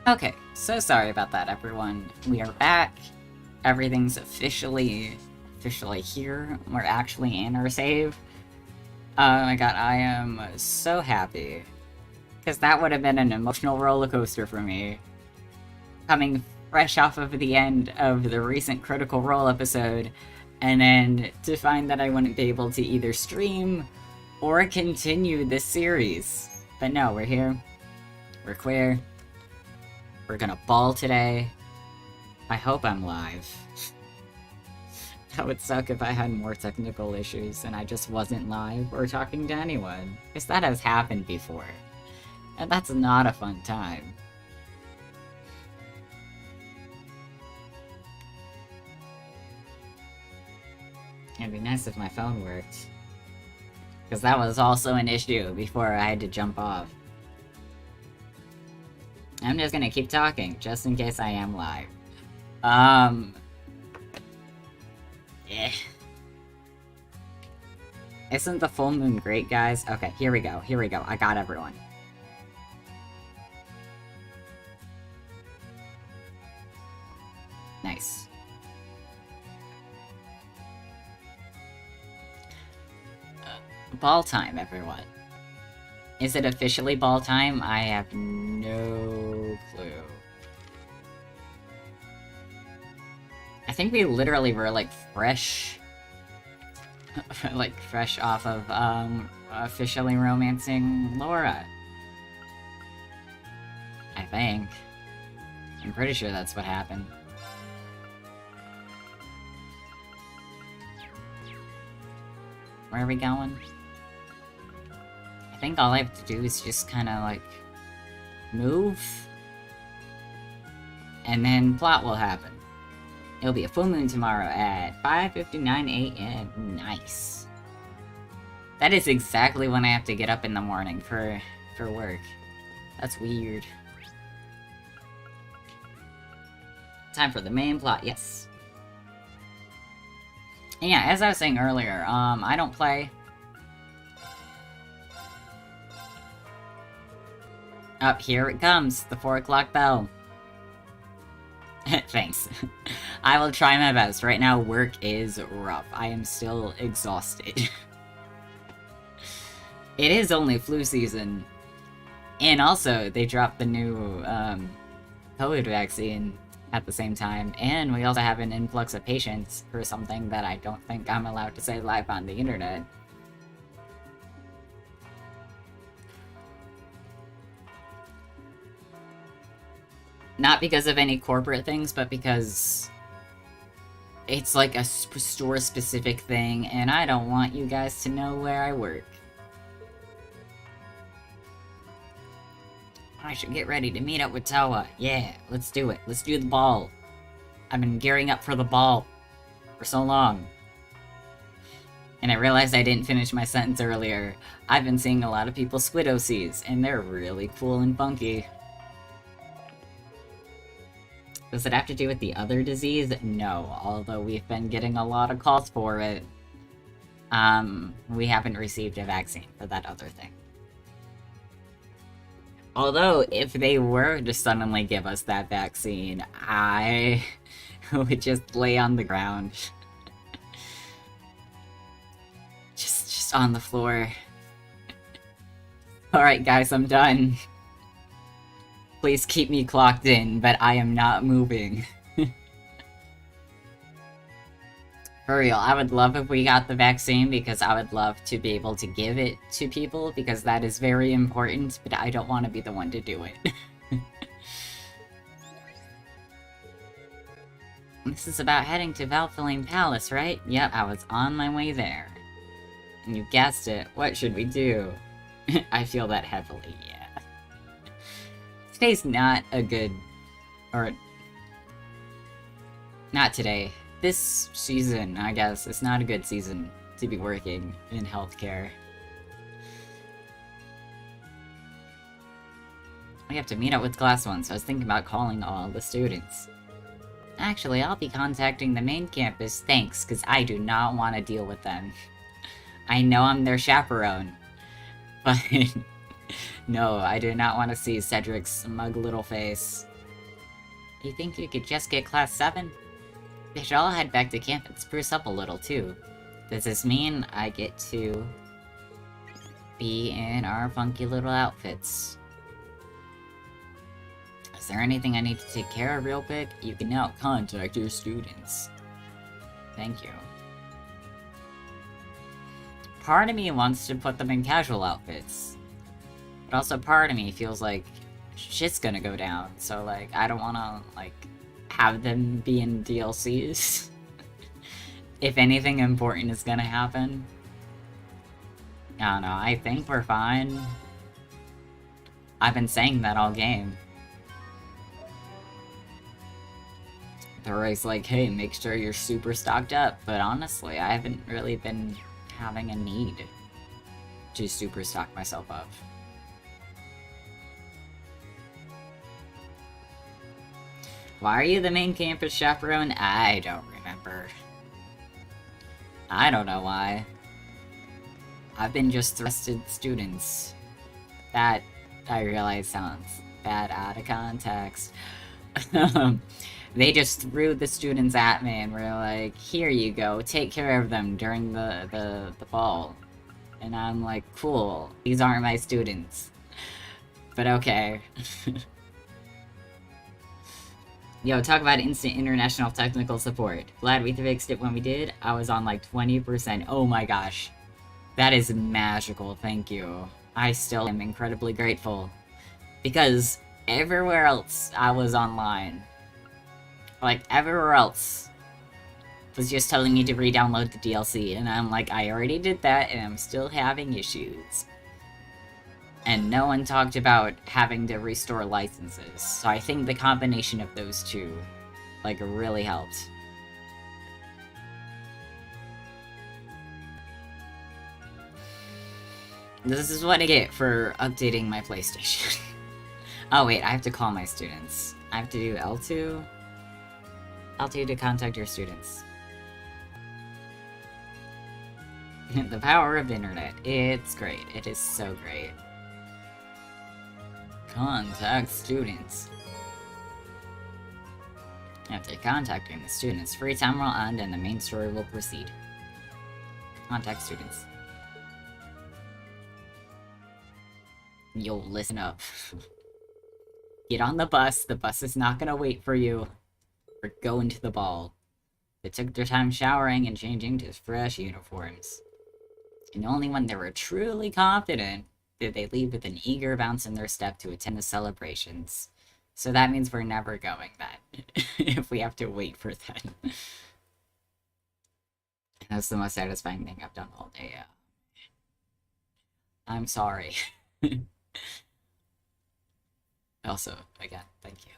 Okay, so sorry about that, everyone. We are back. Everything's officially here. We're actually in our save. Oh my god, I am so happy. Because that would have been an emotional roller coaster for me. Coming fresh off of the end of the recent Critical Role episode, and then to find that I wouldn't be able to either stream or continue this series. But no, we're here. We're queer. We're gonna ball today. I hope I'm live. That would suck if I had more technical issues and I just wasn't live or talking to anyone. Because that has happened before. And that's not a fun time. It'd be nice if my phone worked. Because that was also an issue before I had to jump off. I'm just gonna keep talking, just in case I am live. Eh. Isn't the full moon great, guys? Okay, here we go, I got everyone. Nice. Ball time, everyone. Is it officially ball time? I have no clue. I think we literally were, like, fresh... like, fresh off of, officially romancing Laura. I think. I'm pretty sure that's what happened. Where are we going? I think all I have to do is just kind of, like, move. And then plot will happen. It'll be a full moon tomorrow at 5:59 a.m. Nice. That is exactly when I have to get up in the morning for work. That's weird. Time for the main plot, yes. And yeah, as I was saying earlier, I don't play. Up here it comes, the 4 o'clock bell. Thanks. I will try my best. Right now, work is rough. I am still exhausted. It is only flu season. And also, they dropped the new, COVID vaccine at the same time. And we also have an influx of patients for something that I don't think I'm allowed to say live on the internet. Not because of any corporate things, but because it's like a store-specific thing, and I don't want you guys to know where I work. I should get ready to meet up with Tawa. Yeah, let's do it. Let's do the ball. I've been gearing up for the ball for so long. And I realized I didn't finish my sentence earlier. I've been seeing a lot of people squid OCs, and they're really cool and funky. Does it have to do with the other disease? No, although we've been getting a lot of calls for it. We haven't received a vaccine for that other thing. Although, if they were to suddenly give us that vaccine, I would just lay on the ground. just on the floor. Alright guys, I'm done. Please keep me clocked in, but I am not moving. For real, I would love if we got the vaccine because I would love to be able to give it to people because that is very important, but I don't want to be the one to do it. This is about heading to Valfilane Palace, right? Yep, I was on my way there. And you guessed it, what should we do? I feel that heavily, yeah. Today's not a good... or... not today. This season, I guess, it's not a good season to be working in healthcare. We have to meet up with Class 1, so I was thinking about calling all the students. Actually, I'll be contacting the main campus, thanks, because I do not want to deal with them. I know I'm their chaperone, but... no, I do not want to see Cedric's smug little face. You think you could just get class 7? They should all head back to camp and spruce up a little, too. Does this mean I get to be in our funky little outfits? Is there anything I need to take care of real quick? You can now contact your students. Thank you. Part of me wants to put them in casual outfits. But also part of me feels like shit's gonna go down. So, like, I don't wanna, like, have them be in DLCs. If anything important is gonna happen. I don't know, I think we're fine. I've been saying that all game. They're always like, hey, make sure you're super stocked up. But honestly, I haven't really been having a need to super stock myself up. Why are you the main campus chaperone? I don't remember. I don't know why. I've been just thrusted students. That, I realize, sounds bad out of context. They just threw the students at me and were like, here you go, take care of them during the ball. And I'm like, cool, these aren't my students. But okay. Yo, talk about instant international technical support. Glad we fixed it when we did. I was on like 20%. Oh my gosh. That is magical, thank you. I still am incredibly grateful. Because everywhere else I was online, like, everywhere else was just telling me to re-download the DLC, and I'm like, I already did that, and I'm still having issues. And no one talked about having to restore licenses, so I think the combination of those two, like, really helped. This is what I get for updating my PlayStation. Oh wait, I have to call my students. I have to do L2? L2 to contact your students. The power of internet. It's great. It is so great. Contact students. After contacting the students, free time will end and the main story will proceed. Contact students. Yo, listen up. Get on the bus is not gonna wait for you. We're going to the ball. They took their time showering and changing to fresh uniforms. And only when they were truly confident did they leave with an eager bounce in their step to attend the celebrations. So that means we're never going then, if we have to wait for that. That's the most satisfying thing I've done all day. I'm sorry. Also, again, thank you.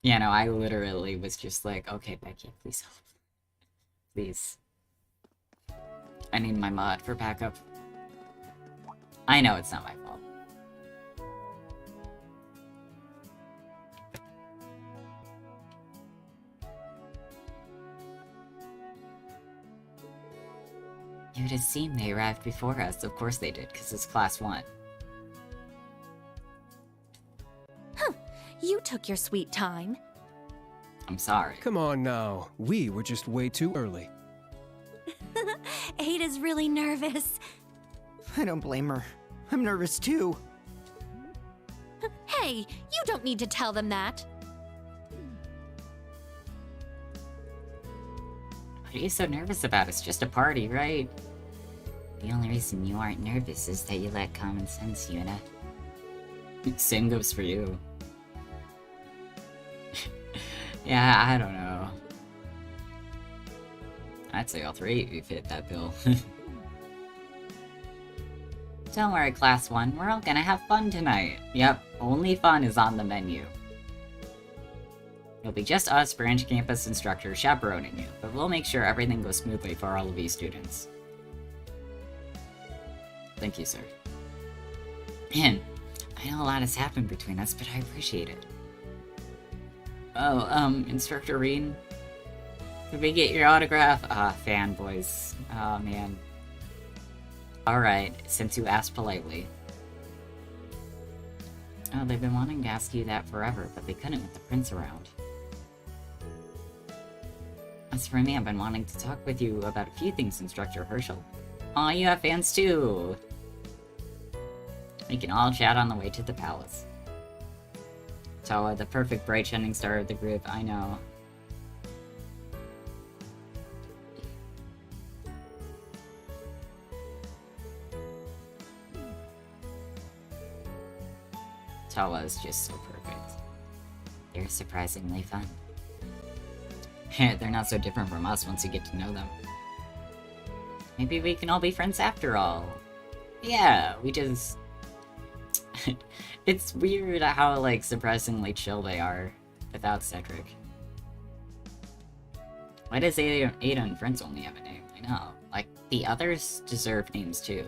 Yeah, no, I literally was just like, okay, Becky, please help. Please. I need my mod for backup. I know it's not my fault. It would seem they arrived before us. Of course they did, because it's class 1. Huh. You took your sweet time. I'm sorry. Come on now. We were just way too early. Ada's really nervous. I don't blame her. I'm nervous too. Hey, you don't need to tell them that. What are you so nervous about? It's just a party, right? The only reason you aren't nervous is that you lack common sense, Yuna. Same goes for you. Yeah, I don't know. I'd say all three of you fit that bill. Don't worry, class 1. We're all gonna have fun tonight. Yep, only fun is on the menu. It'll be just us, branch campus instructors, chaperoning you, but we'll make sure everything goes smoothly for all of you students. Thank you, sir. Man, I know a lot has happened between us, but I appreciate it. Oh, Instructor Reed? Did we get your autograph? Ah, fanboys. Oh, man. Alright, since you asked politely. Oh, they've been wanting to ask you that forever, but they couldn't with the prince around. As for me, I've been wanting to talk with you about a few things, Instructor Herschel. Aw, you have fans too! We can all chat on the way to the palace. Tawa, the perfect bright shining star of the group, I know. Tawa is just so perfect. They're surprisingly fun. They're not so different from us once you get to know them. Maybe we can all be friends after all. Yeah, we just... It's weird how, like, surprisingly chill they are without Cedric. Why does Ada and Prince only have a name? I know. Like, the others deserve names too.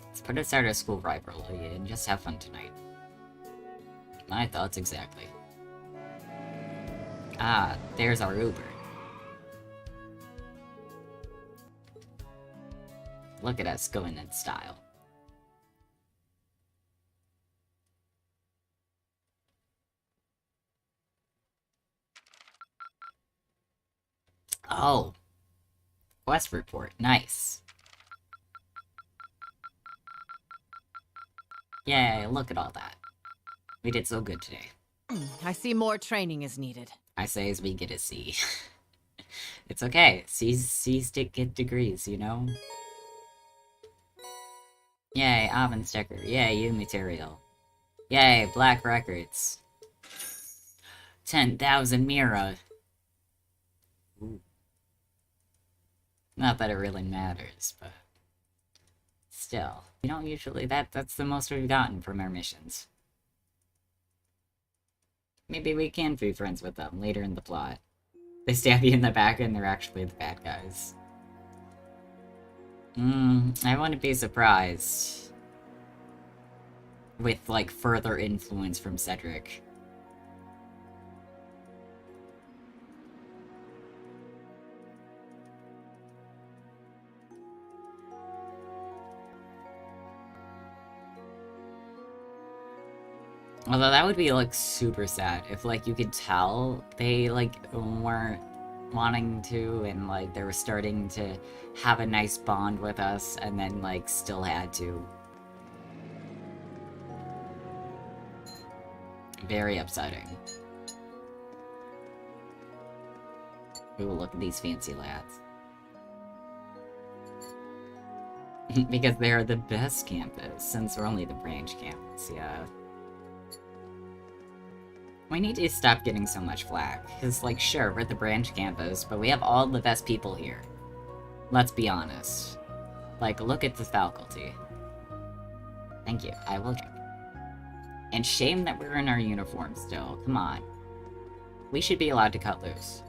Let's put aside our school rivalry and just have fun tonight. My thoughts exactly. Ah, there's our Uber. Look at us going in style. Oh. Quest report. Nice. Yay, look at all that. We did so good today. I see more training is needed. I say as we get a C. It's okay. C's get degrees, you know? Yay, oven sticker. Yay, U material. Yay, black records. 10,000 Mira. Ooh. Not that it really matters, but... Still. We don't usually... That's the most we've gotten from our missions. Maybe we can be friends with them later in the plot. They stab you in the back and they're actually the bad guys. I wouldn't be surprised. With, like, further influence from Cedric. Although that would be, like, super sad if, like, you could tell they, like, weren't wanting to and, like, they were starting to have a nice bond with us and then, like, still had to. Very upsetting. Ooh, look at these fancy lads. Because they're the best campus, since we're only the branch campus, yeah. We need to stop getting so much flack, because, like, sure, we're the branch campus, but we have all the best people here. Let's be honest. Like, look at the faculty. Thank you, I will drink. And shame that we're in our uniform still, come on. We should be allowed to cut loose.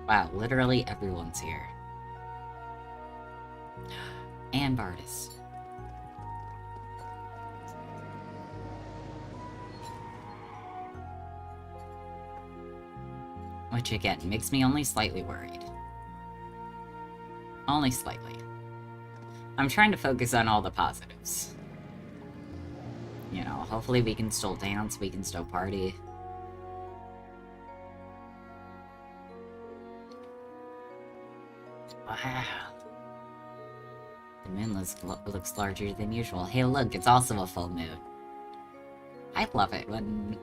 Wow, literally everyone's here. And Bardis. Which again, makes me only slightly worried. Only slightly. I'm trying to focus on all the positives. You know, hopefully we can still dance, we can still party. Wow. The moon looks larger than usual. Hey look, it's also a full moon. I love it when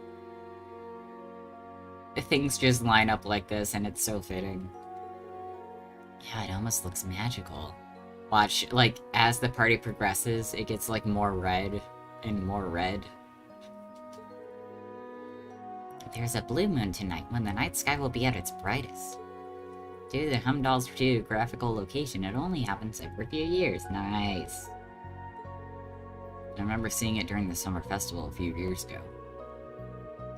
things just line up like this, and it's so fitting. Yeah, it almost looks magical. Watch, like, as the party progresses, it gets, like, more red and more red. There's a blue moon tonight, when the night sky will be at its brightest. Due to the Humdoll's geographical location, it only happens every few years. Nice. I remember seeing it during the summer festival a few years ago.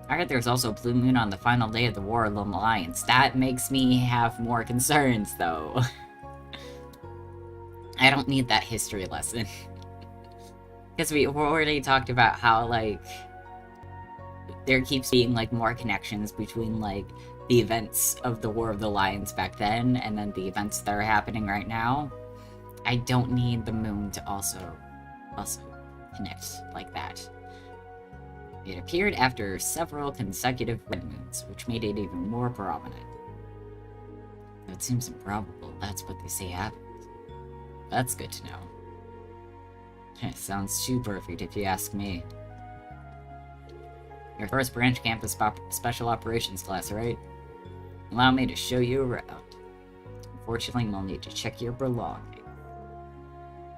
I heard there's also a blue moon on the final day of the War of the Alliance. That makes me have more concerns, though. I don't need that history lesson. Because we already talked about how, like, there keeps being, like, more connections between, like, the events of the War of the Alliance back then, and then the events that are happening right now. I don't need the moon to also connect like that. It appeared after several consecutive red moons, which made it even more prominent. Though it seems improbable, that's what they say happened. That's good to know. It sounds too perfect if you ask me. Your first branch campus special operations class, right? Allow me to show you around. Unfortunately, we'll need to check your belongings.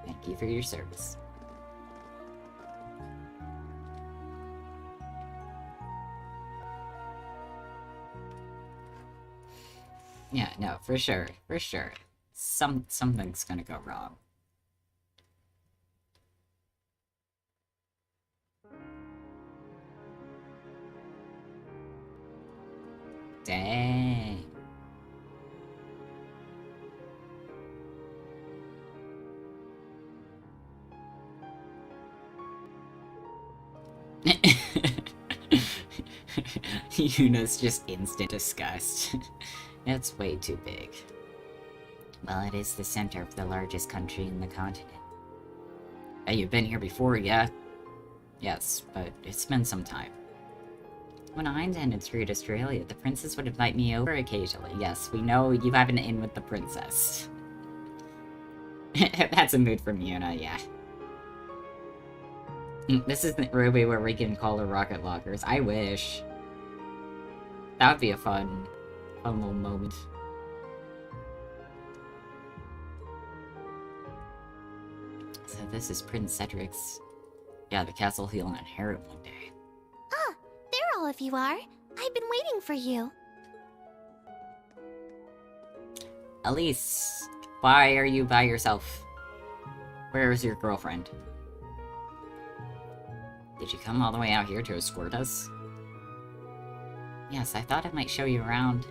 Thank you for your service. Yeah, no, for sure, for sure. Something's gonna go wrong. Dang. Yuna's just instant disgust. It's way too big. Well, it is the center of the largest country in the continent. Hey, you've been here before, yeah? Yes, but it's been some time. When I intended to read Australia, the princess would invite me over occasionally. Yes, we know you have an in with the princess. That's a mood from Yuna, yeah. This isn't Ruby where we can call her rocket lockers. I wish. That would be a fun little moment. So this is Prince Cedric's. Yeah, the castle he'll inherit one day. Ah, there all of you are. I've been waiting for you. Elise, why are you by yourself? Where is your girlfriend? Did you come all the way out here to escort us? Yes, I thought I might show you around.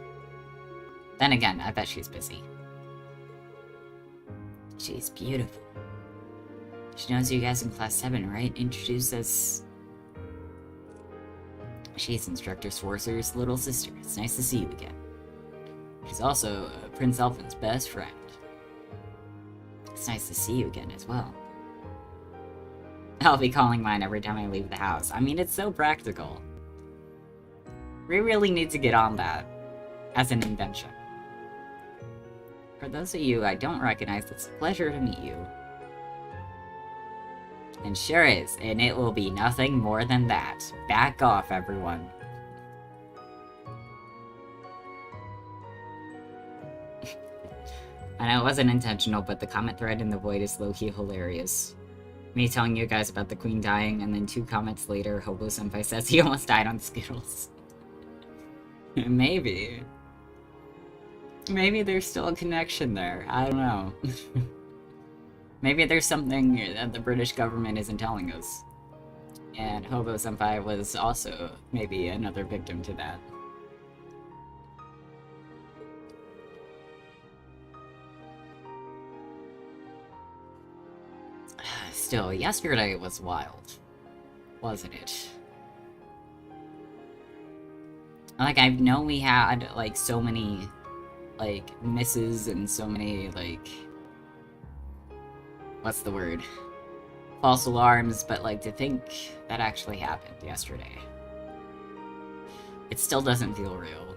Then again, I bet she's busy. She's beautiful. She knows you guys in Class 7, right? Introduce us. She's Instructor Sworcer's little sister. It's nice to see you again. She's also Prince Elfin's best friend. It's nice to see you again as well. I'll be calling mine every time I leave the house. I mean, it's so practical. We really need to get on that as an invention. For those of you I don't recognize, it's a pleasure to meet you. And sure is, and it will be nothing more than that. Back off, everyone. I know it wasn't intentional, but the comment thread in the void is low-key hilarious. Me telling you guys about the queen dying, and then 2 comments later, Hobo-senpai says he almost died on Skittles. Maybe. Maybe there's still a connection there. I don't know. Maybe there's something that the British government isn't telling us. And Hobo-senpai was also maybe another victim to that. Still, yesterday was wild. Wasn't it? Like, I know we had, like, so many, like, misses and so many, like... What's the word? False alarms, but, like, to think that actually happened yesterday. It still doesn't feel real.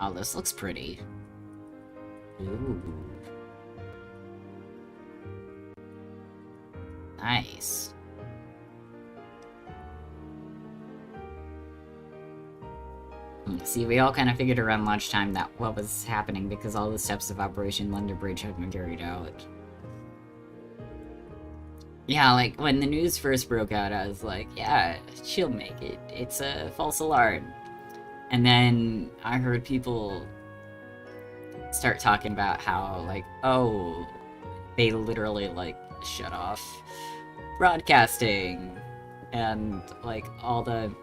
Oh, this looks pretty. Ooh. Nice. See, we all kind of figured around lunchtime that what was happening because all the steps of Operation London Bridge had been carried out. Yeah, like, when the news first broke out, I was like, yeah, she'll make it. It's a false alarm. And then I heard people start talking about how, like, oh, they literally, like, shut off broadcasting. And, like, all the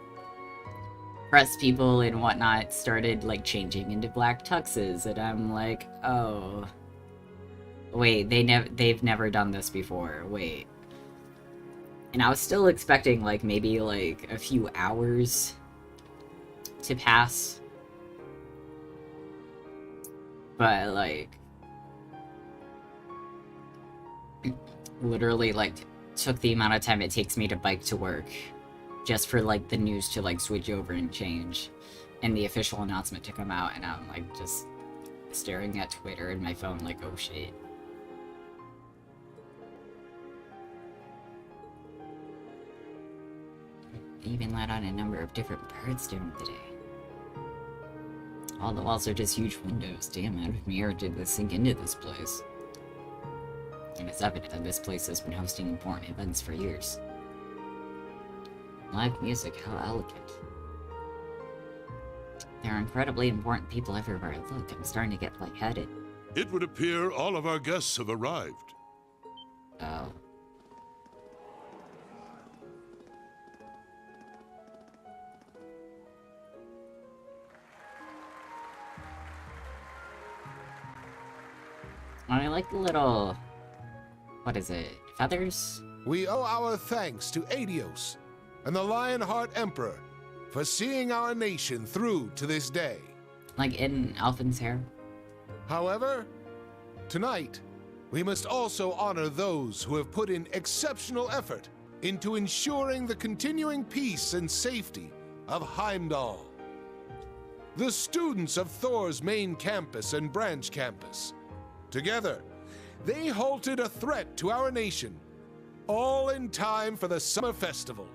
press people and whatnot started, like, changing into black tuxes. And I'm like, oh. Wait, they've never done this before. Wait. And I was still expecting, like, maybe, like, a few hours to pass. But, like, literally, like, took the amount of time it takes me to bike to work just for, like, the news to, like, switch over and change and the official announcement to come out, and I'm, like, just staring at Twitter and my phone like, oh shit. They even let on a number of different birds during the day. All the walls are just huge windows. Damn, how did Mirror did this sink into this place? And it's evident that this place has been hosting important events for years. Live music, how elegant. There are incredibly important people everywhere I look. I'm starting to get lightheaded. It would appear all of our guests have arrived. Oh. I like the little... what is it? Feathers? We owe our thanks to Adios and the Lionheart Emperor for seeing our nation through to this day. Like in Alphin's hair? However, tonight, we must also honor those who have put in exceptional effort into ensuring the continuing peace and safety of Heimdall. The students of Thor's main campus and branch campus. Together, they halted a threat to our nation, all in time for the summer festival.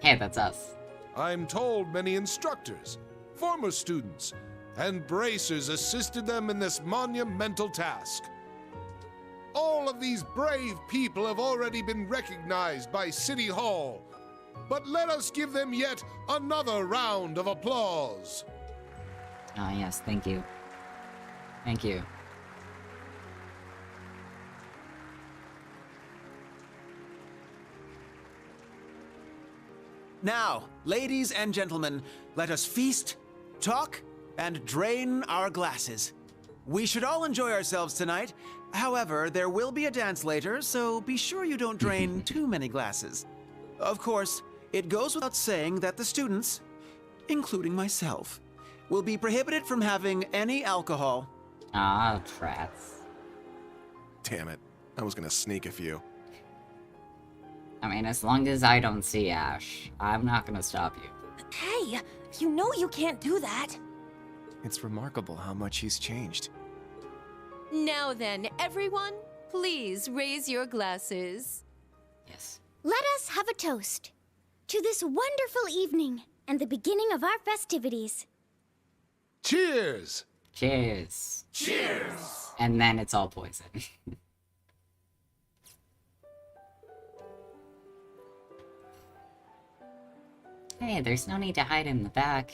Hey, that's us. I'm told many instructors, former students, and bracers assisted them in this monumental task. All of these brave people have already been recognized by City Hall, but let us give them yet another round of applause. Ah, yes, thank you. Thank you. Now, ladies and gentlemen, let us feast, talk, and drain our glasses. We should all enjoy ourselves tonight. However, there will be a dance later, so be sure you don't drain too many glasses. Of course, it goes without saying that the students, including myself, will be prohibited from having any alcohol. Ah, trats. Damn it. I was gonna sneak a few. I mean, as long as I don't see Ash, I'm not gonna stop you. Hey, you know you can't do that. It's remarkable how much he's changed. Now then, everyone, please raise your glasses. Yes. Let us have a toast to this wonderful evening and the beginning of our festivities. Cheers! Cheers. Cheers! And then it's all poison. Hey, there's no need to hide in the back.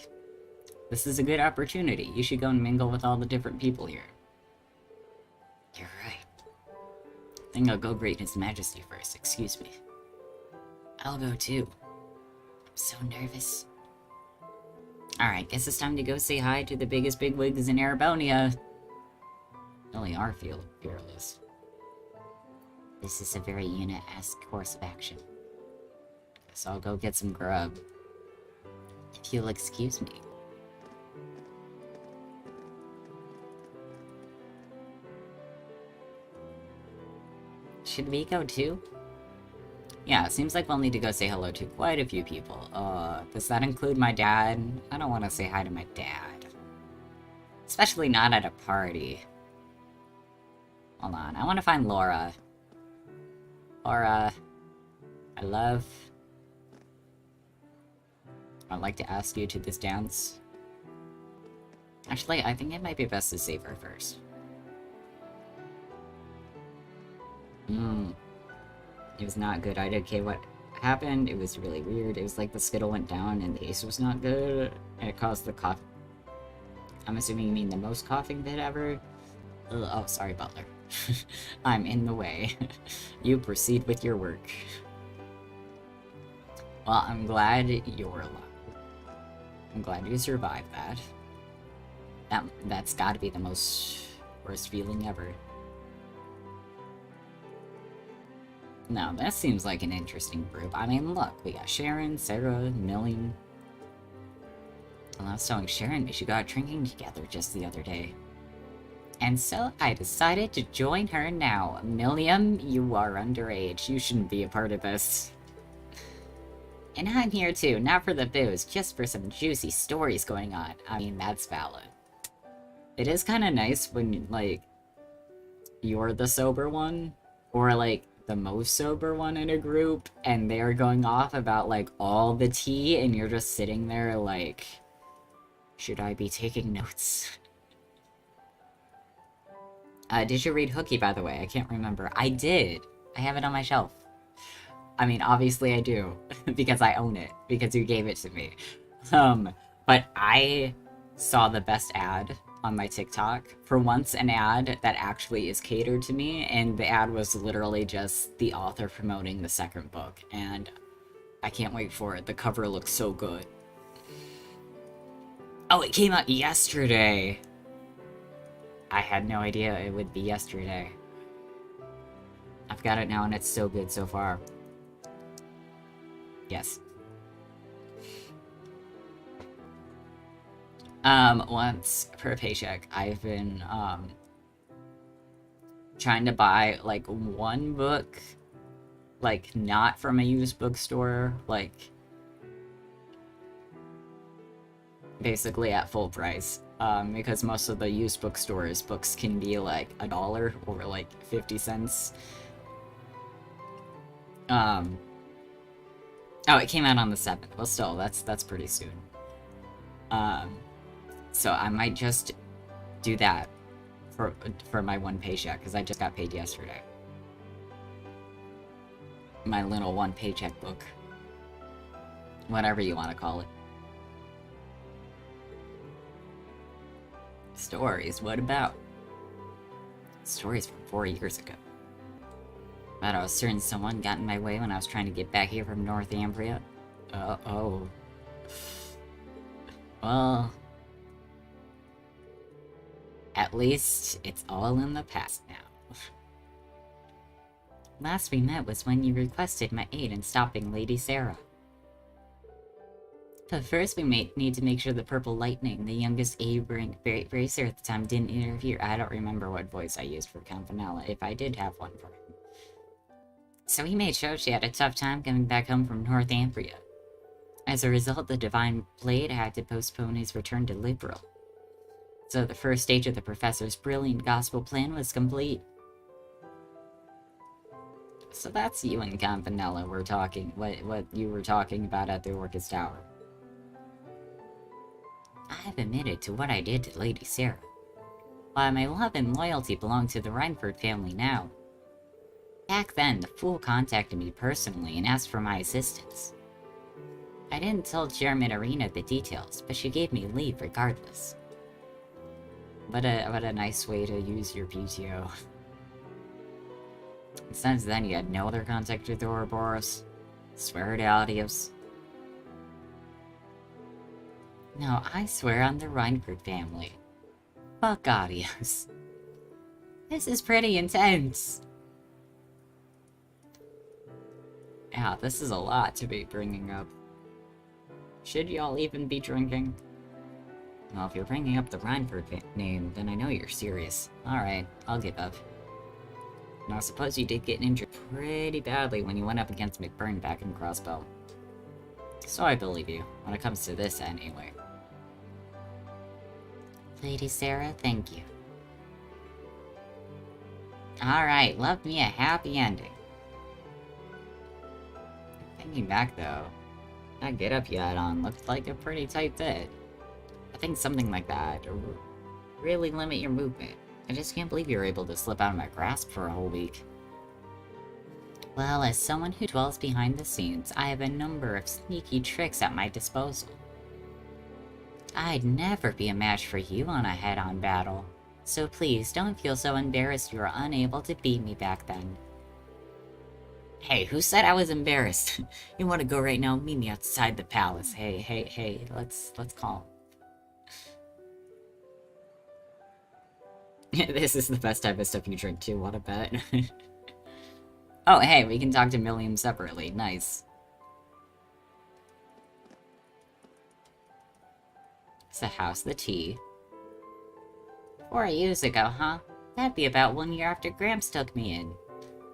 This is a good opportunity. You should go and mingle with all the different people here. You're right. I think I'll go greet His Majesty first, excuse me. I'll go too. I'm so nervous. Alright, guess it's time to go say hi to the biggest bigwigs in Arabonia. Really are fearless. This is a very unit-esque course of action. Guess I'll go get some grub. If you'll excuse me. Should we go too? Yeah, it seems like we'll need to go say hello to quite a few people. Does that include my dad? I don't want to say hi to my dad. Especially not at a party. Hold on, I want to find Laura. Laura, I'd like to ask you to this dance. Actually, I think it might be best to save her first. It was not good. I did okay what happened. It was really weird. It was like the Skittle went down and the ace was not good. And it caused the cough. I'm assuming you mean the most coughing fit ever? Ugh, oh, sorry, Butler. I'm in the way. You proceed with your work. Well, I'm glad you're alive. I'm glad you survived that. That's gotta be the most worst feeling ever. No, that seems like an interesting group. I mean, look, we got Sharon, Sarah, Millie. Well, I was telling Sharon we should go out drinking together just the other day. And so I decided to join her now. Milliam, you are underage. You shouldn't be a part of this. And I'm here too, not for the booze, just for some juicy stories going on. I mean, that's valid. It is kind of nice when, like, you're the sober one, or, like, the most sober one in a group, and they're going off about, like, all the tea, and you're just sitting there, like, should I be taking notes? Did you read Hooky, by the way? I can't remember. I did. I have it on my shelf. I mean, obviously I do, because I own it, because you gave it to me. But I saw the best ad on my TikTok. For once, an ad that actually is catered to me, and the ad was literally just the author promoting the second book, and I can't wait for it. The cover looks so good. Oh, it came out yesterday! I had no idea it would be yesterday. I've got it now, and it's so good so far. Yes. Once per paycheck, I've been, trying to buy, like, one book, like, not from a used bookstore, like, basically at full price. Because most of the used bookstores, books can be, like, $1 or, like, 50 cents. Oh, it came out on the 7th. Well, still, that's pretty soon. So I might just do that for my one paycheck, because I just got paid yesterday. My little one paycheck book. Whatever you want to call it. Stories, what about? Stories from 4 years ago. But I was certain someone got in my way when I was trying to get back here from Northumbria. Oh. Well... at least, it's all in the past now. Last we met was when you requested my aid in stopping Lady Sarah. But first we need to make sure the Purple Lightning, the youngest aid racer at the time, didn't interfere. I don't remember what voice I used for Campanella, if I did have one for him. So he made sure she had a tough time coming back home from Northumbria. As a result, the Divine Blade had to postpone his return to Liberal. So the first stage of the Professor's brilliant gospel plan was complete. So that's you and Campanella were talking, what you were talking about at the Orcus Tower. I've admitted to what I did to Lady Sarah. While my love and loyalty belong to the Reinford family now. Back then, the fool contacted me personally and asked for my assistance. I didn't tell Chairman Arena the details, but she gave me leave regardless. What a nice way to use your PTO. Since then, you had no other contact with Ouroboros. Swear to Adios. No, I swear on the Reinford family. Fuck Adios. This is pretty intense. Yeah, this is a lot to be bringing up. Should y'all even be drinking? Well, if you're bringing up the Reinford name, then I know you're serious. Alright, I'll give up. Now, I suppose you did get injured pretty badly when you went up against McBurn back in Crossbow. So I believe you, when it comes to this anyway. Lady Sarah, thank you. Alright, love me a happy ending. Thinking back though, that getup you had on looked like a pretty tight fit. I think something like that would really limit your movement. I just can't believe you were able to slip out of my grasp for a whole week. Well, as someone who dwells behind the scenes, I have a number of sneaky tricks at my disposal. I'd never be a match for you on a head-on battle, so please don't feel so embarrassed you were unable to beat me back then. Hey, who said I was embarrassed? You want to go right now? Meet me outside the palace. Hey, let's calm. This is the best type of stuff you drink too, what a bet. Oh, hey, we can talk to Milliam separately. Nice. It's the house, the tea. 4 years ago, huh? That'd be about 1 year after Gramps took me in.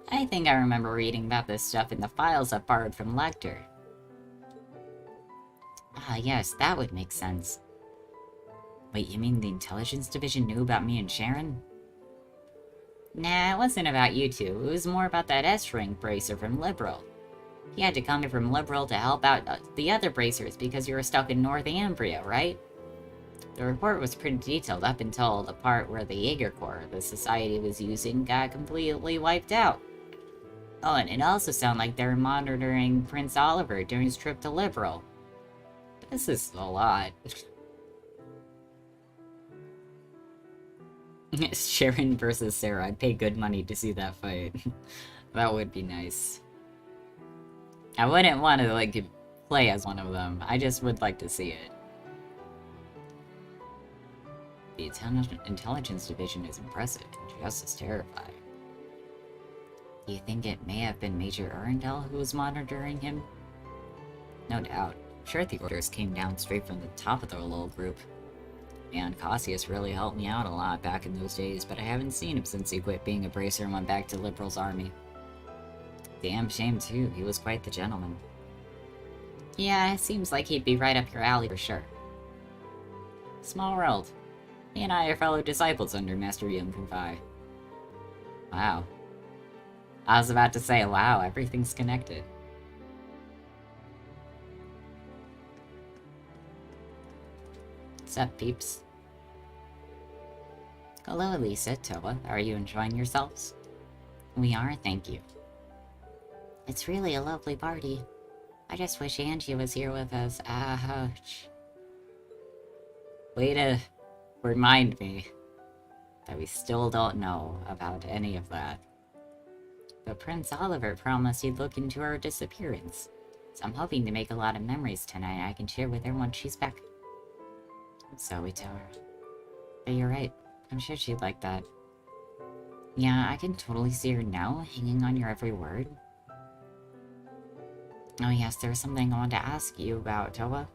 I think I remember reading about this stuff in the files I borrowed from Lecter. Ah, yes, that would make sense. Wait, you mean the intelligence division knew about me and Sharon? Nah, it wasn't about you two. It was more about that S-Ring bracer from Liberal. He had to come here from Liberal to help out the other bracers because you were stuck in North Ambria, right? The report was pretty detailed up until the part where the Jaeger Corps the Society was using got completely wiped out. Oh, and it also sounded like they were monitoring Prince Oliver during his trip to Liberal. This is a lot. Sharon versus Sarah. I'd pay good money to see that fight. That would be nice. I wouldn't want to, like, play as one of them. I just would like to see it. The intelligence division is impressive and just as terrifying. Do you think it may have been Major Urindel who was monitoring him? No doubt. I'm sure the orders came down straight from the top of the little group. Man, Cassius really helped me out a lot back in those days, but I haven't seen him since he quit being a bracer and went back to Liberal's army. Damn shame too, he was quite the gentleman. Yeah, it seems like he'd be right up your alley for sure. Small world. He and I are fellow disciples under Master Yunkunfai. Wow. I was about to say, wow, everything's connected. What's up, peeps? Hello, Elisa, Toa. Are you enjoying yourselves? We are, thank you. It's really a lovely party. I just wish Angie was here with us. Ouch. Way to remind me that we still don't know about any of that. But Prince Oliver promised he'd look into her disappearance, so I'm hoping to make a lot of memories tonight I can share with her once she's back. So we tell her. But you're right, I'm sure she'd like that. Yeah, I can totally see her now, hanging on your every word. Oh yes, there was something I wanted to ask you about, Toa.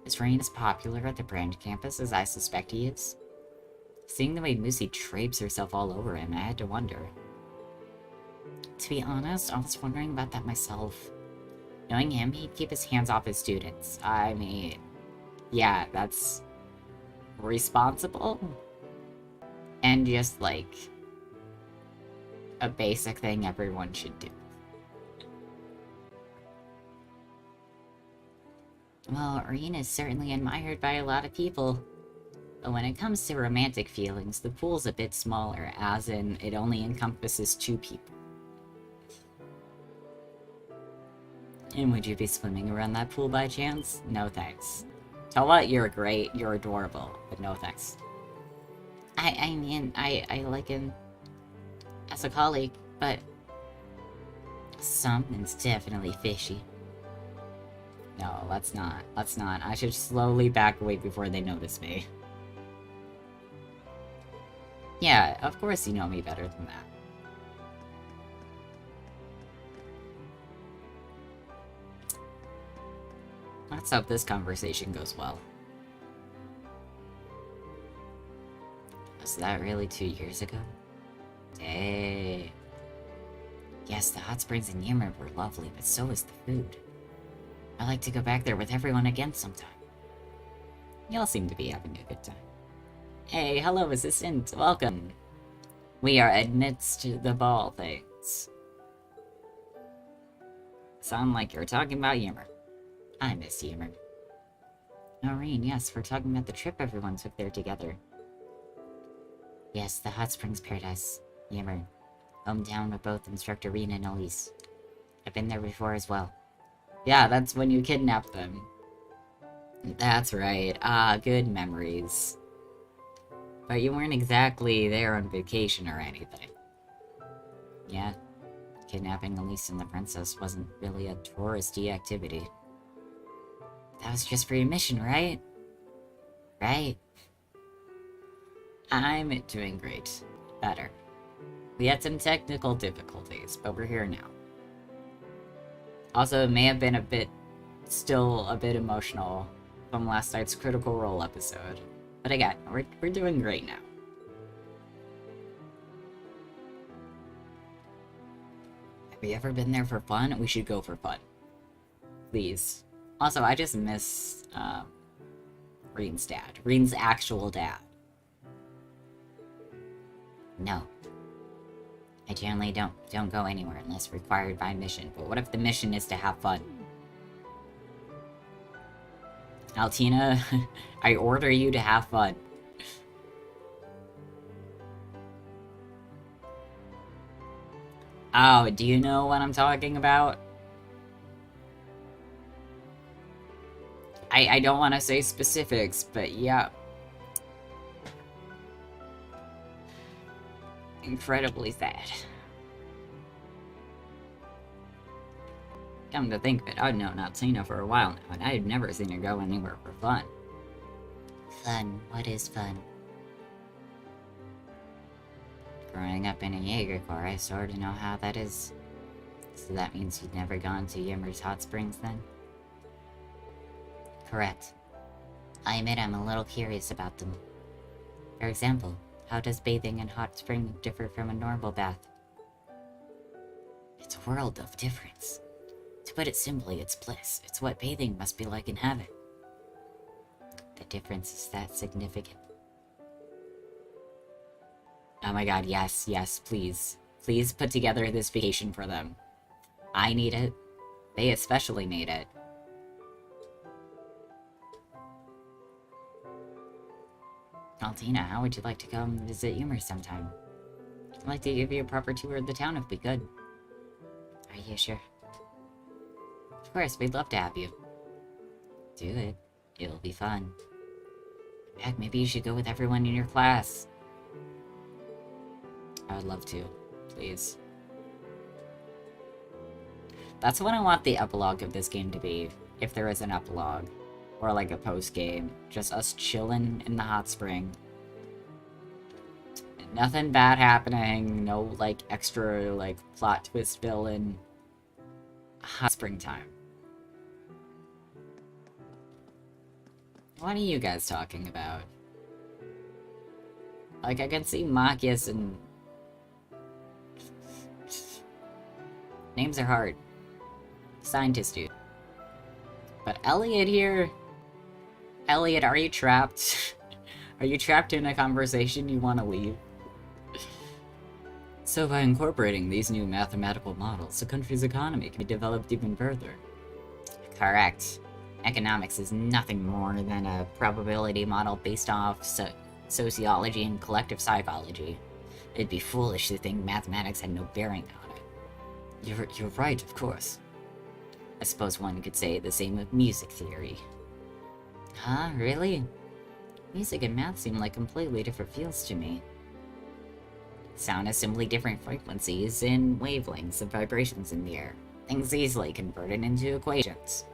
Is Rain as popular at the Brand campus as I suspect he is? Seeing the way Moosey drapes herself all over him, I had to wonder. To be honest, I was wondering about that myself. Knowing him, he'd keep his hands off his students. I mean, yeah, that's responsible. And just, like, a basic thing everyone should do. Well, Rain is certainly admired by a lot of people. But when it comes to romantic feelings, the pool's a bit smaller, as in, it only encompasses 2 people. And would you be swimming around that pool by chance? No thanks. Toa, you're great, you're adorable, but no thanks. I mean, I like him as a colleague, but something's definitely fishy. No, let's not. Let's not. I should slowly back away before they notice me. Yeah, of course you know me better than that. Let's hope this conversation goes well. Was that really 2 years ago? Dang. Yes, the hot springs in Ymir were lovely, but so is the food. I'd like to go back there with everyone again sometime. Y'all seem to be having a good time. Hey, hello, assistant. Welcome. We are amidst the ball things. Sound like you're talking about Yimmer. I miss Yimmer. Noreen, yes, we're talking about the trip everyone took there together. Yes, the Hot Springs Paradise. Yimmer. Hometown of both Instructor Reen and Elise. I've been there before as well. Yeah, that's when you kidnapped them. That's right. Ah, good memories. But you weren't exactly there on vacation or anything. Yeah. Kidnapping Elise and the princess wasn't really a touristy activity. That was just for your mission, right? Right? I'm doing great. Better. We had some technical difficulties, but we're here now. Also, it may have been still a bit emotional from last night's Critical Role episode. But again, we're doing great now. Have you ever been there for fun? We should go for fun. Please. Also, I just miss, Reen's dad. Reen's actual dad. No. I generally don't go anywhere unless required by mission. But what if the mission is to have fun? Altina, I order you to have fun. Oh, do you know what I'm talking about? I don't want to say specifics, but yeah. Incredibly sad. Come to think of it, I've known Altina for a while now, and I've never seen her go anywhere for fun. Fun? What is fun? Growing up in a Jaeger Corps, I sort of know how that is. So that means you've never gone to Yimmer's Hot Springs, then? Correct. I admit I'm a little curious about them. For example, how does bathing in hot spring differ from a normal bath? It's a world of difference. To put it simply, it's bliss. It's what bathing must be like in heaven. The difference is that significant. Oh my god, yes, please. Please put together this vacation for them. I need it. They especially need it. Altina, how would you like to come visit Yimmer sometime? I'd like to give you a proper tour of the town if we could. Are you sure? Of course, we'd love to have you. Do it. It'll be fun. Heck, maybe you should go with everyone in your class. I would love to. Please. That's what I want the epilogue of this game to be, if there is an epilogue. Or like a post-game. Just us chilling in the hot spring. Nothing bad happening, no like extra like plot twist villain. Hot springtime. What are you guys talking about? Like, I can see Machias and... Names are hard. Scientist dude. But Elliot here... Elliot, are you trapped? Are you trapped in a conversation you want to leave? So by incorporating these new mathematical models, the country's economy can be developed even further. Correct. Economics is nothing more than a probability model based off sociology and collective psychology. It'd be foolish to think mathematics had no bearing on it. You're right, of course. I suppose one could say the same of music theory. Huh, really? Music and math seem like completely different fields to me. Sound is simply different frequencies and wavelengths of vibrations in the air. Things easily converted into equations.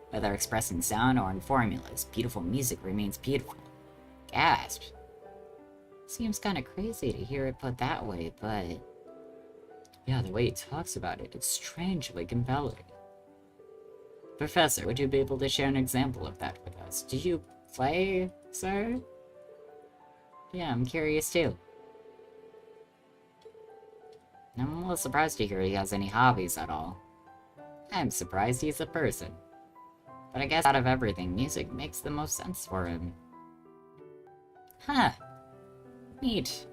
Whether expressed in sound or in formulas, beautiful music remains beautiful. Gasp. Seems kinda crazy to hear it put that way, but... yeah, the way he talks about it, it's strangely compelling. Professor, would you be able to share an example of that with us? Do you play, sir? Yeah, I'm curious too. I'm a little surprised to hear he has any hobbies at all. I'm surprised he's a person. But I guess out of everything, music makes the most sense for him. Huh. Neat.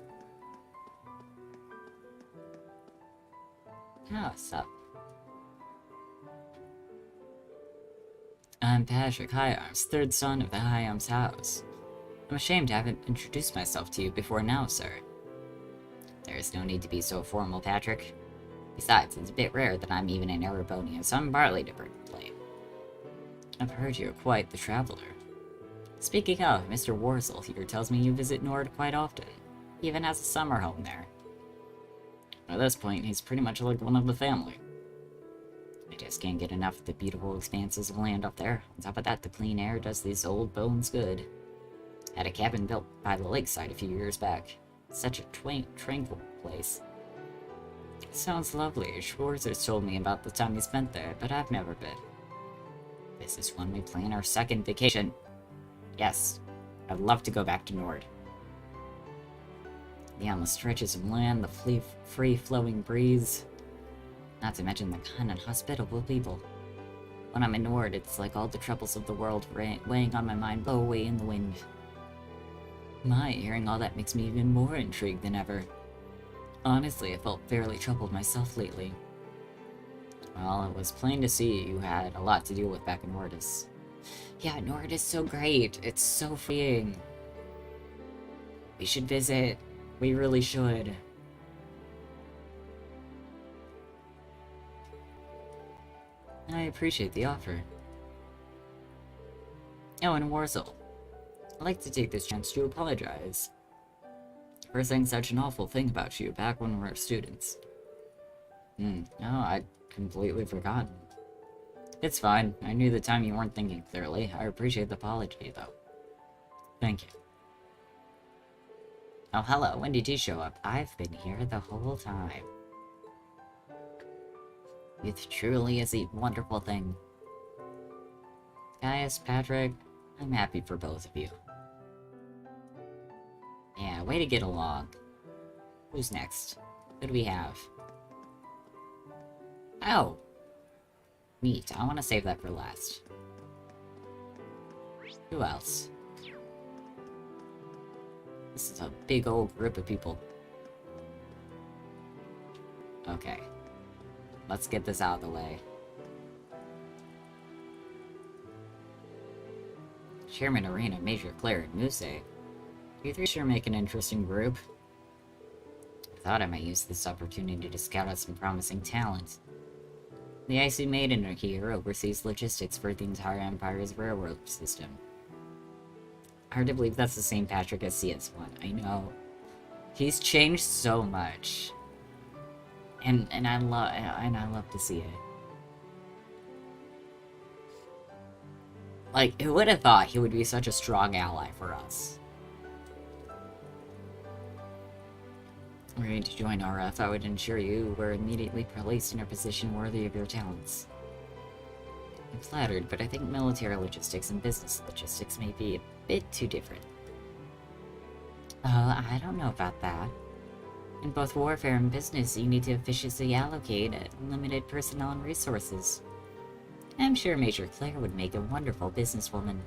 Oh, what's up? I'm Patrick Hyarms, third son of the Hyarms house. I'm ashamed I haven't introduced myself to you before now, sir. There is no need to be so formal, Patrick. Besides, it's a bit rare that I'm even in Erebonian, so I'm barely to play. I've heard you're quite the traveler. Speaking of, Mr. Warzel here tells me you visit Nord quite often. He even has a summer home there. At this point, he's pretty much like one of the family. I just can't get enough of the beautiful expanses of land up there. On top of that, the clean air does these old bones good. Had a cabin built by the lakeside a few years back. Such a tranquil place. Sounds lovely. Schwarzer's told me about the time he spent there, but I've never been. This is when we plan our second vacation. Yes, I'd love to go back to Nord. The endless stretches of land, the free-flowing breeze. Not to mention the kind and hospitable people. When I'm in Nord, it's like all the troubles of the world weighing on my mind blow away in the wind. Hearing all that makes me even more intrigued than ever. Honestly, I felt fairly troubled myself lately. Well, it was plain to see you had a lot to deal with back in Nordis. Yeah, Nord is so great. It's so freeing. We should visit. We really should. I appreciate the offer. Oh, and Warzel. I'd like to take this chance to apologize for saying such an awful thing about you back when we were students. No, I'd completely forgotten. It's fine. I knew the time you weren't thinking clearly. I appreciate the apology, though. Thank you. Oh, hello. When did you show up? I've been here the whole time. It truly is a wonderful thing. Gaius, Patrick, I'm happy for both of you. Yeah, way to get along. Who's next? Who do we have? Oh! Neat, I want to save that for last. Who else? This is a big old group of people. Okay. Let's get this out of the way. Chairman Arena, Major Claire, and Muse. You three sure make an interesting group. I thought I might use this opportunity to scout out some promising talent. The Icy Maiden here oversees logistics for the entire Empire's railroad system. Hard to believe that's the same Patrick as CS1. I know. He's changed so much. And I love to see it. Like, who would have thought he would be such a strong ally for us? Ready to join RF, I would ensure you were immediately placed in a position worthy of your talents. I'm flattered, but I think military logistics and business logistics may be a bit too different. I don't know about that. In both warfare and business, you need to efficiently allocate limited personnel and resources. I'm sure Major Claire would make a wonderful businesswoman.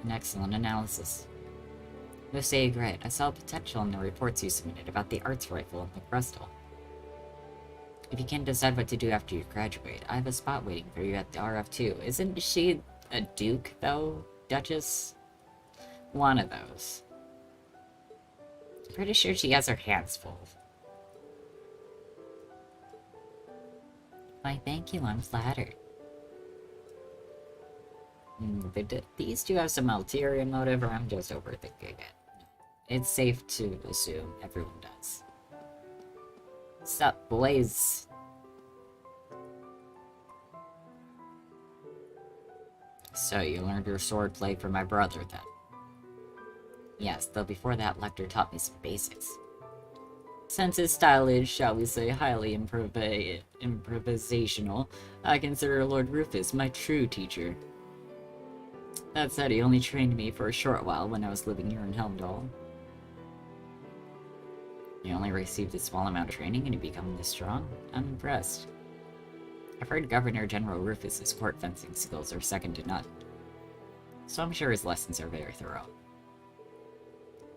An excellent analysis. Must say right, I saw potential in the reports you submitted about the arts rifle and the crystal. If you can't decide what to do after you graduate, I have a spot waiting for you at the RF2. Isn't she a duke, though? Duchess? One of those. Pretty sure she has her hands full. Why, thank you, I'm flattered. These two have some ulterior motive, or I'm just overthinking it. It's safe to assume everyone does. Sup, boys? So, you learned your swordplay from my brother, then? Yes, though before that, Lecter taught me some basics. Since his style is, shall we say, highly improvisational, I consider Lord Rufus my true teacher. That said, he only trained me for a short while when I was living here in Helmdall. You only received a small amount of training and you become this strong? I'm impressed. I've heard Governor General Rufus's court fencing skills are second to none. So I'm sure his lessons are very thorough.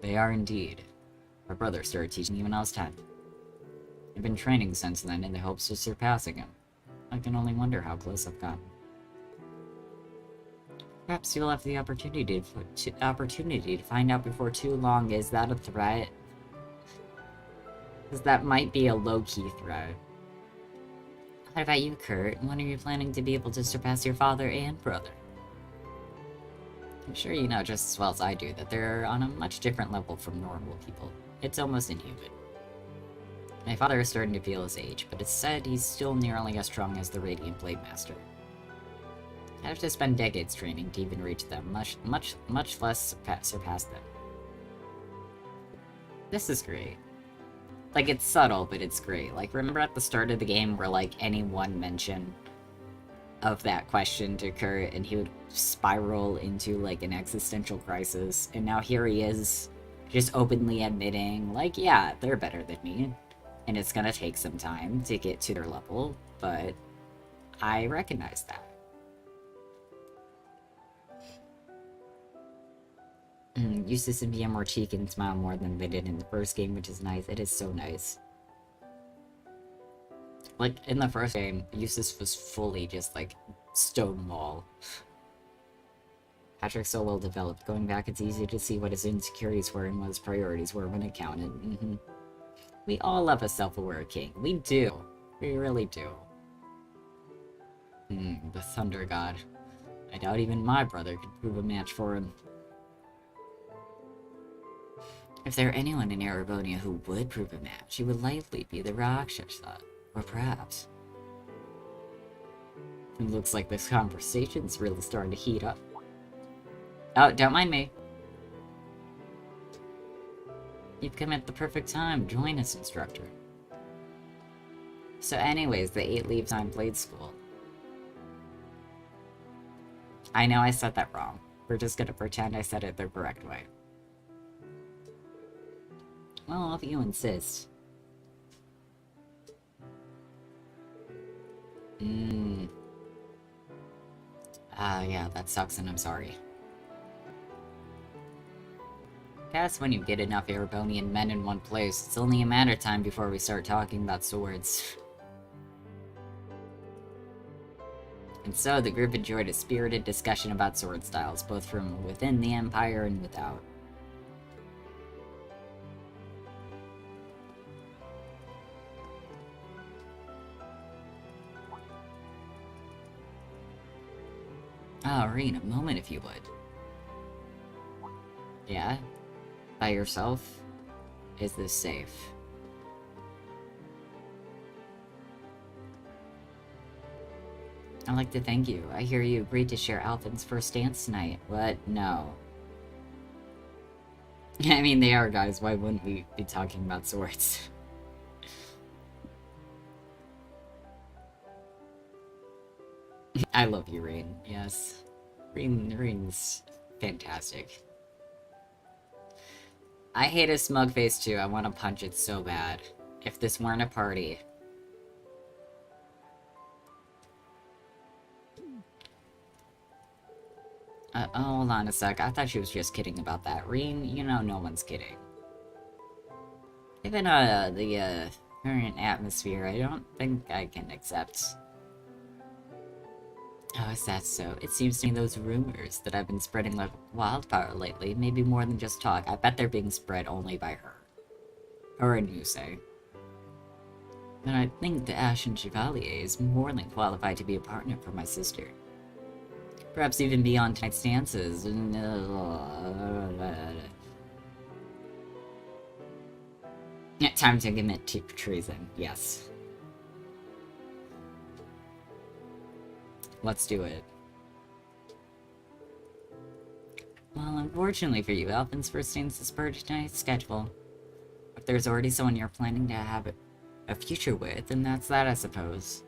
They are indeed. My brother started teaching me when I was 10. I've been training since then in the hopes of surpassing him. I can only wonder how close I've gotten. Perhaps you'll have the opportunity to find out before too long. Is that a threat? Because that might be a low-key threat. What about you, Kurt? When are you planning to be able to surpass your father and brother? I'm sure you know just as well as I do that they're on a much different level from normal people. It's almost inhuman. My father is starting to feel his age, but it's said he's still nearly as strong as the Radiant Blade Master. I'd have to spend decades training to even reach them, much less surpass them. This is great. Like, it's subtle, but it's great. Like, remember at the start of the game where, like, any one mention of that question to Kurt, and he would spiral into, like, an existential crisis, and now here he is, just openly admitting, like, yeah, they're better than me, and it's gonna take some time to get to their level, but I recognize that. Eustace and Mia cheek and smile more than they did in the first game, which is nice. It is so nice. Like, in the first game, Eustace was fully just, like, stonewall. Patrick's so well developed. Going back, it's easy to see what his insecurities were and what his priorities were when it counted. We all love a self-aware king. We do. We really do. The Thunder God. I doubt even my brother could prove a match for him. If there were anyone in Erebonia who would prove a match, it would likely be the Rakshasa. Or perhaps. It looks like this conversation's really starting to heat up. Oh, don't mind me. You've come at the perfect time. Join us, instructor. So anyways, the 8 leaves on Blade School. I know I said that wrong. We're just gonna pretend I said it the correct way. Well, if you insist. Yeah, that sucks and I'm sorry. Guess when you get enough Erebonian men in one place, it's only a matter of time before we start talking about swords. And so, the group enjoyed a spirited discussion about sword styles, both from within the Empire and without. Oh, Rean, a moment if you would. Yeah? By yourself? Is this safe? I'd like to thank you. I hear you agreed to share Alvin's first dance tonight. What? No. I mean, they are guys. Why wouldn't we be talking about swords? I love you, Rain. Yes. Rain's fantastic. I hate a smug face too. I want to punch it so bad. If this weren't a party. Oh, hold on a sec. I thought she was just kidding about that. Reen, you know no one's kidding. Given the current atmosphere, I don't think I can accept. Oh, is that so? It seems to me those rumors that I've been spreading like wildfire lately may be more than just talk. I bet they're being spread only by her. Or a Nusei. But I think the Ashen Chevalier is more than qualified to be a partner for my sister. Perhaps even beyond tonight's dances. Yeah, time to commit to treason, yes. Let's do it. Well, unfortunately for you, Alvin's first dance is per tonight's schedule. If there's already someone you're planning to have a future with, then that's that, I suppose.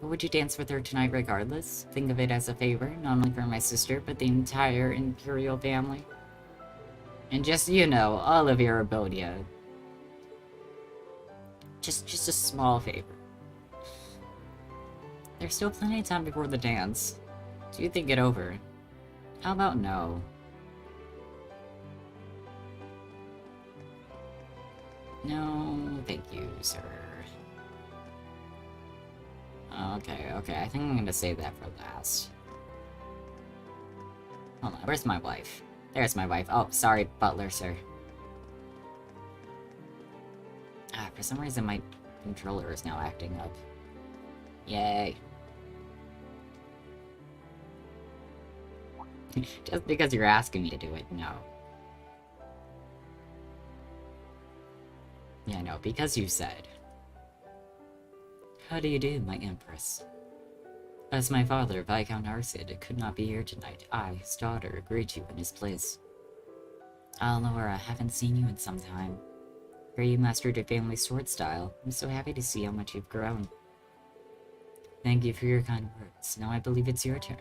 But would you dance with her tonight regardless? Think of it as a favor, not only for my sister, but the entire Imperial family. And just, you know, all of Erebonia. Just a small favor. There's still plenty of time before the dance. Do you think it over? How about no? No, thank you, sir. Okay, I think I'm gonna save that for last. Hold on, where's my wife? There's my wife. Oh, sorry, butler, sir. For some reason my controller is now acting up. Yay. Just because you're asking me to do it, no. Yeah, no, because you said. How do you do, my empress? As my father, Viscount Arcid, could not be here tonight, I, his daughter, agreed to in his place. Laura, haven't seen you in some time. Here you mastered your family sword style. I'm so happy to see how much you've grown. Thank you for your kind words. Now I believe it's your turn.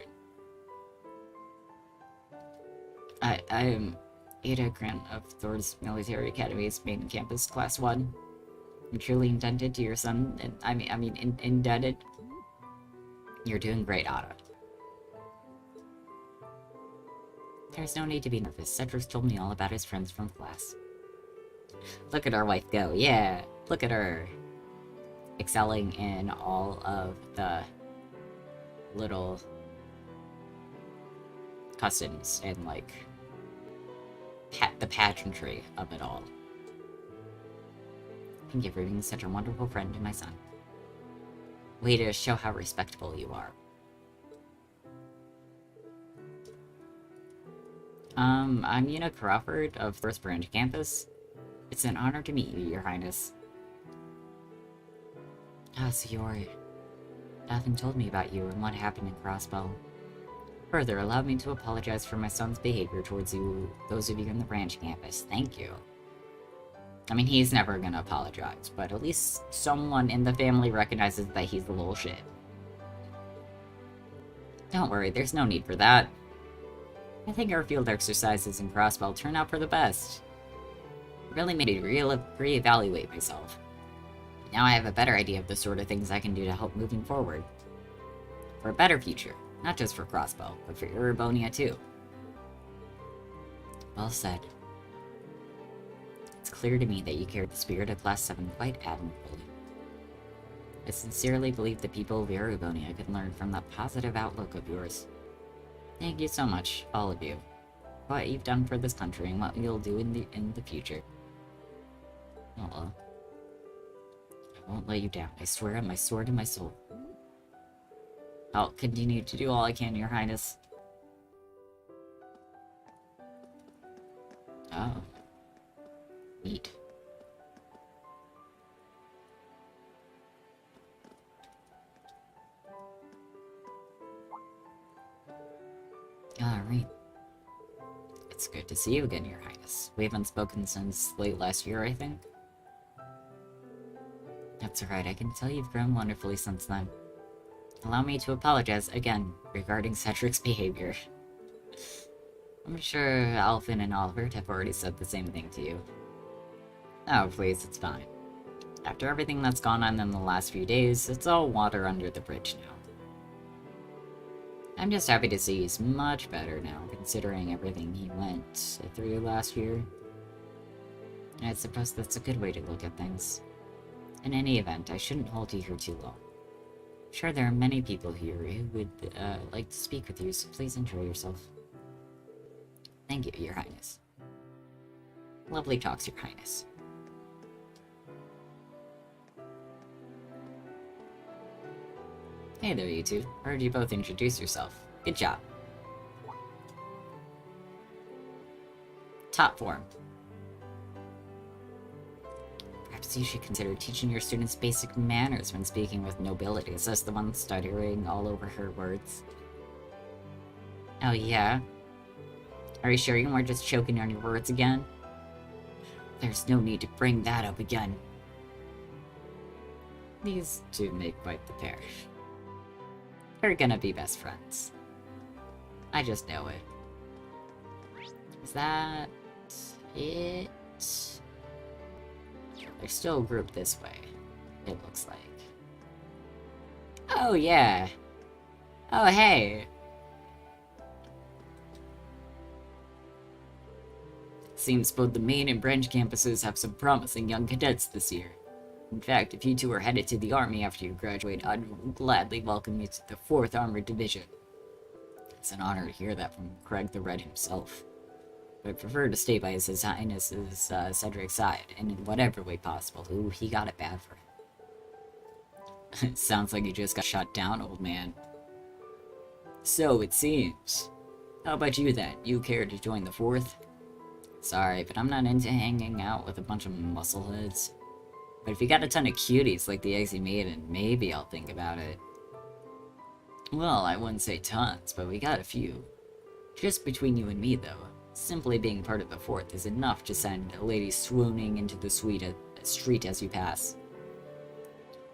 I am Ada Grant of Thor's Military Academy's main campus, Class 1. I'm truly indebted to your son, and indebted. You're doing great, Ada. There's no need to be nervous. Cedric's told me all about his friends from class. Look at our wife go, yeah! Look at her! Excelling in all of the little customs and, like, the pageantry of it all. Thank you for being such a wonderful friend to my son. Way to show how respectable you are. I'm Una Crawford of First Branch Campus. It's an honor to meet you, Your Highness. So you're... Nothing told me about you and what happened in Crossbow. Further, allow me to apologize for my son's behavior towards you, those of you in the branch campus. Thank you. I mean, he's never gonna apologize, but at least someone in the family recognizes that he's a little shit. Don't worry, there's no need for that. I think our field exercises in Crossbow turned out for the best. It really made me reevaluate myself. Now I have a better idea of the sort of things I can do to help moving forward. For a better future. Not just for Crossbow, but for Erebonia too. Well said. It's clear to me that you carry the spirit of Class 7 quite admirably. I sincerely believe the people of Erebonia can learn from that positive outlook of yours. Thank you so much, all of you. What you've done for this country and what you'll do in the future. I won't let you down. I swear on my sword and my soul. I'll continue to do all I can, Your Highness. Oh. Neat. Alright. It's good to see you again, Your Highness. We haven't spoken since late last year, I think. That's alright, I can tell you've grown wonderfully since then. Allow me to apologize again regarding Cedric's behavior. I'm sure Alvin and Albert have already said the same thing to you. Oh, please, it's fine. After everything that's gone on in the last few days, it's all water under the bridge now. I'm just happy to see he's much better now, considering everything he went through last year. I suppose that's a good way to look at things. In any event, I shouldn't hold you here too long. I'm sure there are many people here who would like to speak with you, so please enjoy yourself. Thank you, Your Highness. Lovely talks, Your Highness. Hey there, you two. Heard you both introduce yourself. Good job. Top form. Perhaps you should consider teaching your students basic manners when speaking with nobility, says the one stuttering all over her words. Oh yeah? Are you sure you weren't just choking on your words again? There's no need to bring that up again. These two make quite the pair. We're gonna be best friends. I just know it. Is that it? They're still grouped this way, it looks like. Oh yeah! Oh hey! seems both the main and branch campuses have some promising young cadets this year. In fact, if you two are headed to the Army after you graduate, I'd gladly welcome you to the 4th Armored Division. It's an honor to hear that from Craig the Red himself. But I prefer to stay by His Highness's Cedric's side, and in whatever way possible. Ooh, he got it bad for him. Sounds like you just got shot down, old man. So it seems. How about you then? You care to join the 4th? Sorry, but I'm not into hanging out with a bunch of muscleheads. But if you got a ton of cuties like the eggs you made, and maybe I'll think about it. Well, I wouldn't say tons, but we got a few. Just between you and me, though, simply being part of the 4th is enough to send a lady swooning into the street as you pass.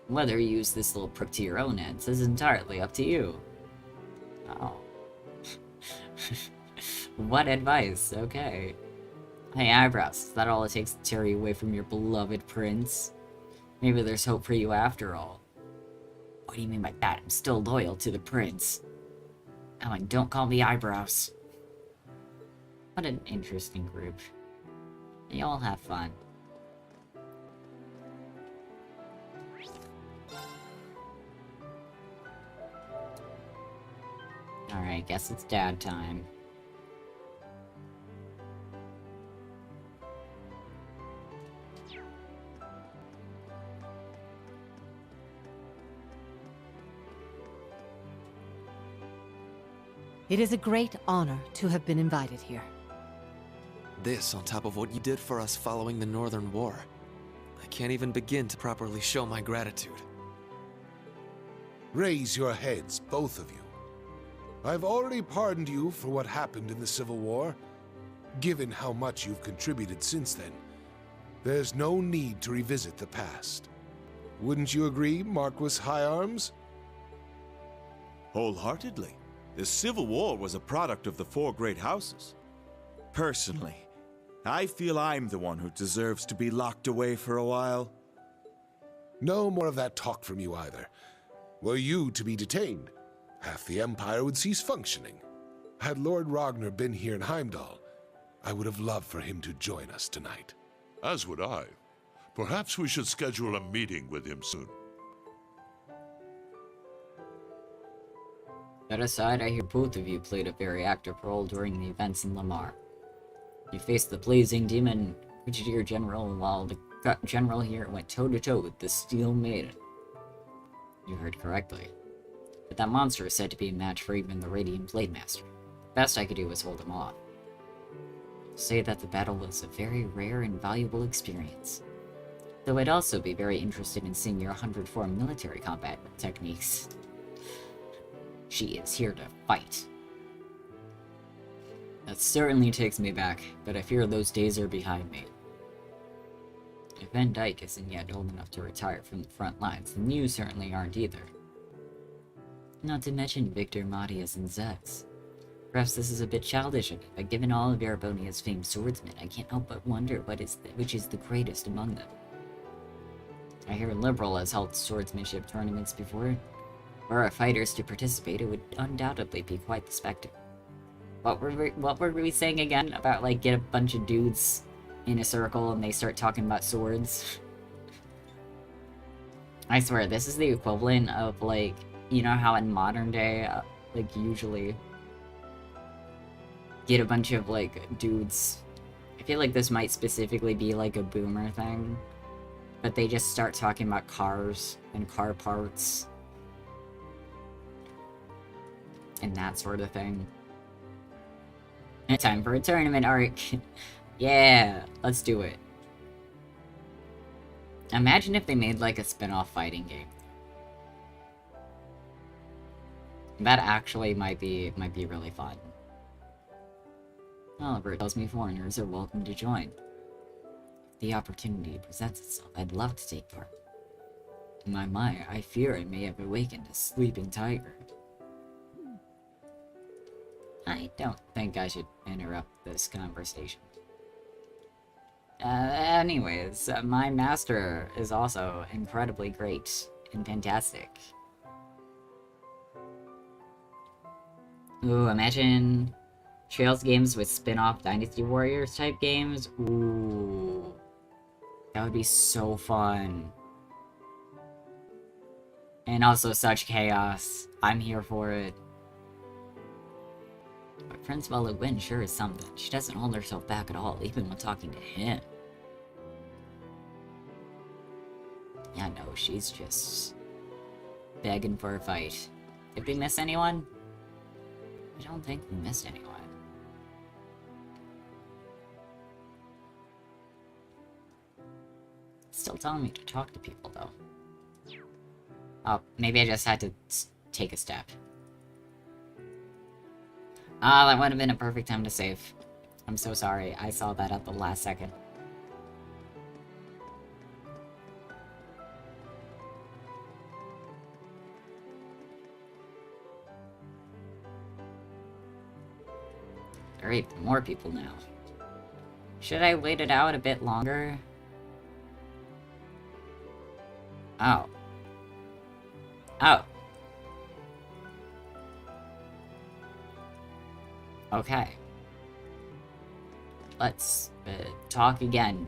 Whether you use this little prick to your own ends is entirely up to you. Oh. What advice? Okay. Hey, Eyebrows, is that all it takes to tear you away from your beloved prince? Maybe there's hope for you after all. What do you mean by that? I'm still loyal to the prince. Oh, and don't call me Eyebrows. What an interesting group. They all have fun. Alright, guess it's dad time. It is a great honor to have been invited here. This on top of what you did for us following the Northern War. I can't even begin to properly show my gratitude. Raise your heads, both of you. I've already pardoned you for what happened in the Civil War. Given how much you've contributed since then, there's no need to revisit the past. Wouldn't you agree, Marquis High Arms? Wholeheartedly. The Civil War was a product of the 4 great houses. Personally, I feel I'm the one who deserves to be locked away for a while. No more of that talk from you either. Were you to be detained, half the Empire would cease functioning. Had Lord Ragnar been here in Heimdall, I would have loved for him to join us tonight. As would I. Perhaps we should schedule a meeting with him soon. That aside, I hear both of you played a very active role during the events in Lamar. You faced the Blazing Demon Brigadier General, while the General here went toe-to-toe with the Steel Maiden. You heard correctly. But that monster is said to be a match for even the Radiant Blade Master. The best I could do was hold him off. Say that the battle was a very rare and valuable experience. Though I'd also be very interested in seeing your 104 military combat techniques. She is here to fight. That certainly takes me back, but I fear those days are behind me. If Van Dyke isn't yet old enough to retire from the front lines, then you certainly aren't either. Not to mention Victor, Matthias, and Zex. Perhaps this is a bit childish of me, but given all of Erebonia's famed swordsmen, I can't help but wonder which is the greatest among them. I hear Liberal has held swordsmanship tournaments before. Were our fighters to participate, it would undoubtedly be quite the spectacle. What were we saying again about, like, get a bunch of dudes in a circle and they start talking about swords? I swear, this is the equivalent of, like, you know how in modern day, like, usually get a bunch of, like, dudes. I feel like this might specifically be, like, a boomer thing. But they just start talking about cars and car parts. And that sort of thing. Time for a tournament arc. Yeah, let's do it. Imagine if they made like a spin-off fighting game. That actually might be really fun. Oliver tells me foreigners are welcome to join. If the opportunity presents itself, I'd love to take part. My, I fear I may have awakened a sleeping tiger. I don't think I should interrupt this conversation. Anyways, my master is also incredibly great and fantastic. Ooh, imagine Trails games with spin-off Dynasty Warriors type games? Ooh. That would be so fun. And also such chaos. I'm here for it. But Principal Win sure is something. She doesn't hold herself back at all, even when talking to him. Yeah, no, she's just begging for a fight. Did we miss anyone? I don't think we missed anyone. Still telling me to talk to people, though. Oh, maybe I just had to take a step. Ah, that would have been a perfect time to save. I'm so sorry. I saw that at the last second. There are even more people now. Should I wait it out a bit longer? Oh. Oh. Okay. Let's talk again.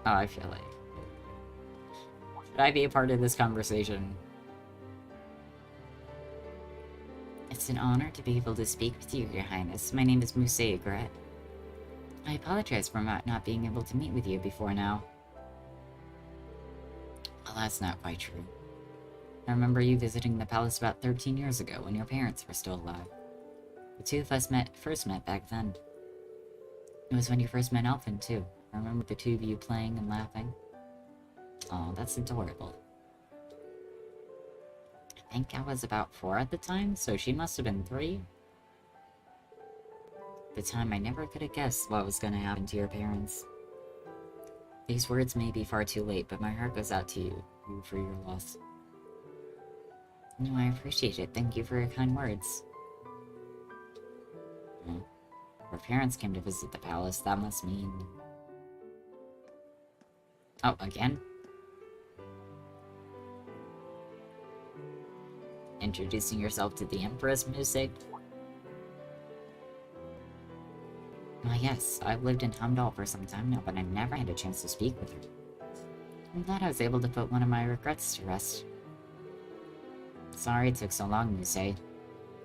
Oh, I feel like... Should I be a part of this conversation? It's an honor to be able to speak with you, Your Highness. My name is Musei Egret. I apologize for not being able to meet with you before now. Well, that's not quite true. I remember you visiting the palace about 13 years ago when your parents were still alive. The two of us first met back then. It was when you first met Elfin, too. I remember the two of you playing and laughing. Oh, that's adorable. I think I was about 4 at the time, so she must have been 3. At the time, I never could have guessed what was going to happen to your parents. These words may be far too late, but my heart goes out to you for your loss. No, I appreciate it. Thank you for your kind words. Your parents came to visit the palace. That must mean... Oh, again? Introducing yourself to the Empress, Musei? Well, yes, I've lived in Hamdal for some time now, but I never had a chance to speak with her. I'm glad I was able to put one of my regrets to rest. Sorry it took so long, Musei.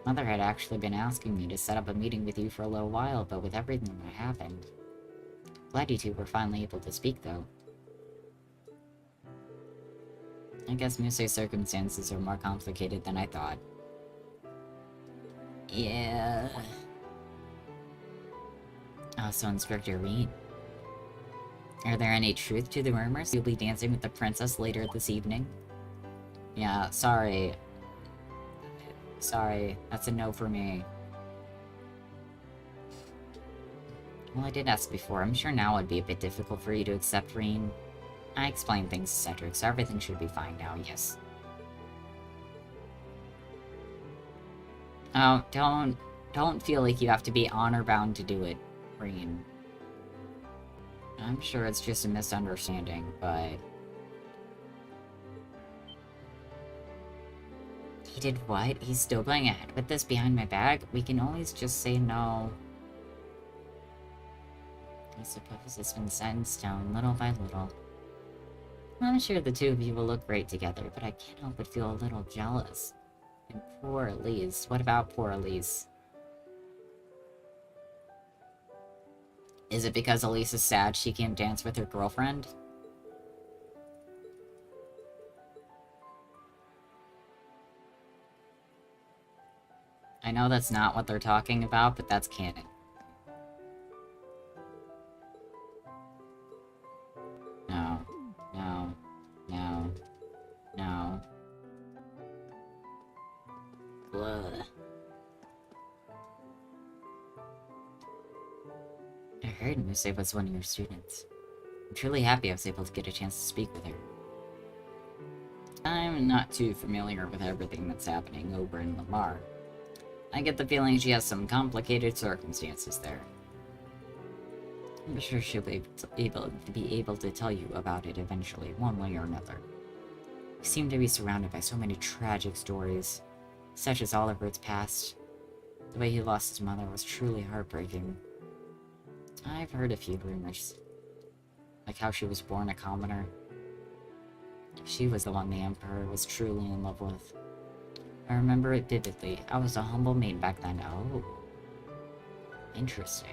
Mother had actually been asking me to set up a meeting with you for a little while, but with everything that happened... Glad you two were finally able to speak, though. I guess Musei's circumstances are more complicated than I thought. Yeah... Oh, so Inspector Reed. Are there any truth to the rumors you'll be dancing with the princess later this evening? Yeah, sorry. Sorry, that's a no for me. Well, I did ask before. I'm sure now it'd be a bit difficult for you to accept Reen. I explained things to Cedric, so everything should be fine now, yes. Oh, don't feel like you have to be honor-bound to do it, Reen. I'm sure it's just a misunderstanding, but... He did what? He's still going ahead with this behind my back? We can always just say no. I suppose it's been set in stone, little by little. I'm sure the two of you will look great together, but I can't help but feel a little jealous. And poor Elise. What about poor Elise? Is it because Elise is sad she can't dance with her girlfriend? I know that's not what they're talking about, but that's canon. No. No. No. No. Blah. I heard Musei was one of your students. I'm truly happy I was able to get a chance to speak with her. I'm not too familiar with everything that's happening over in Lamar. I get the feeling she has some complicated circumstances there. I'm sure she'll be able to tell you about it eventually, one way or another. You seem to be surrounded by so many tragic stories. Such as Oliver's past. The way he lost his mother was truly heartbreaking. I've heard a few rumors. Like how she was born a commoner. She was the one the Emperor was truly in love with. I remember it vividly. I was a humble maid back then. Oh. Interesting.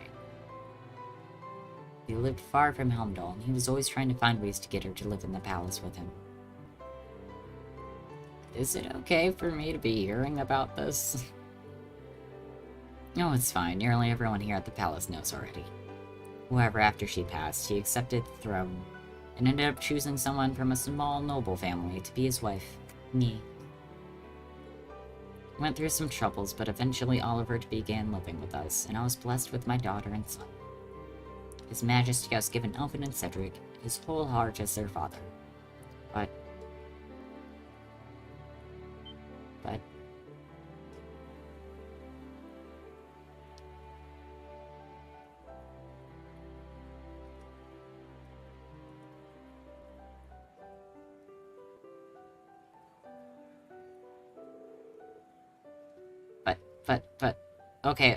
He lived far from Helmdall, and he was always trying to find ways to get her to live in the palace with him. Is it okay for me to be hearing about this? No, it's fine. Nearly everyone here at the palace knows already. However, after she passed, he accepted the throne, and ended up choosing someone from a small noble family to be his wife, me. Went through some troubles, but eventually Oliver began living with us, and I was blessed with my daughter and son. His Majesty has given Elvin and Cedric his whole heart as their father. But...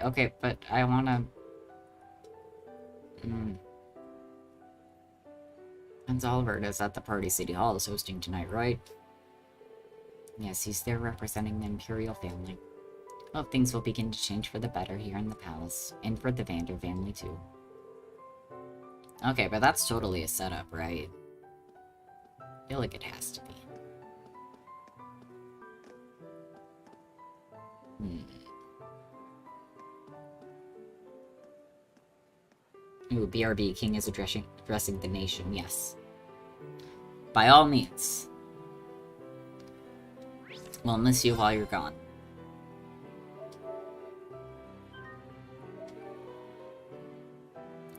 Okay, but I wanna... Prince Oliver is at the party City Hall is hosting tonight, right? Yes, he's there representing the Imperial family. Hope things will begin to change for the better here in the palace, and for the Vander family too. Okay, but that's totally a setup, right? I feel like it has to be. Ooh, BRB, King is addressing the nation, yes. By all means. We'll miss you while you're gone.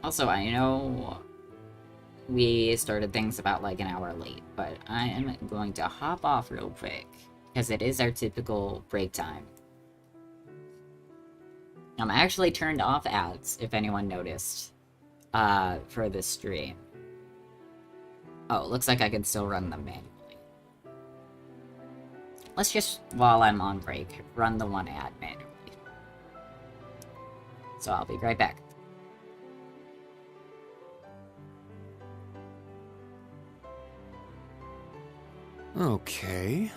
Also, I know we started things about like an hour late, but I am going to hop off real quick, because it is our typical break time. I actually turned off ads, if anyone noticed. For this stream. Oh, looks like I can still run them manually. Let's just, while I'm on break, run the one ad manually. So I'll be right back. Okay.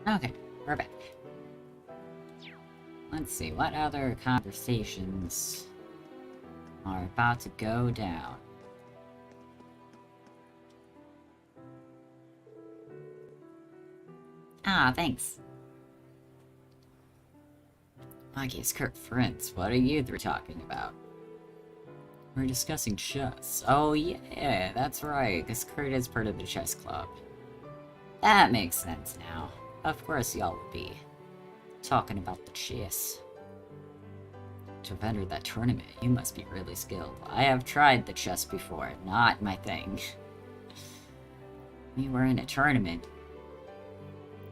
Okay, we're back. Let's see, what other conversations are about to go down? Ah, thanks. I guess Kurt friends, what are you three talking about? We're discussing chess. Oh yeah, that's right, because Kurt is part of the chess club. That makes sense now. Of course y'all would be talking about the chess. To have entered that tournament, you must be really skilled. I have tried the chess before, not my thing. We were in a tournament.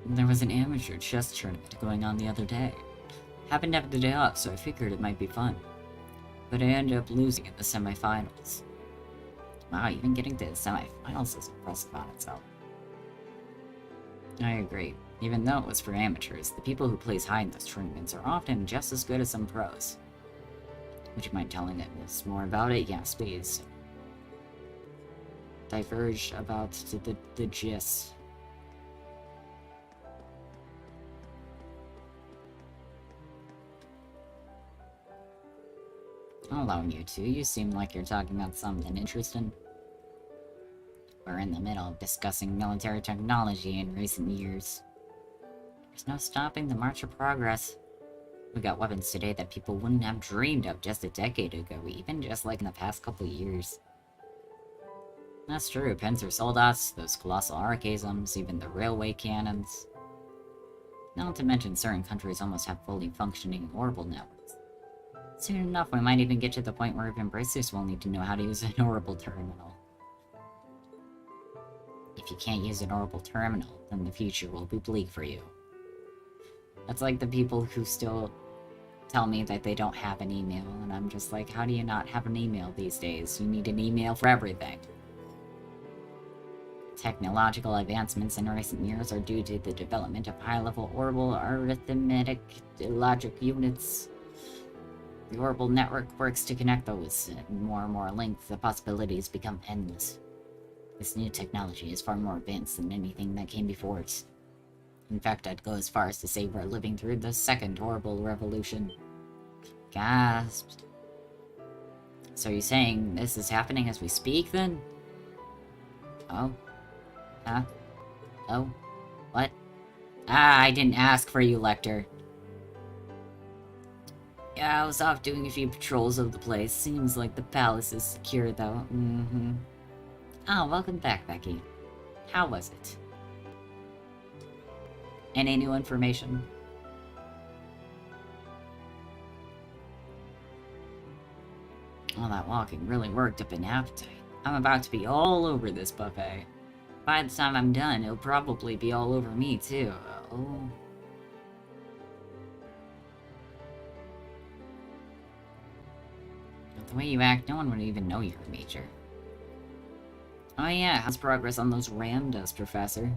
There was an amateur chess tournament going on the other day. Happened to have the day off, so I figured it might be fun. But I ended up losing in the semifinals. Wow, even getting to the semifinals is impressive on itself. I agree. Even though it was for amateurs, the people who place high in those tournaments are often just as good as some pros. Would you mind telling us more about it? Yes, please. Diverge about the gist. I'm allowing you to. You seem like you're talking about something interesting. We're in the middle of discussing military technology in recent years. There's no stopping the march of progress. We got weapons today that people wouldn't have dreamed of just a decade ago, even just like in the past couple years. That's true, Panzer Soldats, those colossal archaisms, even the railway cannons. Not to mention certain countries almost have fully functioning orbital networks. Soon enough, we might even get to the point where even Bracers will need to know how to use an orbital terminal. If you can't use an orbital terminal, then the future will be bleak for you. That's like the people who still tell me that they don't have an email, and I'm just like, how do you not have an email these days? You need an email for everything. Technological advancements in recent years are due to the development of high-level orbital arithmetic logic units. The orbital network works to connect those, and more and more links, the possibilities become endless. This new technology is far more advanced than anything that came before it. In fact, I'd go as far as to say we're living through the second orbital revolution. Gasped. So you're saying this is happening as we speak, then? Oh? Huh? Oh? What? Ah, I didn't ask for you, Lecter. Yeah, I was off doing a few patrols of the place. Seems like the palace is secure, though. Mm-hmm. Oh, welcome back, Becky. How was it? Any new information? All that walking really worked up an appetite. I'm about to be all over this buffet. By the time I'm done, it'll probably be all over me, too. Oh. The way you act, no one would even know you're a major. Oh yeah, how's progress on those Ramdas, Professor?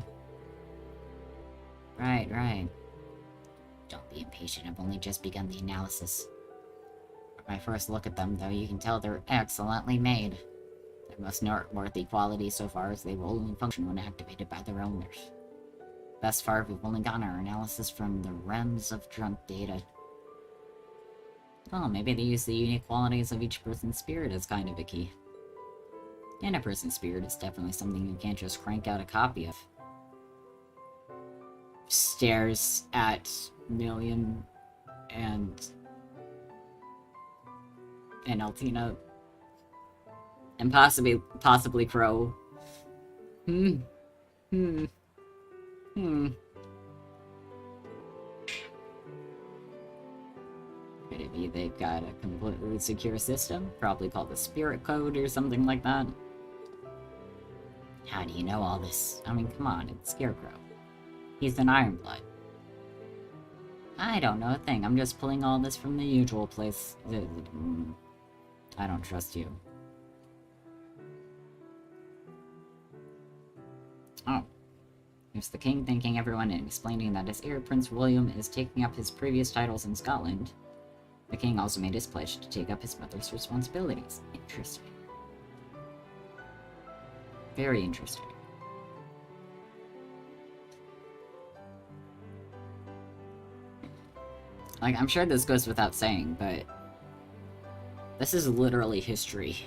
Right. Don't be impatient, I've only just begun the analysis. From my first look at them, though, you can tell they're excellently made. Their most noteworthy quality so far is they will only function when activated by their owners. Thus far, we've only gotten our analysis from the realms of drunk data. Well, maybe they use the unique qualities of each person's spirit as kind of a key. And a person's spirit is definitely something you can't just crank out a copy of. Stares at Million and Altina. And possibly Crow. Could it be they've got a completely secure system? Probably called the Spirit Code or something like that. How do you know all this? I mean, come on, it's Scarecrow. He's an Ironblood. I don't know a thing. I'm just pulling all this from the usual place. I don't trust you. Oh. Here's the king thanking everyone and explaining that his heir, Prince William, is taking up his previous titles in Scotland. The king also made his pledge to take up his mother's responsibilities. Interesting. Very interesting. Like, I'm sure this goes without saying, but this is literally history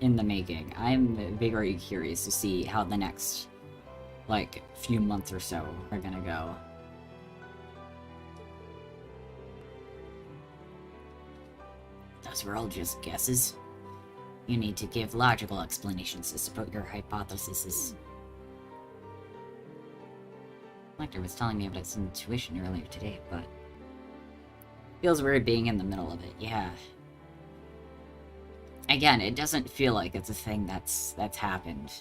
in the making. I'm very curious to see how the next, like, few months or so are gonna go. Those were all just guesses. You need to give logical explanations to support your hypotheses. Lecter was telling me about his intuition earlier today, but feels weird being in the middle of it, yeah. Again, it doesn't feel like it's a thing that's happened.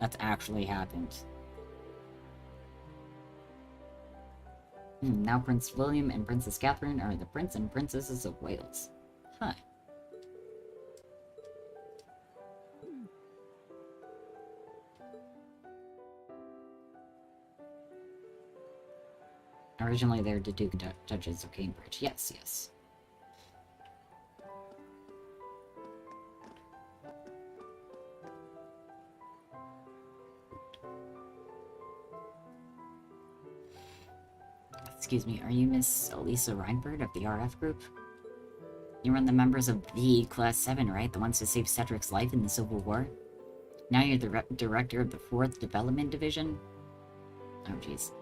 That's actually happened. Now Prince William and Princess Catherine are the Prince and Princesses of Wales. Huh. Originally, they're the Duke Duchess of Cambridge. Yes, yes. Excuse me, are you Miss Elisa Reinberg of the RF group? You run the members of the Class 7, right? The ones who saved Cedric's life in the Civil War? Now you're the director of the 4th Development Division? Oh, jeez.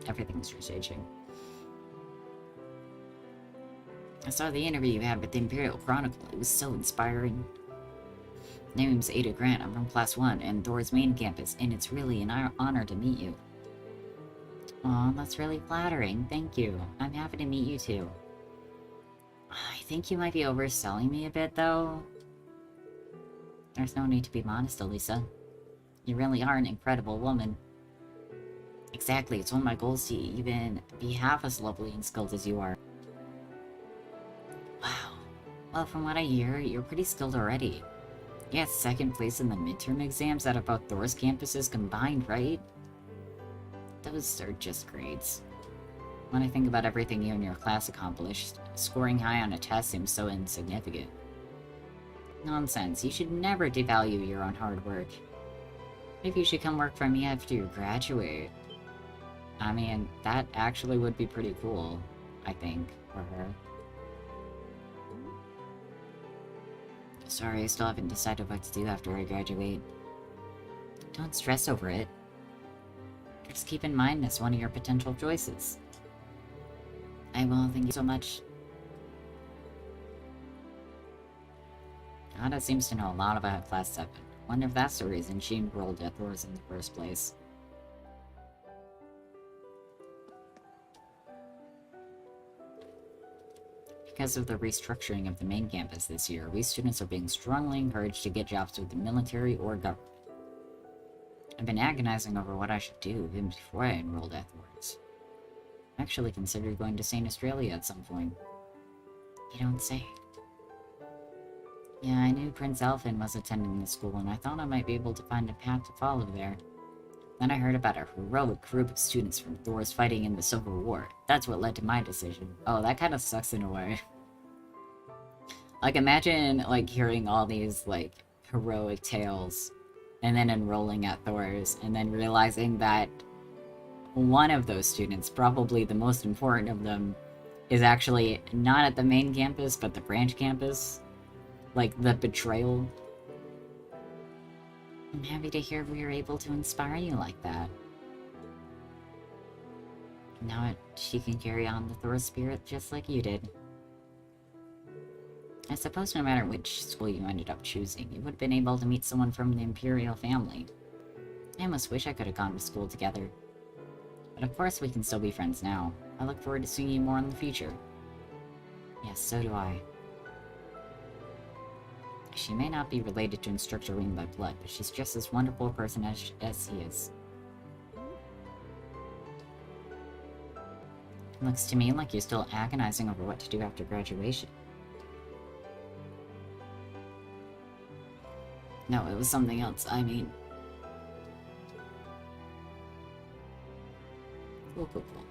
Everything's changing. I saw the interview you had with the Imperial Chronicle. It was so inspiring. Name's Ada Grant. I'm from Class 1 and Thor's main campus, and it's really an honor to meet you. Aw, that's really flattering. Thank you. I'm happy to meet you too. I think you might be overselling me a bit, though. There's no need to be modest, Elisa. You really are an incredible woman. Exactly, it's one of my goals to even be half as lovely and skilled as you are. Wow. Well, from what I hear, you're pretty skilled already. You got 2nd place in the midterm exams out of both Thor's campuses combined, right? Those are just grades. When I think about everything you and your class accomplished, scoring high on a test seems so insignificant. Nonsense, you should never devalue your own hard work. Maybe you should come work for me after you graduate. I mean, that actually would be pretty cool, I think, for her. Sorry, I still haven't decided what to do after I graduate. Don't stress over it. Just keep in mind that's one of your potential choices. I will, thank you so much. Ada seems to know a lot about Class 7. Wonder if that's the reason she enrolled at Thor's in the first place. Because of the restructuring of the main campus this year, we students are being strongly encouraged to get jobs with the military or government. I've been agonizing over what I should do even before I enrolled at Thor's. I actually considered going to St. Australia at some point. You don't say. Yeah, I knew Prince Elfin was attending the school, and I thought I might be able to find a path to follow there. Then I heard about a heroic group of students from Thor's fighting in the Civil War. That's what led to my decision. Oh, that kind of sucks in a way. Like, imagine, like, hearing all these, like, heroic tales, and then enrolling at Thor's, and then realizing that one of those students, probably the most important of them, is actually not at the main campus, but the branch campus. Like, the betrayal. I'm happy to hear we were able to inspire you like that. Now she can carry on the Thor spirit just like you did. I suppose no matter which school you ended up choosing, you would have been able to meet someone from the Imperial family. I almost wish I could have gone to school together. But of course we can still be friends now. I look forward to seeing you more in the future. Yes, so do I. She may not be related to Instructor Ring by blood, but she's just as wonderful a person as he is. It looks to me like you're still agonizing over what to do after graduation. No, it was something else, I mean... Cool, cool, cool.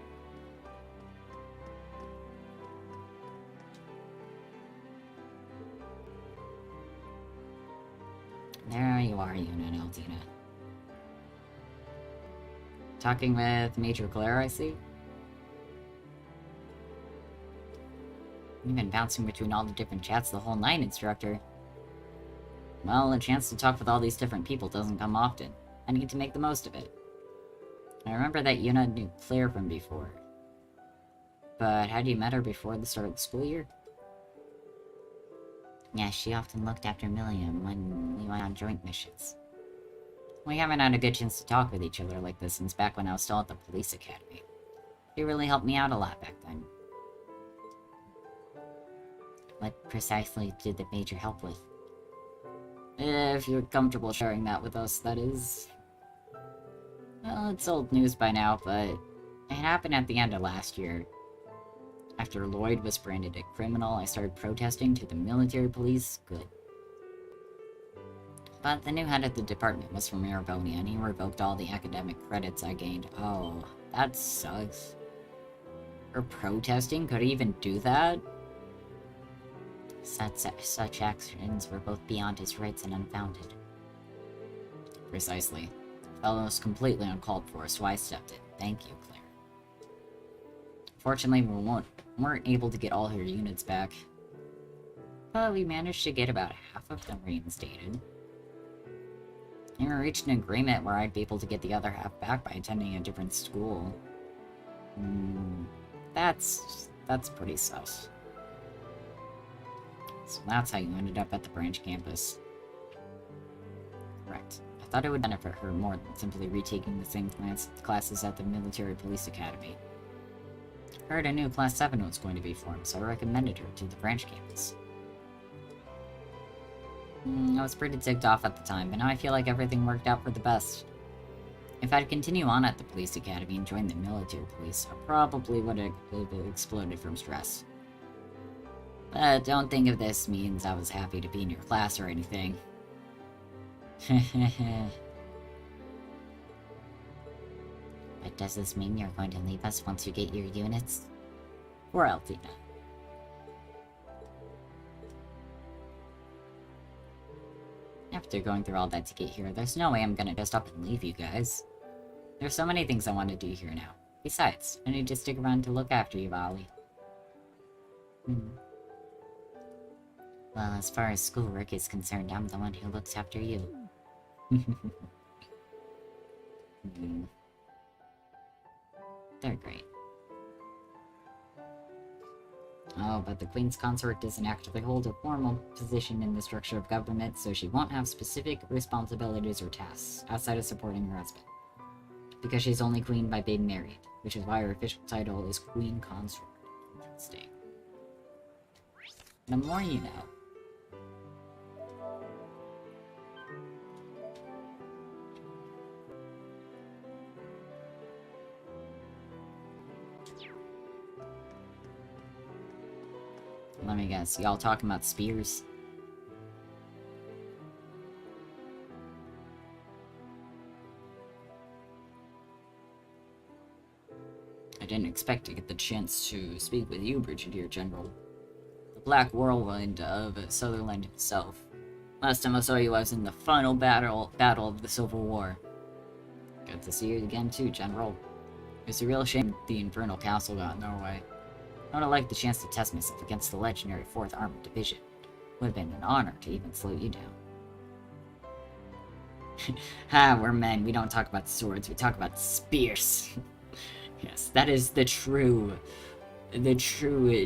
There you are, Yuna and Aldina. Talking with Major Claire, I see? You've been bouncing between all the different chats the whole night, instructor. Well, a chance to talk with all these different people doesn't come often. I need to make the most of it. I remember that Yuna knew Claire from before. But had you met her before the start of the school year? Yeah, she often looked after Milliam when we went on joint missions. We haven't had a good chance to talk with each other like this since back when I was still at the police academy. She really helped me out a lot back then. What precisely did the Major help with? If you're comfortable sharing that with us, that is. Well, it's old news by now, but it happened at the end of last year. After Lloyd was branded a criminal, I started protesting to the military police. Good. But the new head of the department was from Erebonia, and he revoked all the academic credits I gained. Oh, that sucks. For protesting? Could he even do that? Such actions were both beyond his rights and unfounded. Precisely. That was completely uncalled for, so I stepped in. Thank you, Claire. Fortunately, we weren't able to get all her units back. But we managed to get about half of them reinstated. And we reached an agreement where I'd be able to get the other half back by attending a different school. That's pretty sus. So that's how you ended up at the branch campus. Correct. I thought it would benefit her more than simply retaking the same classes at the military police academy. I heard a new Class 7 was going to be formed, so I recommended her to the branch campus. I was pretty ticked off at the time, but now I feel like everything worked out for the best. If I'd continue on at the police academy and join the military police, I probably would have exploded from stress. But don't think of this means I was happy to be in your class or anything. But does this mean you're going to leave us once you get your units? Or Altina? After going through all that to get here, there's no way I'm gonna just up and leave you guys. There's so many things I want to do here now. Besides, I need to stick around to look after you, Ollie. Well, as far as schoolwork is concerned, I'm the one who looks after you. They're great. Oh, but the Queen's Consort doesn't actually hold a formal position in the structure of government, so she won't have specific responsibilities or tasks outside of supporting her husband. Because she's only queen by being married, which is why her official title is Queen Consort. Interesting. The more you know. Let me guess, y'all talking about spears? I didn't expect to get the chance to speak with you, Brigadier General. The Black Whirlwind of Sutherland himself. Last time I saw you, I was in the final battle of the Civil War. Good to see you again too, General. It's a real shame the Infernal Council got in our way. I would have liked the chance to test myself against the legendary 4th Armored Division. Would have been an honor to even slow you down. Ha, we're men. We don't talk about swords. We talk about spears. Yes, that is the true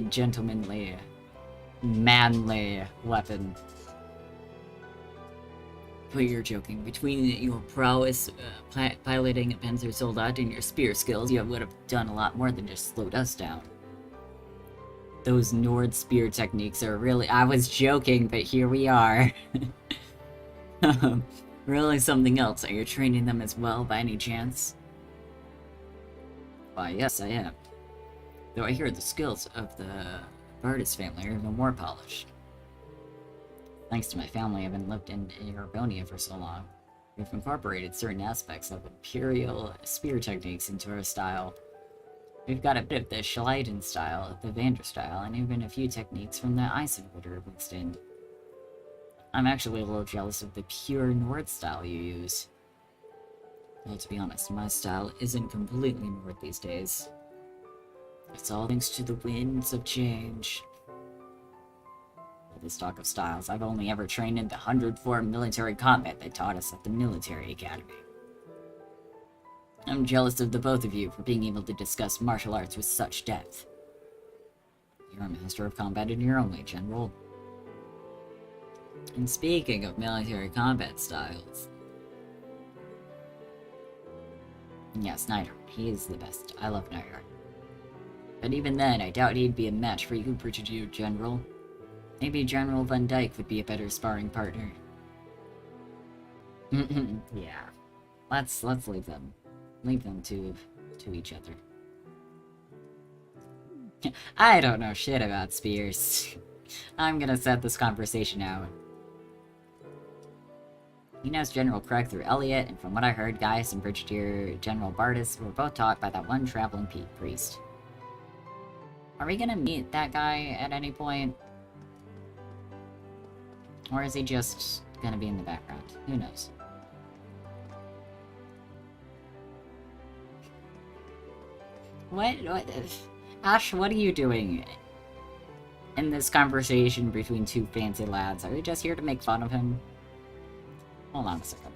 gentlemanly, manly weapon. But you're joking. Between your prowess piloting a Panzer Soldat and your spear skills, you would have done a lot more than just slowed us down. Those Nord spear techniques are really— I was joking, but here we are. Really something else. Are you training them as well, by any chance? Why, yes, I am. Though I hear the skills of the Bardis family are even more polished. Thanks to my family, I've been lived in Erebonia for so long. We've incorporated certain aspects of Imperial spear techniques into our style. We've got a bit of the Schleiden style, the Vander style, and even a few techniques from the Eisenritter mixed in. I'm actually a little jealous of the pure Nord style you use. Well, to be honest, my style isn't completely Nord these days. It's all thanks to the winds of change. this talk of styles. I've only ever trained in the 100 form military combat they taught us at the military academy. I'm jealous of the both of you for being able to discuss martial arts with such depth. You're a master of combat in your own way, General. And speaking of military combat styles... Yes, Neidhart. He is the best. I love Neidhart. But even then, I doubt he'd be a match for you, Brigadier General. Maybe General Van Dyke would be a better sparring partner. Yeah. Let's leave them. Leave them to each other. I don't know shit about spears. I'm gonna set this conversation out. He knows General Craig through Elliot, and from what I heard, Gaius and Brigadier General Bardis were both taught by that one traveling priest. Are we gonna meet that guy at any point? Or is he just gonna be in the background? Who knows? What? Ash, what are you doing in this conversation between two fancy lads? Are we just here to make fun of him? Hold on a second.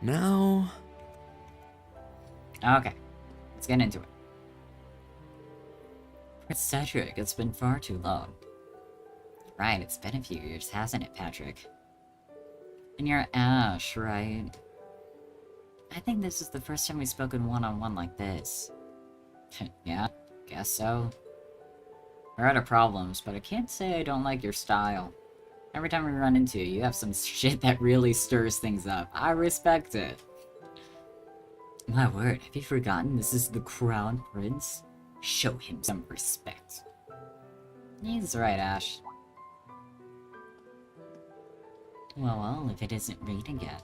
Now... Okay, let's get into it. Prince Cedric, it's been far too long. Right, it's been a few years, hasn't it, Patrick? And you're Ash, right? I think this is the first time we've spoken one-on-one like this. Yeah, guess so. We're out of problems, but I can't say I don't like your style. Every time we run into you, you have some shit that really stirs things up. I respect it. My word, have you forgotten this is the Crown Prince? Show him some respect. He's right, Ash. Well, if it isn't reading yet.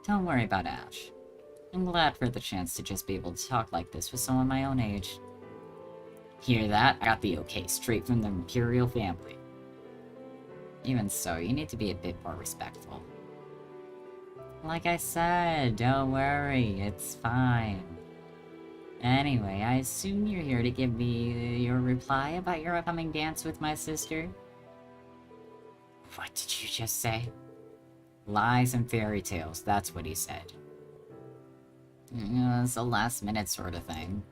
Don't worry about Ash. I'm glad for the chance to just be able to talk like this with someone my own age. Hear that? I got the okay straight from the Imperial family. Even so, you need to be a bit more respectful. Like I said, don't worry, it's fine. Anyway, I assume you're here to give me your reply about your upcoming dance with my sister? What did you just say? Lies and fairy tales, that's what he said. It's a last-minute sort of thing.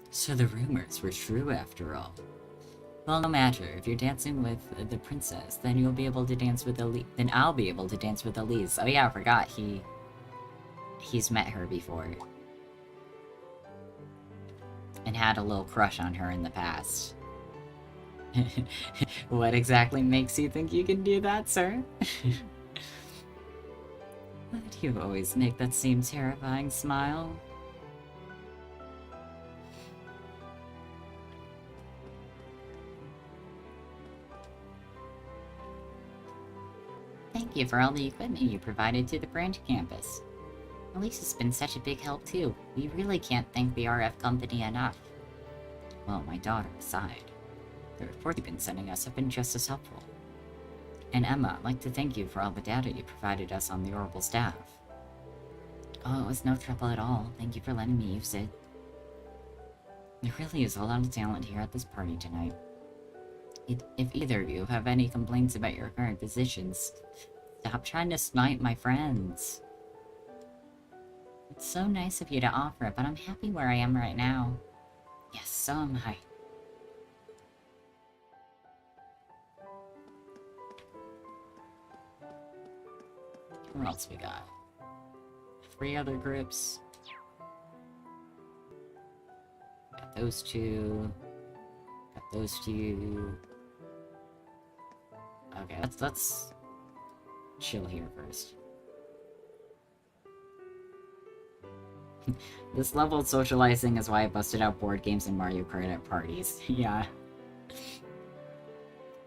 So the rumors were true after all. Well, no matter. If you're dancing with the princess, then you'll be able to dance with Elise. Then I'll be able to dance with Elise. Oh yeah, I forgot. He's met her before. And had a little crush on her in the past. What exactly makes you think you can do that, sir? Why do you always make that same terrifying smile? Thank you for all the equipment you provided to the branch campus. Elise has been such a big help too. We really can't thank the RF company enough. Well, my daughter aside, the reports you've been sending us have been just as helpful. And Emma, I'd like to thank you for all the data you provided us on the Orbital staff. Oh, it was no trouble at all. Thank you for letting me use it. There really is a lot of talent here at this party tonight. If either of you have any complaints about your current positions, stop trying to snipe my friends. It's so nice of you to offer it, but I'm happy where I am right now. Yes, so am I. What else we got? 3 other groups. Got those 2. Got those 2. Okay, let's chill here first. This level of socializing is why I busted out board games and Mario Kart at parties. Yeah.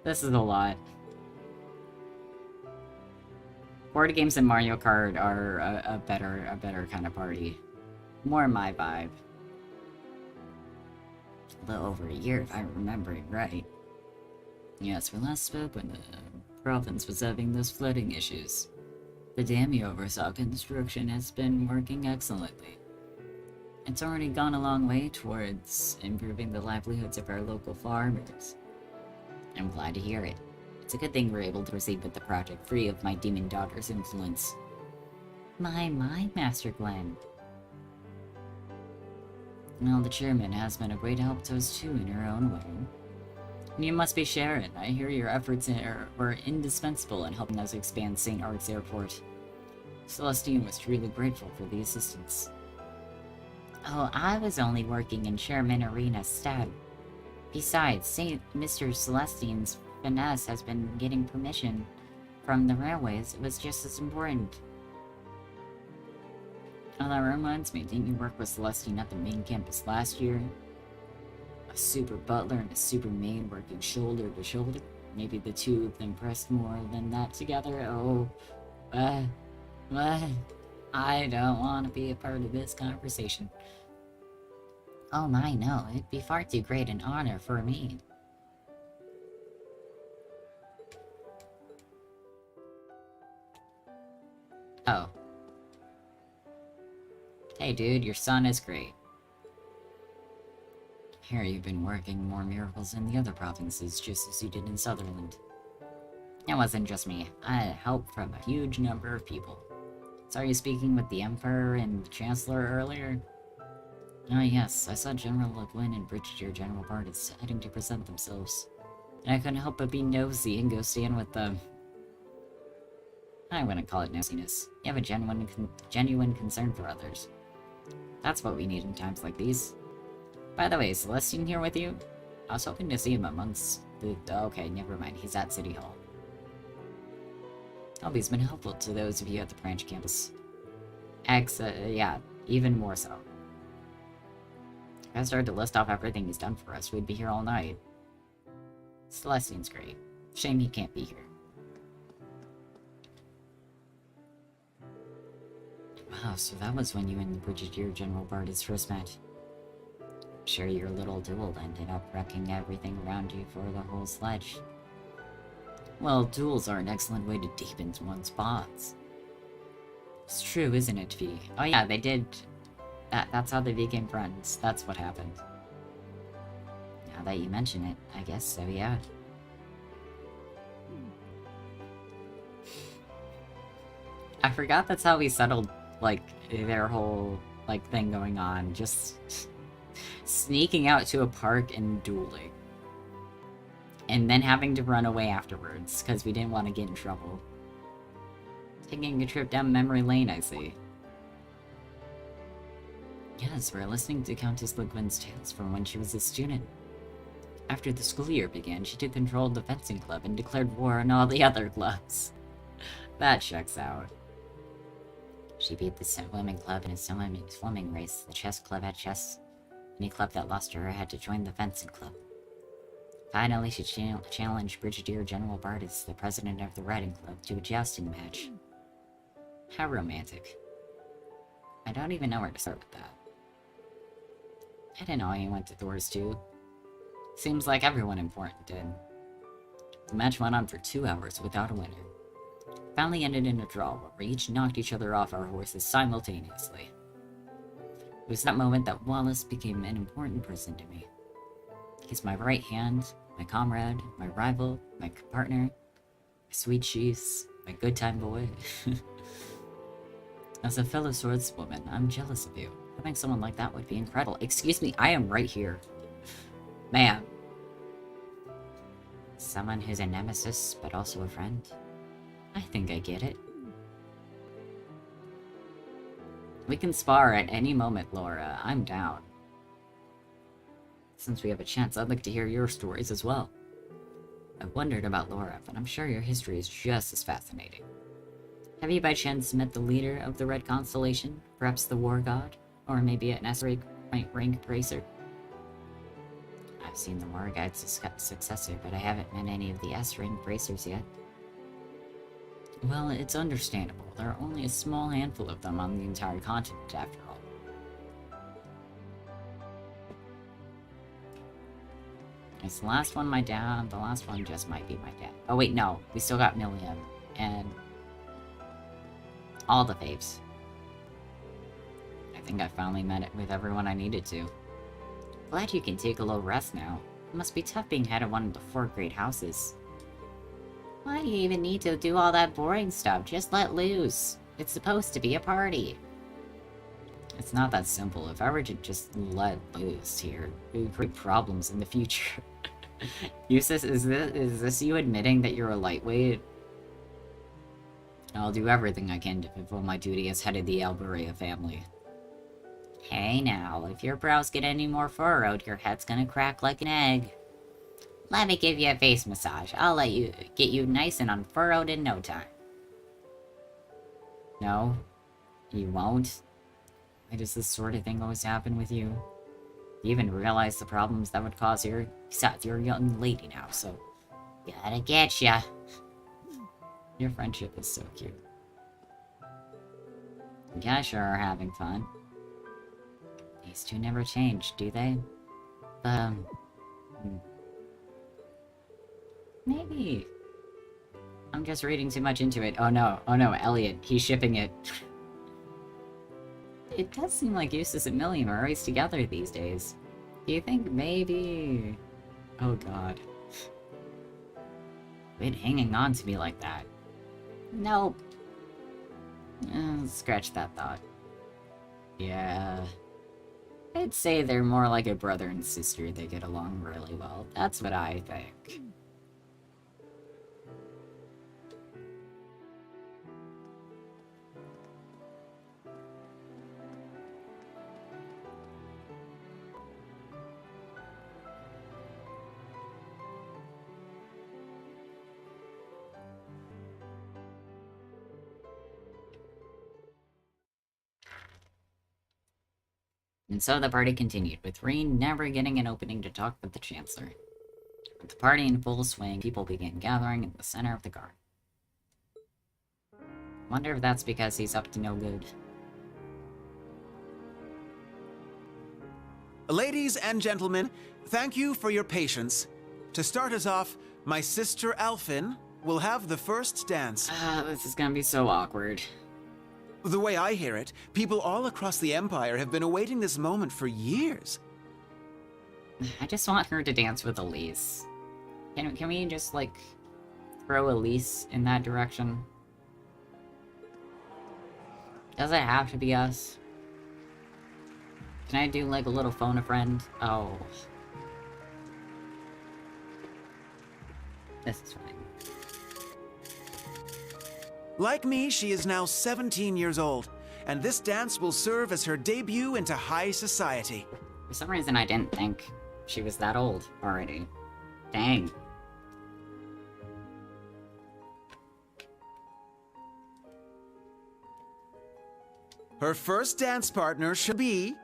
This is a lot. Board games and Mario Kart are a better kind of party. More my vibe. A little over a year, if I'm remembering right. Yes, we last spoke when the province was having those flooding issues. The dam you oversaw construction has been working excellently. It's already gone a long way towards improving the livelihoods of our local farmers. I'm glad to hear it. It's a good thing we're able to proceed with the project free of my demon daughter's influence. My, Master Glenn. Well, the chairman has been a great help to us too in her own way. And you must be Sharon. I hear your efforts were indispensable in helping us expand St. Art's Airport. Celestine was truly grateful for the assistance. Oh, I was only working in Chairman Arena's stead. Besides, Mr. Celestine's finesse has been getting permission from the railways. It was just as important. Oh, that reminds me, didn't you work with Celestine at the main campus last year? A super butler and a super maid working shoulder to shoulder? Maybe the two of them pressed more than that together? Oh, I don't want to be a part of this conversation. Oh my, no, it'd be far too great an honor for me. Oh. Hey dude, your son is great. Here you've been working more miracles in the other provinces, just as you did in Sutherland. It wasn't just me. I had help from a huge number of people. Saw you speaking with the Emperor and the Chancellor earlier? Oh yes, I saw General Le Guin and Brigadier General Bardis heading to present themselves. And I couldn't help but be nosy and go stand with them. I wouldn't call it nosiness. You have a genuine concern for others. That's what we need in times like these. By the way, is Celestine here with you? I was hoping to see him amongst the... Okay, never mind. He's at City Hall. Hope he's been helpful to those of you at the branch campus. Yeah, even more so. If I started to list off everything he's done for us, we'd be here all night. Celestine's great. Shame he can't be here. Wow, so that was when you and the Brigadier General Bardis first met. I'm sure your little duel ended up wrecking everything around you for the whole sledge. Well, duels are an excellent way to deepen one's bonds. It's true, isn't it, V? Oh yeah, they did. That's how they became friends. That's what happened. Now that you mention it, I guess so, yeah. I forgot that's how we settled, like, their whole, like, thing going on. Just sneaking out to a park and dueling. And then having to run away afterwards, because we didn't want to get in trouble. Taking a trip down memory lane, I see. Yes, we're listening to Countess Le Guin's tales from when she was a student. After the school year began, she took control of the fencing club and declared war on all the other clubs. That checks out. She beat the swimming club in a swimming race. The chess club had chess. Any club that lost to her had to join the fencing club. Finally, she challenged Brigadier General Bardis, the president of the Riding Club, to a jousting match. How romantic. I don't even know where to start with that. I didn't know he went to Thor's too. Seems like everyone important did. The match went on for 2 hours without a winner. Finally ended in a draw where we each knocked each other off our horses simultaneously. It was that moment that Wallace became an important person to me. He's my right hand, my comrade, my rival, my partner, my sweet cheese, my good time boy. As a fellow swordswoman, I'm jealous of you. Having someone like that would be incredible. Excuse me, I am right here. Ma'am. Someone who's a nemesis, but also a friend? I think I get it. We can spar at any moment, Laura. I'm down. Since we have a chance, I'd like to hear your stories as well. I've wondered about Laura, but I'm sure your history is just as fascinating. Have you by chance met the leader of the Red Constellation? Perhaps the War God? Or maybe an S-rank racer? I've seen the War God's successor, but I haven't met any of the S-rank racers yet. Well, it's understandable. There are only a small handful of them on the entire continent, after all. Is the last one my dad? The last one just might be my dad. Oh wait, no. We still got Milliam. And... all the faves. I think I finally met it with everyone I needed to. Glad you can take a little rest now. It must be tough being head of one of the 4 great houses. Why do you even need to do all that boring stuff? Just let loose. It's supposed to be a party. It's not that simple. If I were to just let loose here, it would create problems in the future. Eustace, is this you admitting that you're a lightweight? I'll do everything I can to fulfill my duty as head of the Alburea family. Hey now, if your brows get any more furrowed, your head's gonna crack like an egg. Let me give you a face massage. I'll get you nice and unfurrowed in no time. No? You won't? Why does this sort of thing always happen with you? You even realize the problems that would cause here? Besides, you're a young lady now, so... gotta get ya. Your friendship is so cute. You guys sure are having fun. These two never change, do they? Maybe. I'm just reading too much into it. Oh no, Elliot, he's shipping it. It does seem like Eustace and Milliam are always together these days. Do you think maybe... oh god. Quit hanging on to me like that. Nope. Scratch that thought. Yeah. I'd say they're more like a brother and sister. They get along really well. That's what I think. And so the party continued, with Reen never getting an opening to talk with the Chancellor. With the party in full swing, people began gathering in the center of the garden. Wonder if that's because he's up to no good. Ladies and gentlemen, thank you for your patience. To start us off, my sister Alphin will have the first dance. This is gonna be so awkward. The way I hear it, people all across the Empire have been awaiting this moment for years. I just want her to dance with Elise. Can we just, like, throw Elise in that direction? Does it have to be us? Can I do, like, a little phone a friend? Oh. This is fine. Like me, she is now 17 years old, and this dance will serve as her debut into high society. For some reason, I didn't think she was that old already. Dang. Her first dance partner shall be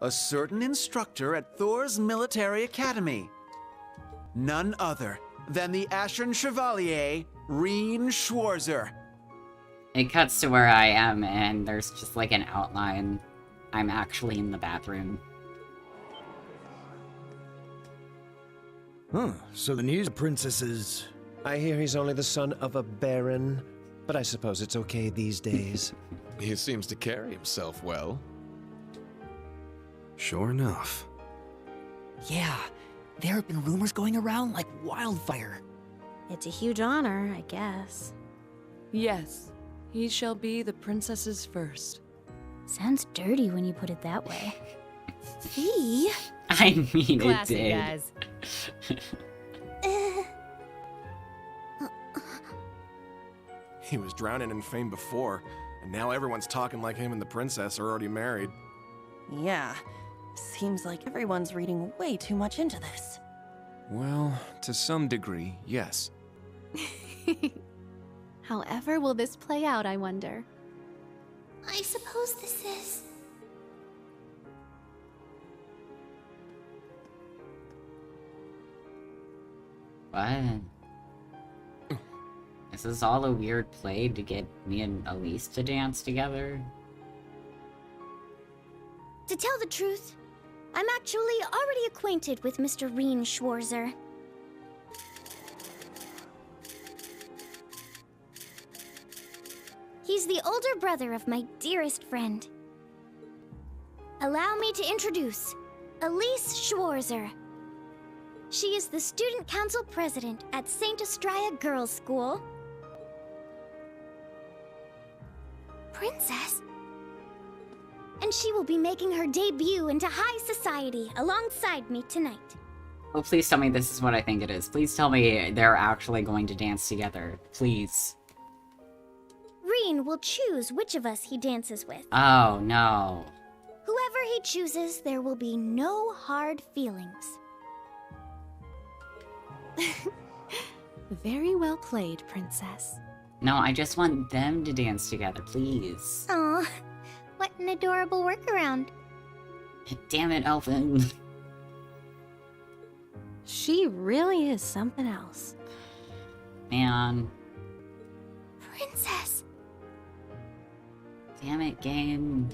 a certain instructor at Thor's military academy. None other than the Ashen Chevalier, Reen Schwarzer. It cuts to where I am, and there's just like an outline. I'm actually in the bathroom. Huh, so the news princess is... I hear he's only the son of a baron, but I suppose it's okay these days. He seems to carry himself well. Sure enough. Yeah, there have been rumors going around like wildfire. It's a huge honor, I guess. Yes, he shall be the princess's first. Sounds dirty when you put it that way. Eee. I mean, Classy, it did. guys. He was drowning in fame before, and now everyone's talking like him and the princess are already married. Yeah, seems like everyone's reading way too much into this. Well, to some degree, yes. However will this play out, I wonder? I suppose this is... What? Is this all a weird play to get me and Elise to dance together? To tell the truth, I'm actually already acquainted with Mr. Reen Schwarzer. He's the older brother of my dearest friend. Allow me to introduce Elise Schwarzer. She is the student council president at St. Estrella Girls' School. Princess? And she will be making her debut into high society alongside me tonight. Oh, please tell me this is what I think it is. Please tell me they're actually going to dance together. Please. Reen will choose which of us he dances with. Oh, no. Whoever he chooses, there will be no hard feelings. Very well played, Princess. No, I just want them to dance together, please. Aw, what an adorable workaround. Damn it, Elfin. She really is something else. Man. Princess. Damn it, game.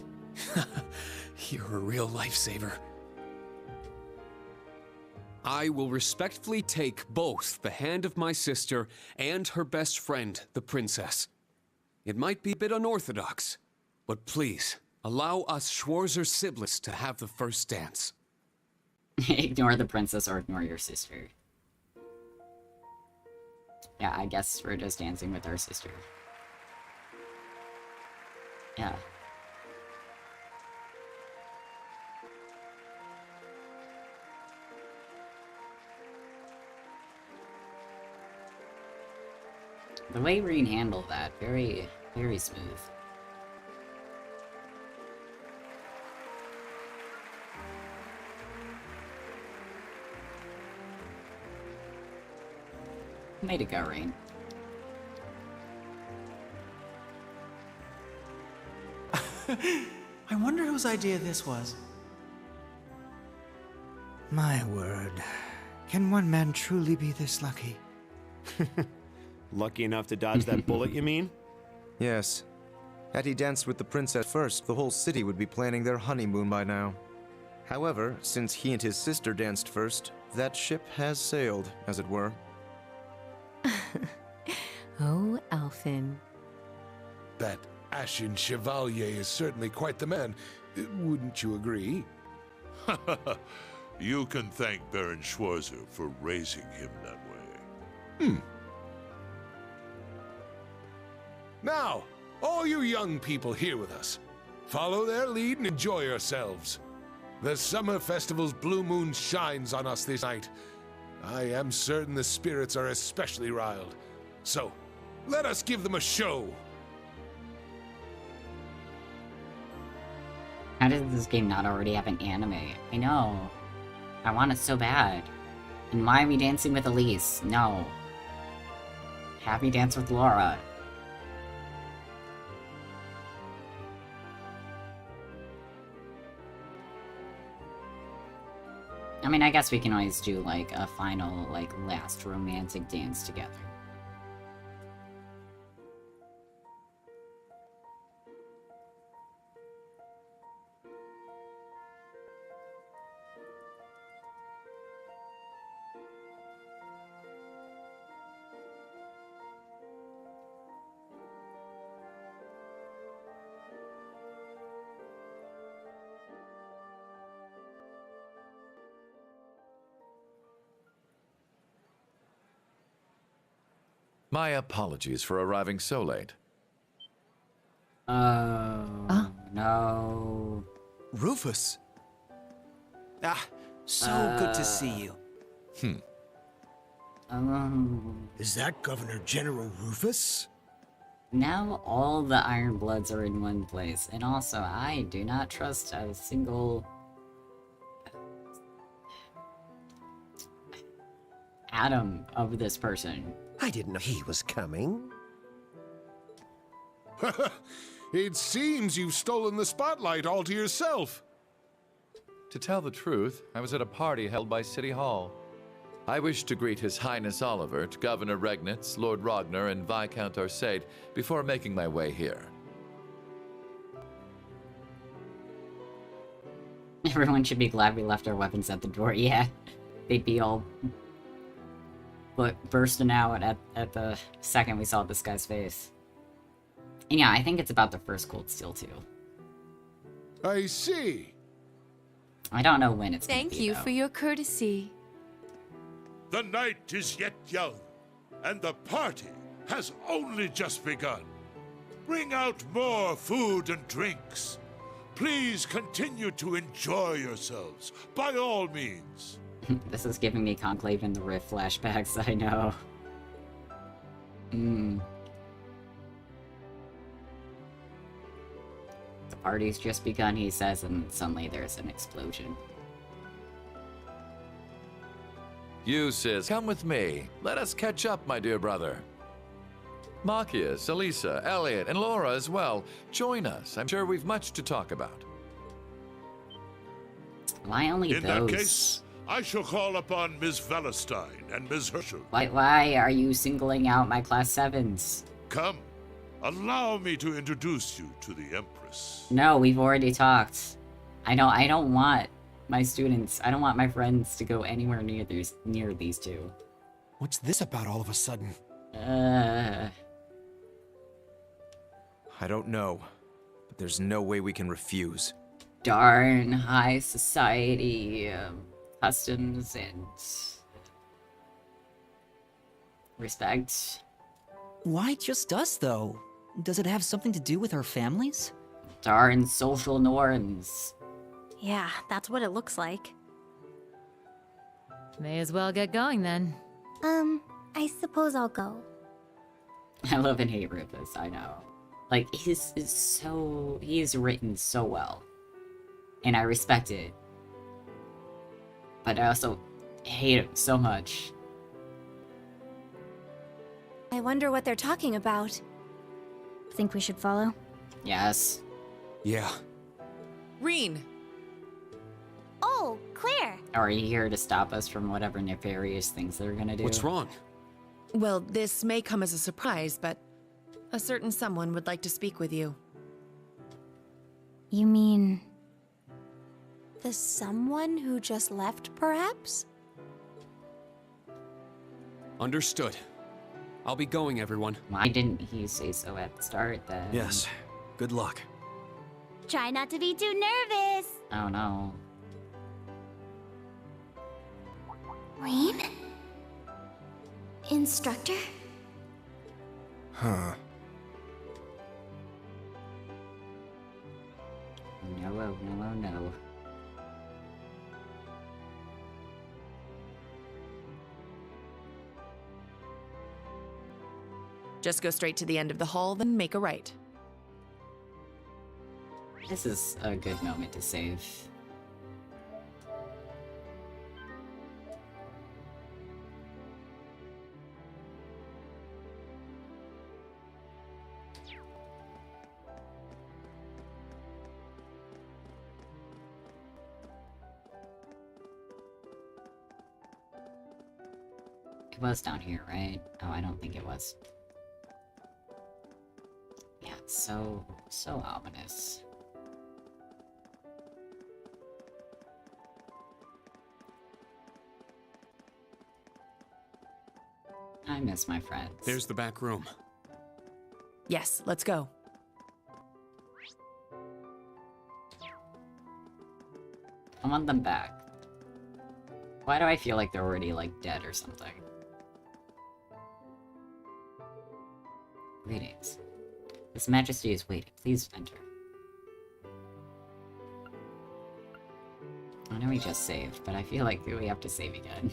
You're a real lifesaver. I will respectfully take both the hand of my sister and her best friend, the princess. It might be a bit unorthodox, but please, allow us Schwarzer siblings to have the first dance. Ignore the princess or ignore your sister. Yeah, I guess we're just dancing with our sister. Yeah. The way Reen handled that, very, very smooth. Way to go, Reen. I wonder whose idea this was. My word. Can one man truly be this lucky? Lucky enough to dodge that bullet, you mean? Yes. Had he danced with the princess first, the whole city would be planning their honeymoon by now. However, since he and his sister danced first, that ship has sailed, as it were. Oh, Elfin. That Ashen Chevalier is certainly quite the man. Wouldn't you agree? You can thank Baron Schwarzer for raising him that way. Now, all you young people here with us, follow their lead and enjoy yourselves. The summer festival's blue moon shines on us this night. I am certain the spirits are especially riled. So, let us give them a show. How does this game not already have an anime? I know. I want it so bad. And why are we dancing with Elise? No. Have me dance with Laura. I mean, I guess we can always do, like, a final, like, last romantic dance together. My apologies for arriving so late. No. Rufus. Ah, so good to see you. Is that Governor General Rufus? Now all the Iron Bloods are in one place, and also I do not trust a single atom of this person. I didn't know he was coming. It seems you've stolen the spotlight all to yourself. To tell the truth, I was at a party held by City Hall. I wish to greet His Highness Olivert, Governor Regnitz, Lord Ragnar, and Viscount Arsaid before making my way here. Everyone should be glad we left our weapons at the door. Yeah, they'd be all bursting out at the second we saw this guy's face. And yeah, I think it's about the first cold steel too. I see. I don't know when it's gonna Thank be, you though. for your courtesy. The night is yet young, and the party has only just begun. Bring out more food and drinks. Please continue to enjoy yourselves, by all means. This is giving me Conclave in the Rift flashbacks, I know. The party's just begun, he says, and suddenly there's an explosion. You, sis, come with me. Let us catch up, my dear brother. Marcius, Elisa, Elliot, and Laura as well. Join us. I'm sure we've much to talk about. Why only In those? that case, I shall call upon Ms. Valestein and Ms. Herschel. Why are you singling out my class 7s? Come, allow me to introduce you to the Empress. No, we've already talked. I don't want my students, I don't want my friends to go anywhere near these two. What's this about all of a sudden? I don't know, but there's no way we can refuse. Darn high society customs and respect. Why just us, though? Does it have something to do with our families? Darn social norms. Yeah, that's what it looks like. May as well get going then. I suppose I'll go. I love and hate Rufus, I know. Like, he's written so well. And I respect it. But I also hate him so much. I wonder what they're talking about. Think we should follow? Yes. Yeah. Reen! Oh, Claire! Are you here to stop us from whatever nefarious things they're gonna do? What's wrong? Well, this may come as a surprise, but a certain someone would like to speak with you. You mean... The someone who just left, perhaps? Understood. I'll be going, everyone. Why didn't he say so at the start then? Yes. Good luck. Try not to be too nervous! Oh no. Reen? Instructor? Huh. No. Just go straight to the end of the hall, then make a right. This is a good moment to save. It was down here, right? Oh, I don't think it was. Yeah, it's so ominous. I miss my friends. There's the back room. Yes, let's go. I want them back. Why do I feel like they're already, like, dead or something? Greetings. His Majesty is waiting. Please enter. I know we just saved, but I feel like we have to save again.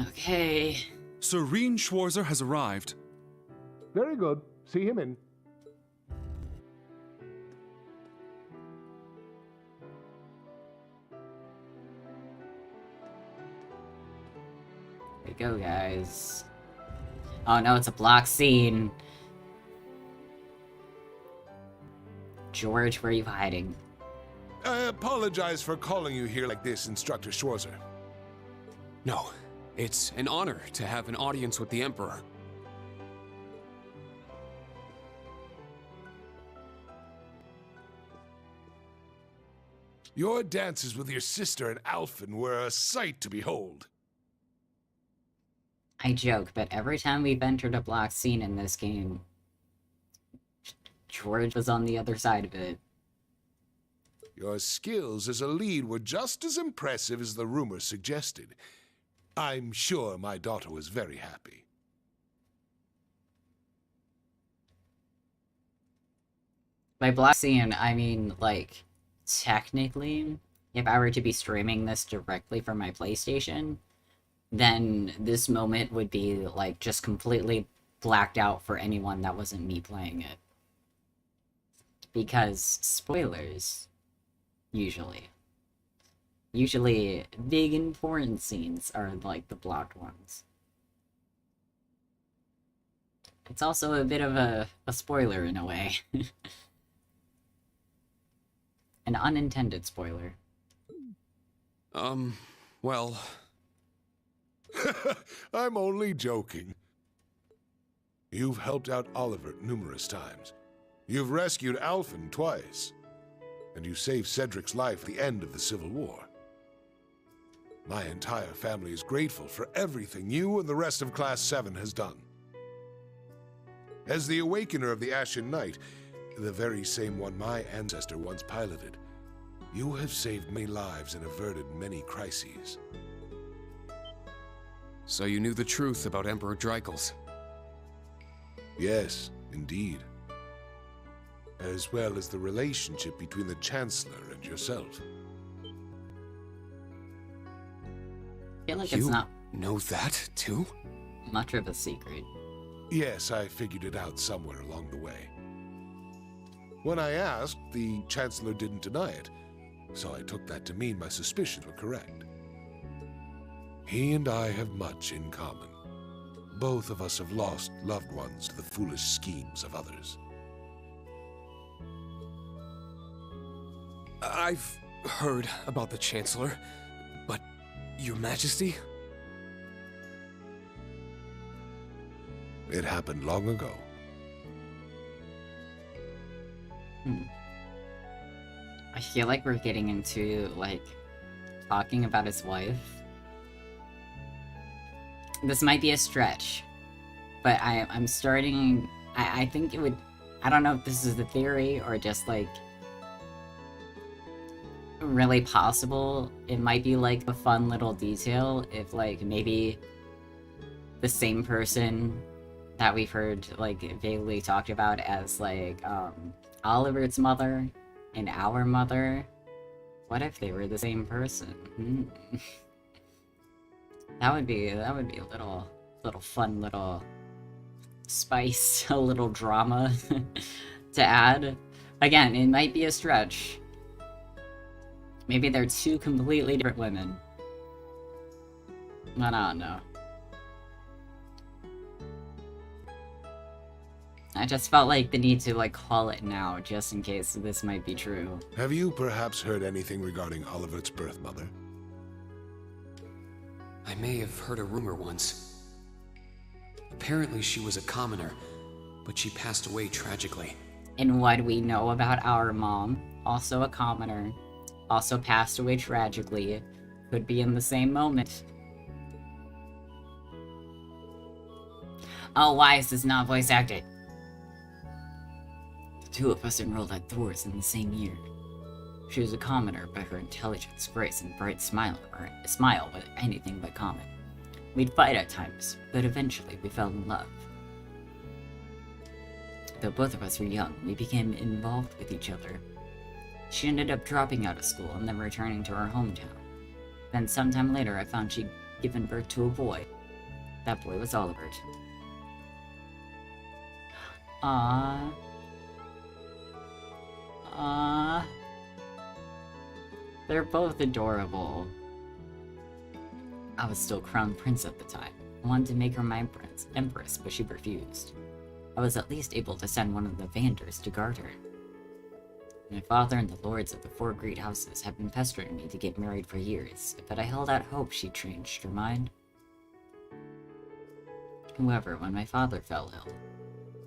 Okay. Sir Reen Schwarzer has arrived. Very good. See him in. Here we go, guys. Oh no, it's a block scene. George, where are you hiding? apologize for calling you here like this, Instructor Schwarzer. No, it's an honor to have an audience with the Emperor. Your dances with your sister and Alphen were a sight to behold. I joke, but every time we've entered a block scene in this game, George was on the other side of it. Your skills as a lead were just as impressive as the rumor suggested. I'm sure my daughter was very happy. By block scene, I mean, like, technically, if I were to be streaming this directly from my PlayStation, then this moment would be, like, just completely blacked out for anyone that wasn't me playing it. Because spoilers, usually. Usually, big important scenes are, like, the blocked ones. It's also a bit of a spoiler in a way. An unintended spoiler. Well... I'm only joking. You've helped out Oliver numerous times. You've rescued Alphen twice. And you saved Cedric's life at the end of the Civil War. My entire family is grateful for everything you and the rest of Class 7 has done. As the Awakener of the Ashen Knight, the very same one my ancestor once piloted, you have saved many lives and averted many crises. So you knew the truth about Emperor Dreikels? Yes, indeed. As well as the relationship between the Chancellor and yourself. I feel like it's not know that, too? much of a secret. Yes, I figured it out somewhere along the way. When I asked, the Chancellor didn't deny it, so I took that to mean my suspicions were correct. He and I have much in common. Both of us have lost loved ones to the foolish schemes of others. I've heard about the Chancellor, but Your Majesty? It happened long ago. I feel like we're getting into, like, talking about his wife. This might be a stretch, but I'm starting... I think it would... I don't know if this is the theory or just, like, really possible. It might be, like, a fun little detail if, like, maybe the same person that we've heard, like, vaguely talked about as, like, Oliver's mother and our mother. What if they were the same person? That would be a little fun little spice, a little drama to add. Again, it might be a stretch. Maybe they're two completely different women. I don't know. I just felt like the need to, like, call it now, just in case this might be true. Have you perhaps heard anything regarding Oliver's birth mother? I may have heard a rumor once. Apparently she was a commoner, but she passed away tragically. And what we know about our mom, also a commoner, also passed away tragically, could be in the same moment. Oh, why is this not voice acted? The two of us enrolled at Thor's in the same year. She was a commoner, but her intelligence, grace, and bright smile were anything but common. We'd fight at times, but eventually we fell in love. Though both of us were young, we became involved with each other. She ended up dropping out of school and then returning to her hometown. Then sometime later I found she'd given birth to a boy. That boy was Oliver. Aww. Aww. They're both adorable. I was still crown prince at the time. I wanted to make her my empress, but she refused. I was at least able to send one of the Vanders to guard her. My father and the lords of the four great houses have been pestering me to get married for years, but I held out hope she'd changed her mind. However, when my father fell ill,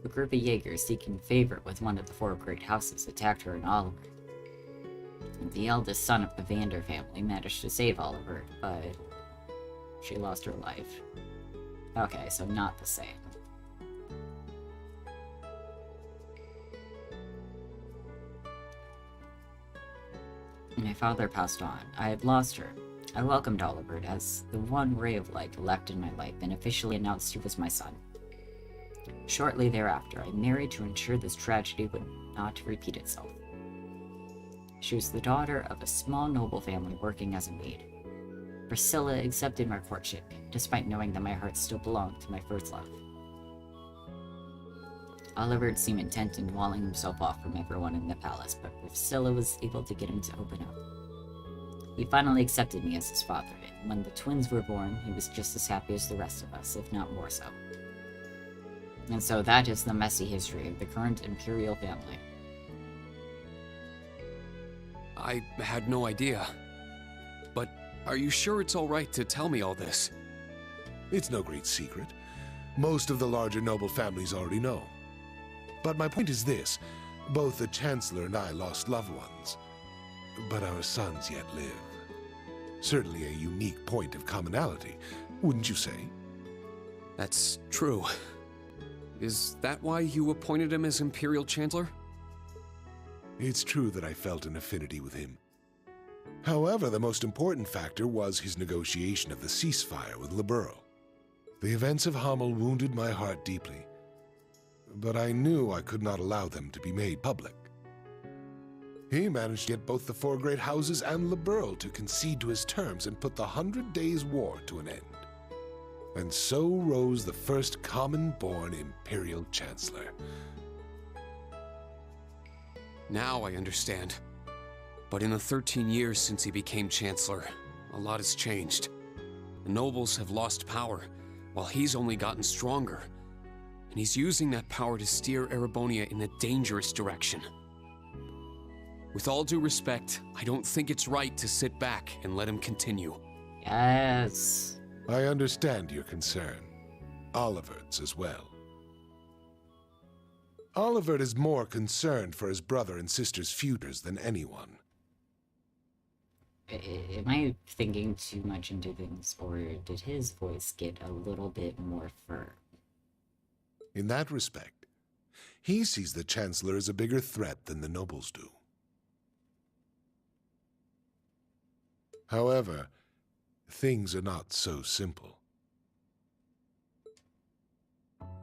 a group of Jaegers seeking favor with one of the four great houses attacked her and Oliver. And the eldest son of the Vander family managed to save Oliver, but she lost her life. Okay, so not the same. My father passed on. I had lost her. I welcomed Oliver as the one ray of light left in my life and officially announced he was my son. Shortly thereafter, I married to ensure this tragedy would not repeat itself. She was the daughter of a small noble family working as a maid. Priscilla accepted my courtship, despite knowing that my heart still belonged to my first love. Oliver seemed intent in walling himself off from everyone in the palace, but Priscilla was able to get him to open up. He finally accepted me as his father, and when the twins were born, he was just as happy as the rest of us, if not more so. And so that is the messy history of the current imperial family. I had no idea. But are you sure it's alright to tell me all this? It's no great secret. Most of the larger noble families already know. But my point is this. Both the Chancellor and I lost loved ones. But our sons yet live. Certainly a unique point of commonality, wouldn't you say? That's true. Is that why you appointed him as Imperial Chancellor? It's true that I felt an affinity with him. However, the most important factor was his negotiation of the ceasefire with Liberl. The events of Hamel wounded my heart deeply, but I knew I could not allow them to be made public. He managed to get both the four great houses and Liberl to concede to his terms and put the 100 Days' War to an end. And so rose the first common-born Imperial Chancellor. Now I understand. But in the 13 years since he became Chancellor, a lot has changed. The nobles have lost power, while he's only gotten stronger. And he's using that power to steer Erebonia in a dangerous direction. With all due respect, I don't think it's right to sit back and let him continue. Yes. I understand your concern. Olivert's as well. Olivert is more concerned for his brother and sister's futures than anyone. Am I thinking too much into things, or did his voice get a little bit more firm? In that respect, he sees the Chancellor as a bigger threat than the nobles do. However, things are not so simple.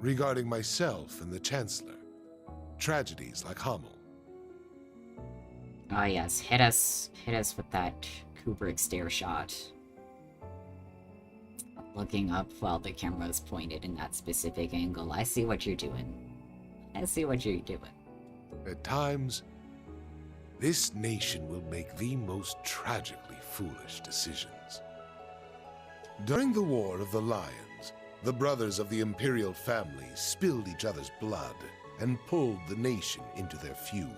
Regarding myself and the Chancellor, tragedies like Hamel. Ah yes, hit us with that Kubrick stare shot. Looking up while the camera is pointed in that specific angle. I see what you're doing. I see what you're doing. At times, this nation will make the most tragically foolish decisions. During the War of the Lions, the brothers of the Imperial family spilled each other's blood and pulled the nation into their feud.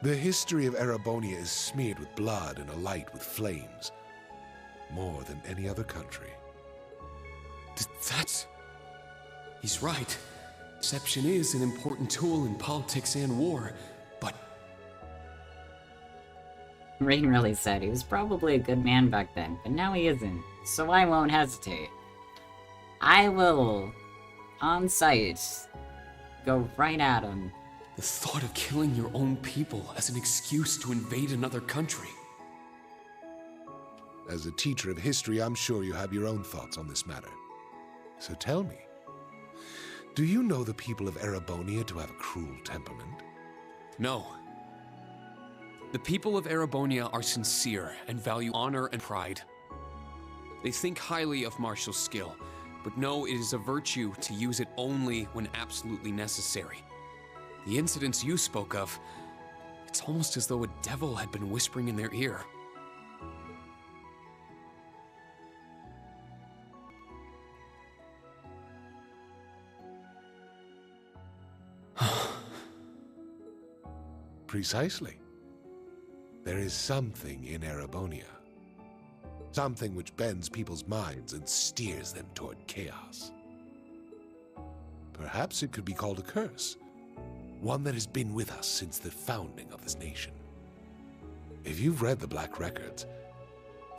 The history of Erebonia is smeared with blood and alight with flames, more than any other country. That's... He's right. Deception is an important tool in politics and war, but... Rain really said he was probably a good man back then, but now he isn't, so I won't hesitate. I will, on sight, go right at him. The thought of killing your own people as an excuse to invade another country. As a teacher of history, I'm sure you have your own thoughts on this matter. So tell me, do you know the people of Erebonia to have a cruel temperament? No. The people of Erebonia are sincere and value honor and pride. They think highly of martial skill, but know it is a virtue to use it only when absolutely necessary. The incidents you spoke of, it's almost as though a devil had been whispering in their ear. Precisely. There is something in Erebonia. Something which bends people's minds and steers them toward chaos. Perhaps it could be called a curse. One that has been with us since the founding of this nation. If you've read the Black Records,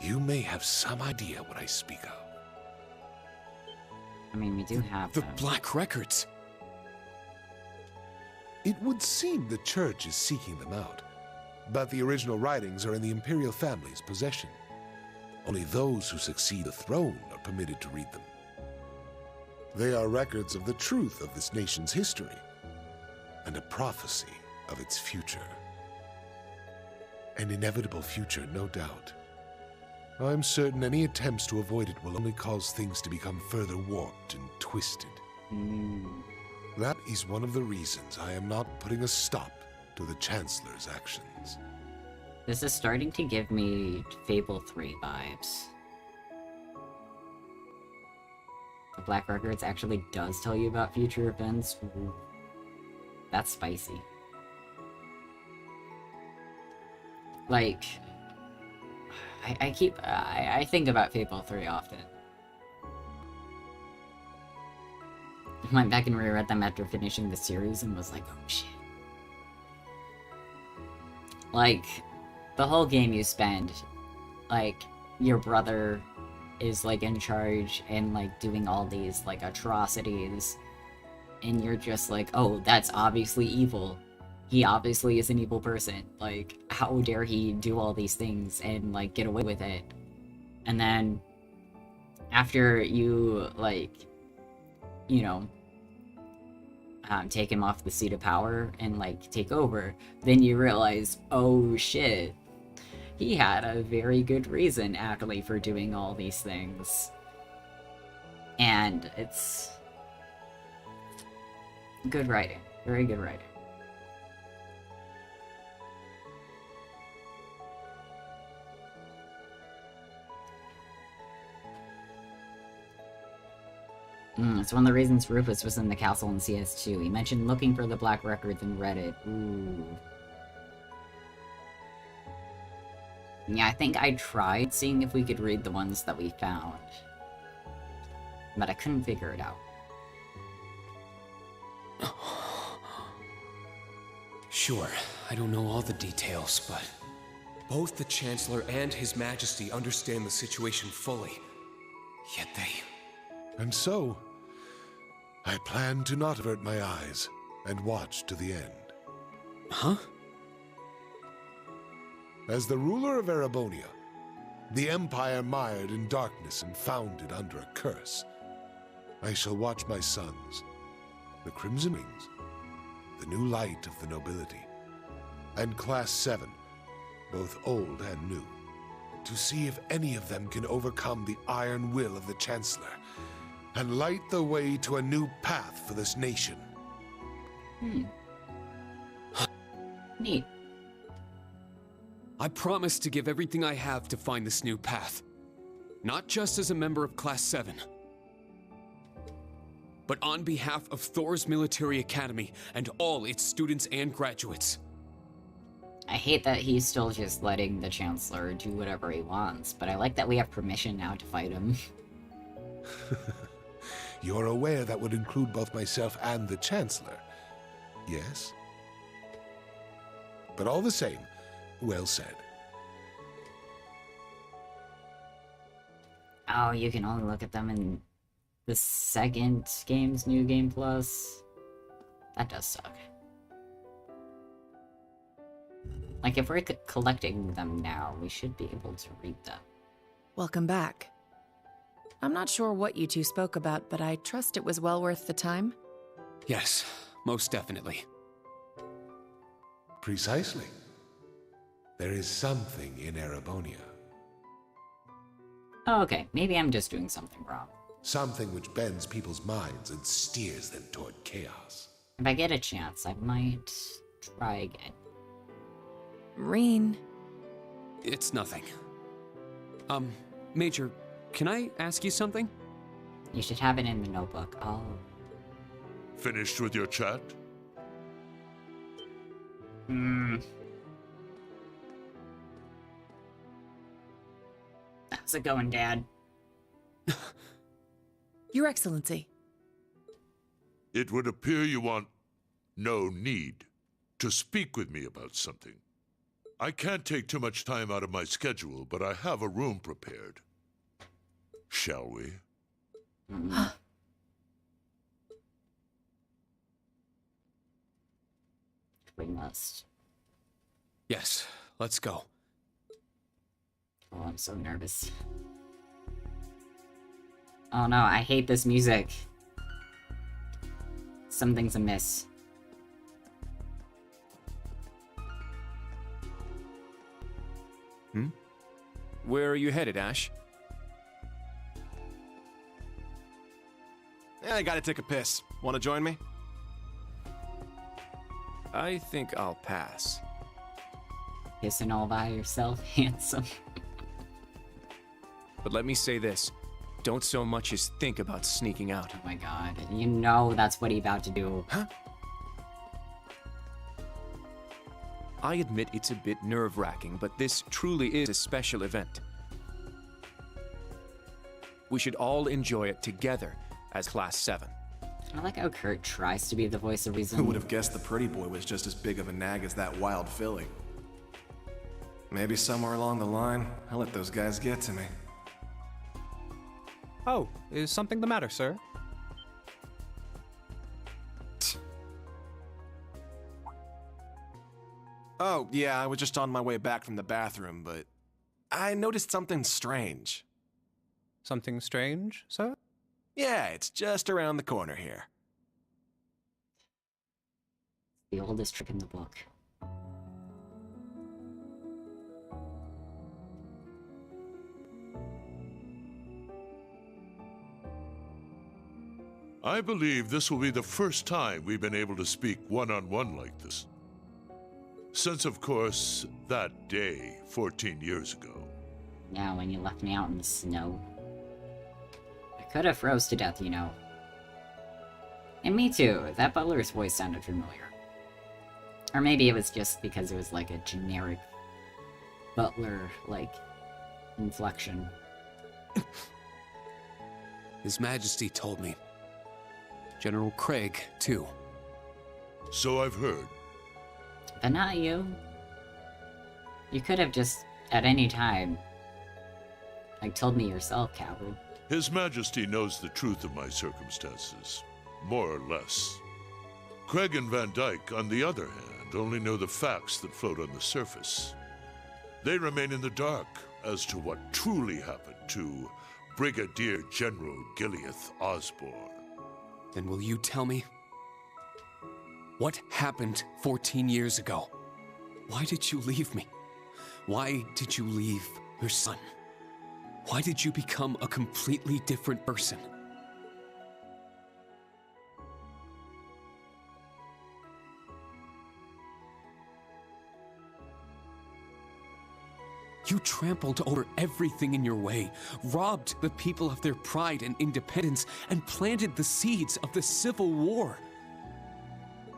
you may have some idea what I speak of. I mean, we do have the Black Records. It would seem the church is seeking them out, but the original writings are in the imperial family's possession. Only those who succeed the throne are permitted to read them. They are records of the truth of this nation's history, and a prophecy of its future. An inevitable future, no doubt. I'm certain any attempts to avoid it will only cause things to become further warped and twisted. That is one of the reasons I am not putting a stop to the Chancellor's actions. This is starting to give me Fable 3 vibes. The Black Records actually does tell you about future events. Ooh. That's spicy. Like, I think about Fable 3 often. Went back and reread them after finishing the series and was like, oh shit. Like, the whole game you spend, like, your brother is, like, in charge and, like, doing all these, like, atrocities. And you're just like, oh, that's obviously evil. He obviously is an evil person. Like, how dare he do all these things and, like, get away with it? And then, after you, like, you know, take him off the seat of power and, like, take over, then you realize, oh shit, he had a very good reason, actually, for doing all these things. And it's good writing. Very good writing. It's one of the reasons Rufus was in the castle in CS2. He mentioned looking for the Black Records in Reddit. Ooh. Yeah, I think I tried seeing if we could read the ones that we found. But I couldn't figure it out. Sure, I don't know all the details, but both the Chancellor and His Majesty understand the situation fully. Yet they... And so, I plan to not avert my eyes and watch to the end. Huh? As the ruler of Erebonia, the empire mired in darkness and founded under a curse, I shall watch my sons, the Crimson Wings, the new light of the nobility, and Class 7, both old and new, to see if any of them can overcome the iron will of the Chancellor and light the way to a new path for this nation. Neat. I promise to give everything I have to find this new path. Not just as a member of Class 7, but on behalf of Thor's Military Academy and all its students and graduates. I hate that he's still just letting the Chancellor do whatever he wants, but I like that we have permission now to fight him. You're aware that would include both myself and the Chancellor, yes? But all the same, well said. Oh, you can only look at them in the second game's New Game Plus? That does suck. Like, if we're collecting them now, we should be able to read them. Welcome back. I'm not sure what you two spoke about, but I trust it was well worth the time? Yes, most definitely. Precisely. There is something in Erebonia. Oh, okay, maybe I'm just doing something wrong. Something which bends people's minds and steers them toward chaos. If I get a chance, I might try again. Reen. It's nothing. Major, can I ask you something? You should have it in the notebook. I'll... Finished with your chat? How's it going, Dad? Your Excellency. It would appear you want no need to speak with me about something. I can't take too much time out of my schedule, but I have a room prepared. Shall we? We must. Yes, let's go. Oh, I'm so nervous. Oh no, I hate this music. Something's amiss. Where are you headed, Ash? I gotta take a piss. Want to join me? I think I'll pass. Pissing all by yourself, handsome. But let me say this. Don't so much as think about sneaking out. Oh my god. You know that's what he's about to do. Huh? I admit it's a bit nerve-wracking, but this truly is a special event. We should all enjoy it together as Class 7. I like how Kurt tries to be the voice of reason. Who would have guessed the pretty boy was just as big of a nag as that wild filly? Maybe somewhere along the line, I'll let those guys get to me. Oh, is something the matter, sir? Oh, yeah, I was just on my way back from the bathroom, but I noticed something strange. Something strange, sir? Yeah, it's just around the corner here. The oldest trick in the book. I believe this will be the first time we've been able to speak one-on-one like this. Since, of course, that day 14 years ago. Yeah, when you left me out in the snow. I could have froze to death, you know. And me too, that butler's voice sounded familiar. Or maybe it was just because it was like a generic butler, like, inflection. His Majesty told me. General Craig, too. So I've heard. But not you. You could have just, at any time, like, told me yourself, coward. His Majesty knows the truth of my circumstances, more or less. Craig and Van Dyke, on the other hand, only know the facts that float on the surface. They remain in the dark as to what truly happened to Brigadier General Gileath Osborne. Then will you tell me? What happened 14 years ago? Why did you leave me? Why did you leave your son? Why did you become a completely different person? You trampled over everything in your way, robbed the people of their pride and independence, and planted the seeds of the Civil War.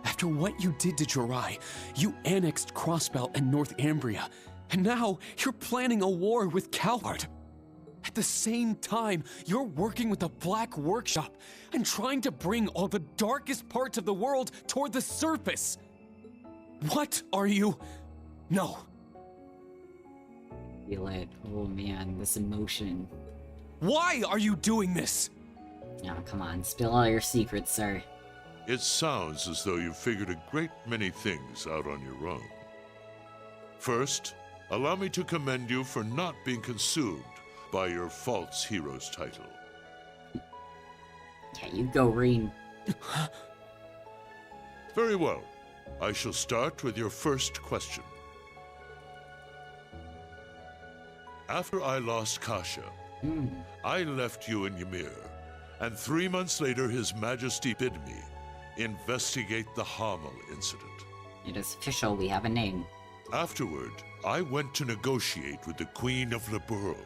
After what you did to Jirai, you annexed Crossbelt and Northumbria, and now you're planning a war with Calvard. At the same time, you're working with the Black Workshop and trying to bring all the darkest parts of the world toward the surface. What are you? No. Feel it. Oh man, this emotion. Why are you doing this? Oh, come on, spill all your secrets, sir. It sounds as though you've figured a great many things out on your own. First, allow me to commend you for not being consumed by your false hero's title. Yeah, you go, Reen. Very well. I shall start with your first question. After I lost Kasha, I left you in Ymir, and 3 months later His Majesty bid me investigate the Hamel incident. It is official, we have a name. Afterward, I went to negotiate with the Queen of Liberl.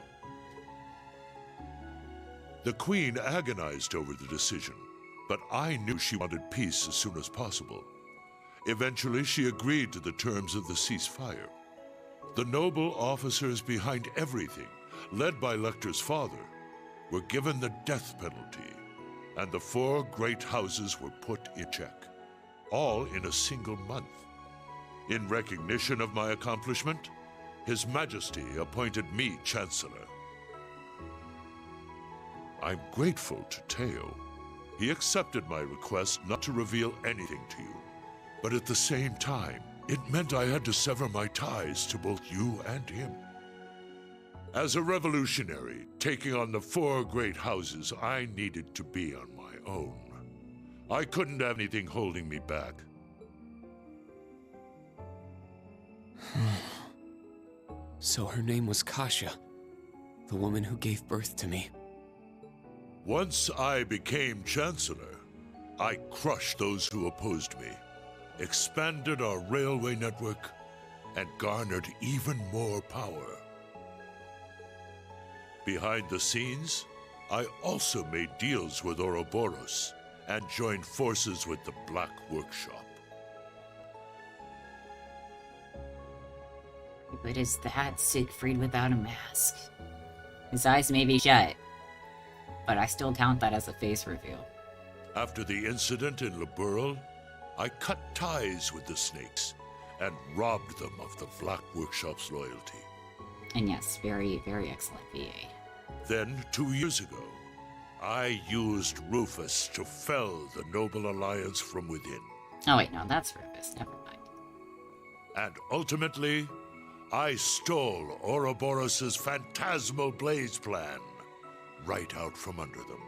The Queen agonized over the decision, but I knew she wanted peace as soon as possible. Eventually, she agreed to the terms of the ceasefire. The noble officers behind everything, led by Lecter's father, were given the death penalty, and the 4 great houses were put in check, all in a single month. In recognition of my accomplishment, His Majesty appointed me Chancellor. I'm grateful to Teo. He accepted my request not to reveal anything to you. But at the same time, it meant I had to sever my ties to both you and him. As a revolutionary, taking on the 4 great houses, I needed to be on my own. I couldn't have anything holding me back. So her name was Kasia, the woman who gave birth to me. Once I became Chancellor, I crushed those who opposed me, expanded our railway network, and garnered even more power. Behind the scenes, I also made deals with Ouroboros and joined forces with the Black Workshop. But is that Siegfried without a mask? His eyes may be shut, but I still count that as a face reveal. After the incident in Liberl, I cut ties with the Snakes and robbed them of the Black Workshop's loyalty. And yes, very, very excellent VA. Then, 2 years ago, I used Rufus to fell the Noble Alliance from within. Oh wait, no, that's Rufus, never mind. And ultimately, I stole Ouroboros' phantasmal blaze plan right out from under them.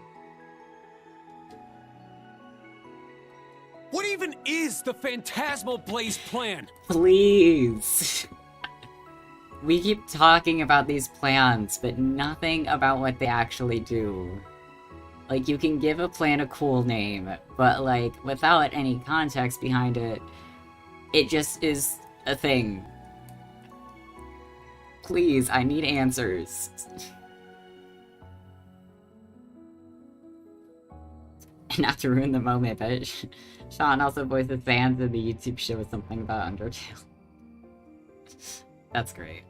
What even is the Phantasmal Blaze plan? Please! We keep talking about these plans, but nothing about what they actually do. Like, you can give a plan a cool name, but, like, without any context behind it, it just is a thing. Please, I need answers. Not to ruin the moment, but Sean also voices fans in the YouTube show something about Undertale. That's great.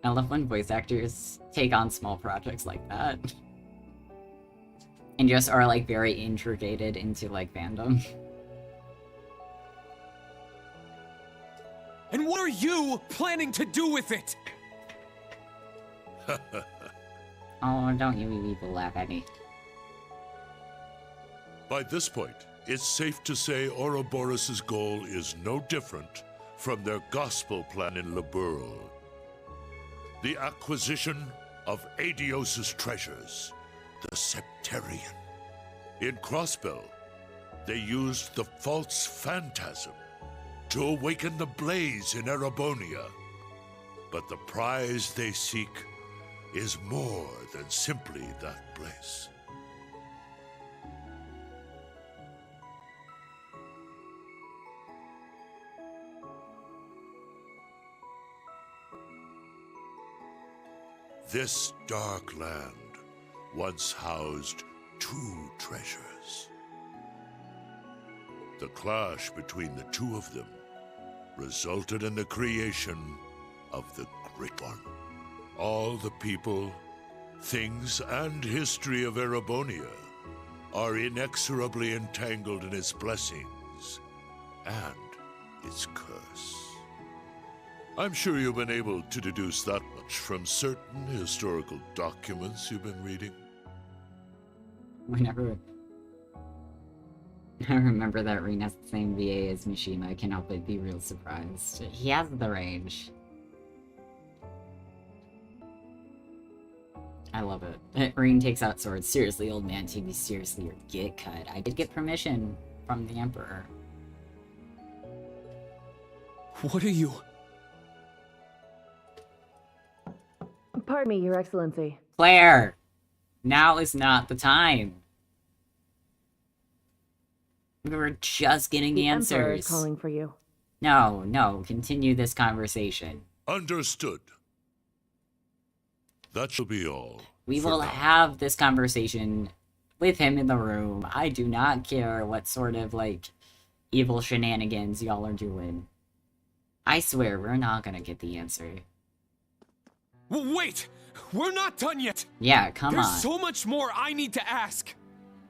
I love when voice actors take on small projects like that. And just are, like, very intricated into, like, fandom. And what are you planning to do with it? Oh, don't you evil laugh at me. By this point, it's safe to say Ouroboros' goal is no different from their gospel plan in Liberl. The acquisition of Adios' treasures, the Septarian. In Crossbell, they used the false phantasm to awaken the blaze in Erebonia. But the prize they seek is more than simply that blaze. This dark land once housed 2 treasures. The clash between the 2 of them resulted in the creation of the Great One. All the people, things, and history of Erebonia are inexorably entangled in its blessings and its curse. I'm sure you've been able to deduce that much from certain historical documents you've been reading. Whenever I remember that Rin has the same VA as Mishima, I cannot but be real surprised. He has the range. I love it. Rin takes out swords. Seriously, old man, take me seriously or get cut. I did get permission from the Emperor. What are you? Pardon me, Your Excellency. Claire! Now is not the time. We were just getting The Emperor answers. is calling for you. No, continue this conversation. Understood. That shall be all. We for will now. have this conversation with him in the room. I do not care what sort of, like, evil shenanigans y'all are doing. I swear, we're not gonna get the answer. Wait! We're not done yet! Yeah, come on. There's so much more I need to ask.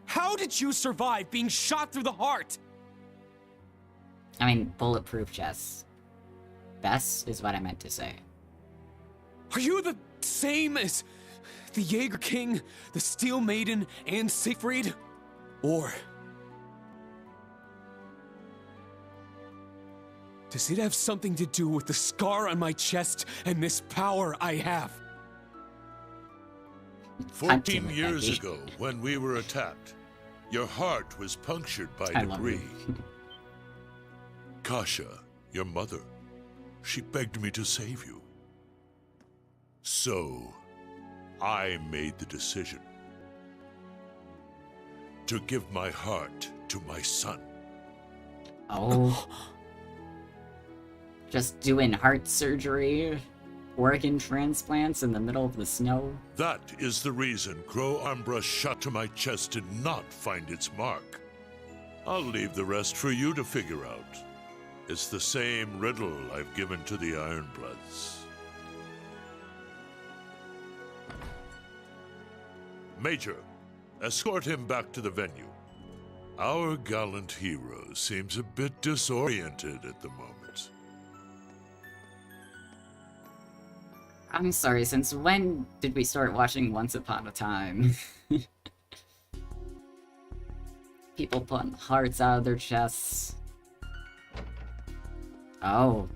How did you survive being shot through the heart? I mean, bulletproof chests. Best is what I meant to say. Are you the same as the Jaeger King, the Steel Maiden, and Siegfried? Or does it have something to do with the scar on my chest and this power I have? 14 years ago, when we were attacked, your heart was punctured by debris. Kasha, your mother, she begged me to save you. So, I made the decision to give my heart to my son. Oh. Just doing heart surgery, organ transplants in the middle of the snow. That is the reason Crow Armbrush shot to my chest did not find its mark. I'll leave the rest for you to figure out. It's the same riddle I've given to the Ironbloods. Major, escort him back to the venue. Our gallant hero seems a bit disoriented at the moment. I'm sorry, since when did we start watching Once Upon a Time? People putting hearts out of their chests. Oh.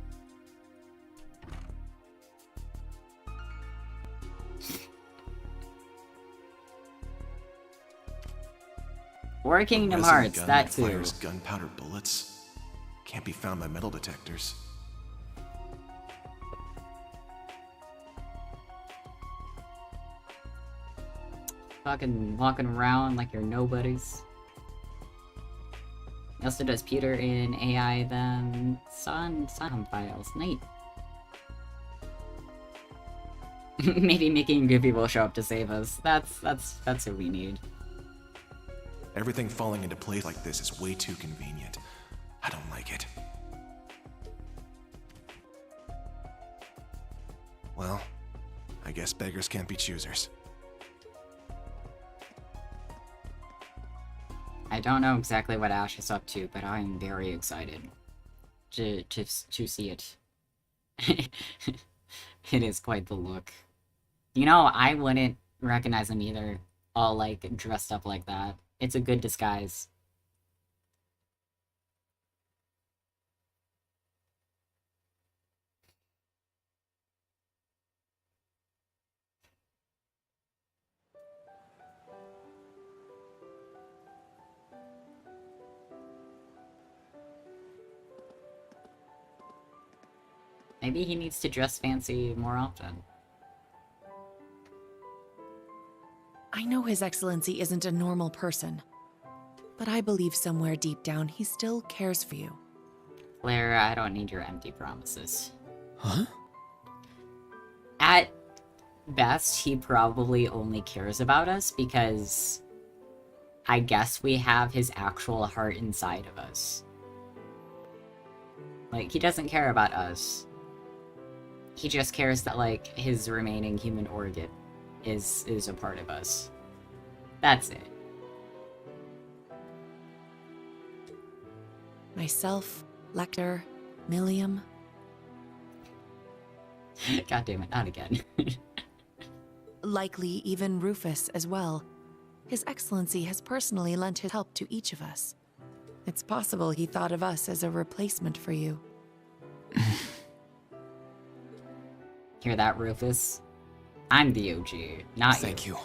Or Kingdom Hearts, that too. Fires gunpowder bullets. Can't be found by metal detectors. Fucking walking around like you're nobodies. He also does Peter in AI then Sun files. Neat. Maybe Mickey and Goofy will show up to save us. That's what we need. Everything falling into place like this is way too convenient. I don't like it. Well, I guess beggars can't be choosers. I don't know exactly what Ash is up to, but I'm very excited to see it. It is quite the look. You know, I wouldn't recognize him either, all like dressed up like that. It's a good disguise. Maybe he needs to dress fancy more often. I know His Excellency isn't a normal person, but I believe somewhere deep down he still cares for you. Claire, I don't need your empty promises. Huh? At best, he probably only cares about us because I guess we have his actual heart inside of us. Like, he doesn't care about us. He just cares that, like, his remaining human organ is a part of us. That's it. Myself, Lecter, Milliam. God damn it, not again. Likely even Rufus as well. His Excellency has personally lent his help to each of us. It's possible he thought of us as a replacement for you. Hear that, Rufus? I'm the OG, not you. Thank you.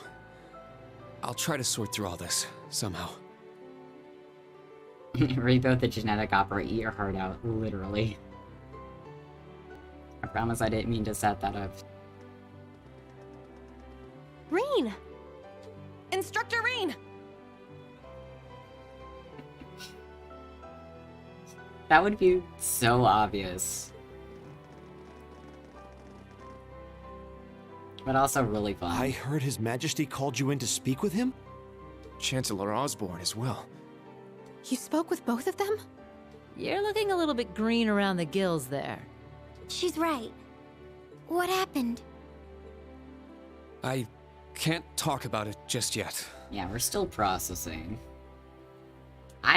I'll try to sort through all this, somehow. Rebuild the genetic opera, eat your heart out, literally. I promise I didn't mean to set that up. Rain! Instructor Rain! That would be so obvious. But also really fun. I heard His Majesty called you in to speak with him? Chancellor Osborne as well. You spoke with both of them? You're looking a little bit green around the gills there. She's right. What happened? I can't talk about it just yet. Yeah, we're still processing.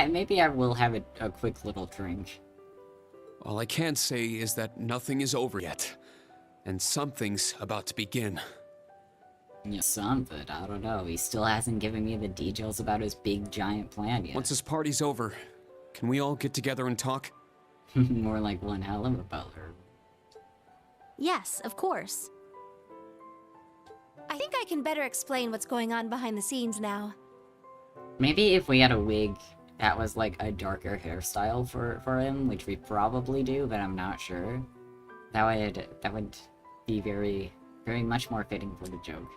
Maybe I will have a quick little drink. All I can say is that nothing is over yet, and something's about to begin. Yeah, something, I don't know. He still hasn't given me the details about his big giant plan yet. Once this party's over, can we all get together and talk? More like one hell of a butler. Yes, of course. I think I can better explain what's going on behind the scenes now. Maybe if we had a wig that was like a darker hairstyle for him, which we probably do, but I'm not sure. That would be very much more fitting for the joke.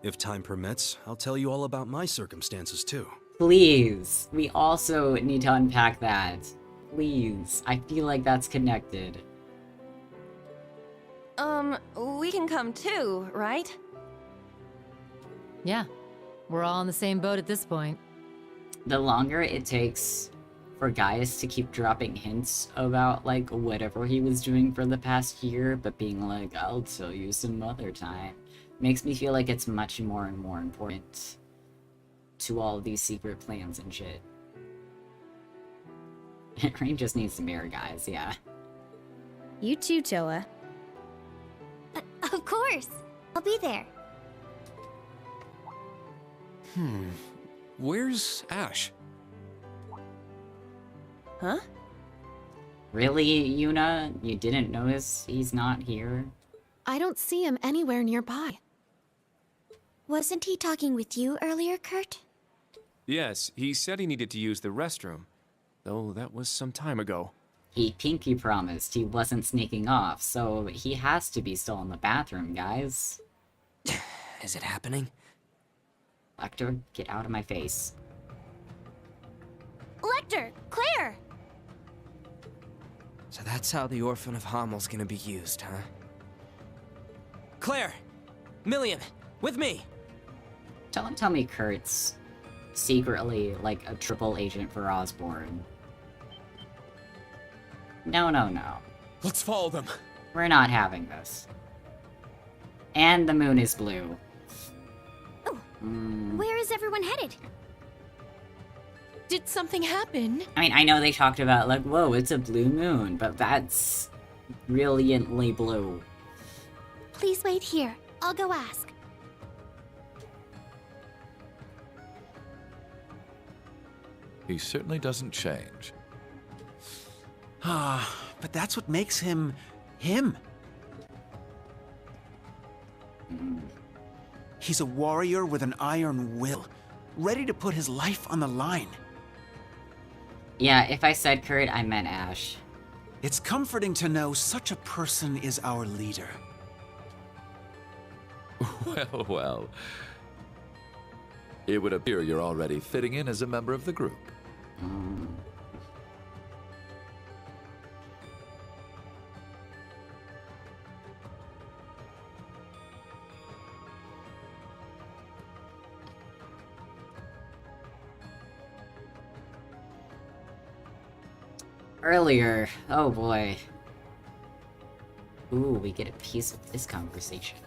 If time permits, I'll tell you all about my circumstances too. Please, we also need to unpack that. Please, I feel like that's connected. We can come too, right? Yeah, we're all on the same boat at this point. The longer it takes for Gaius to keep dropping hints about, like, whatever he was doing for the past year, but being like, I'll tell you some other time, makes me feel like it's much more and more important to all of these secret plans and shit. Rain just needs some air, guys, yeah. You too, Toa. Of course. I'll be there. Where's Ash? Huh? Really, Yuna? You didn't notice he's not here? I don't see him anywhere nearby. Wasn't he talking with you earlier, Kurt? Yes, he said he needed to use the restroom, though that was some time ago. He pinky promised he wasn't sneaking off, so he has to be still in the bathroom, guys. Is it happening? Lecter, get out of my face. Lecter! Claire! So that's how the Orphan of Hommel's gonna be used, huh? Claire! Million! With me! Don't tell me Kurt's secretly, like, a triple agent for Osborn. No, no, no. Let's follow them. We're not having this. And the moon is blue. Where is everyone headed? Did something happen? I mean, I know they talked about, like, whoa, it's a blue moon, but that's brilliantly blue. Please wait here. I'll go ask. He certainly doesn't change. But that's what makes him... him. He's a warrior with an iron will, ready to put his life on the line. Yeah, if I said Kurt, I meant Ash. It's comforting to know such a person is our leader. Well, well. It would appear you're already fitting in as a member of the group. Earlier, oh boy. Ooh, we get a piece of this conversation.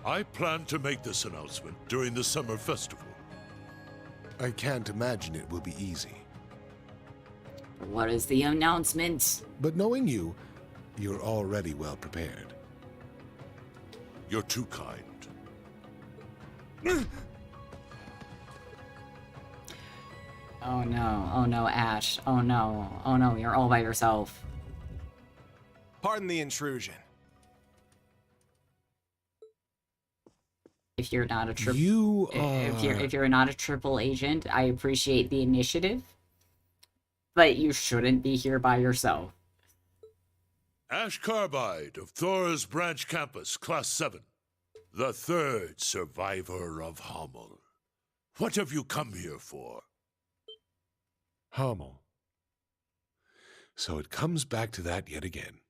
I plan to make this announcement during the summer festival. I can't imagine it will be easy. What is the announcement? But knowing you, you're already well prepared. You're too kind. Oh no, Ash. Oh no, you're all by yourself. Pardon the intrusion. If you're not a triple... You If you're not a triple agent, I appreciate the initiative. But you shouldn't be here by yourself. Ash Carbide of Thor's Branch Campus, Class 7. The third survivor of Hommel. What have you come here for? Hommel. So it comes back to that yet again.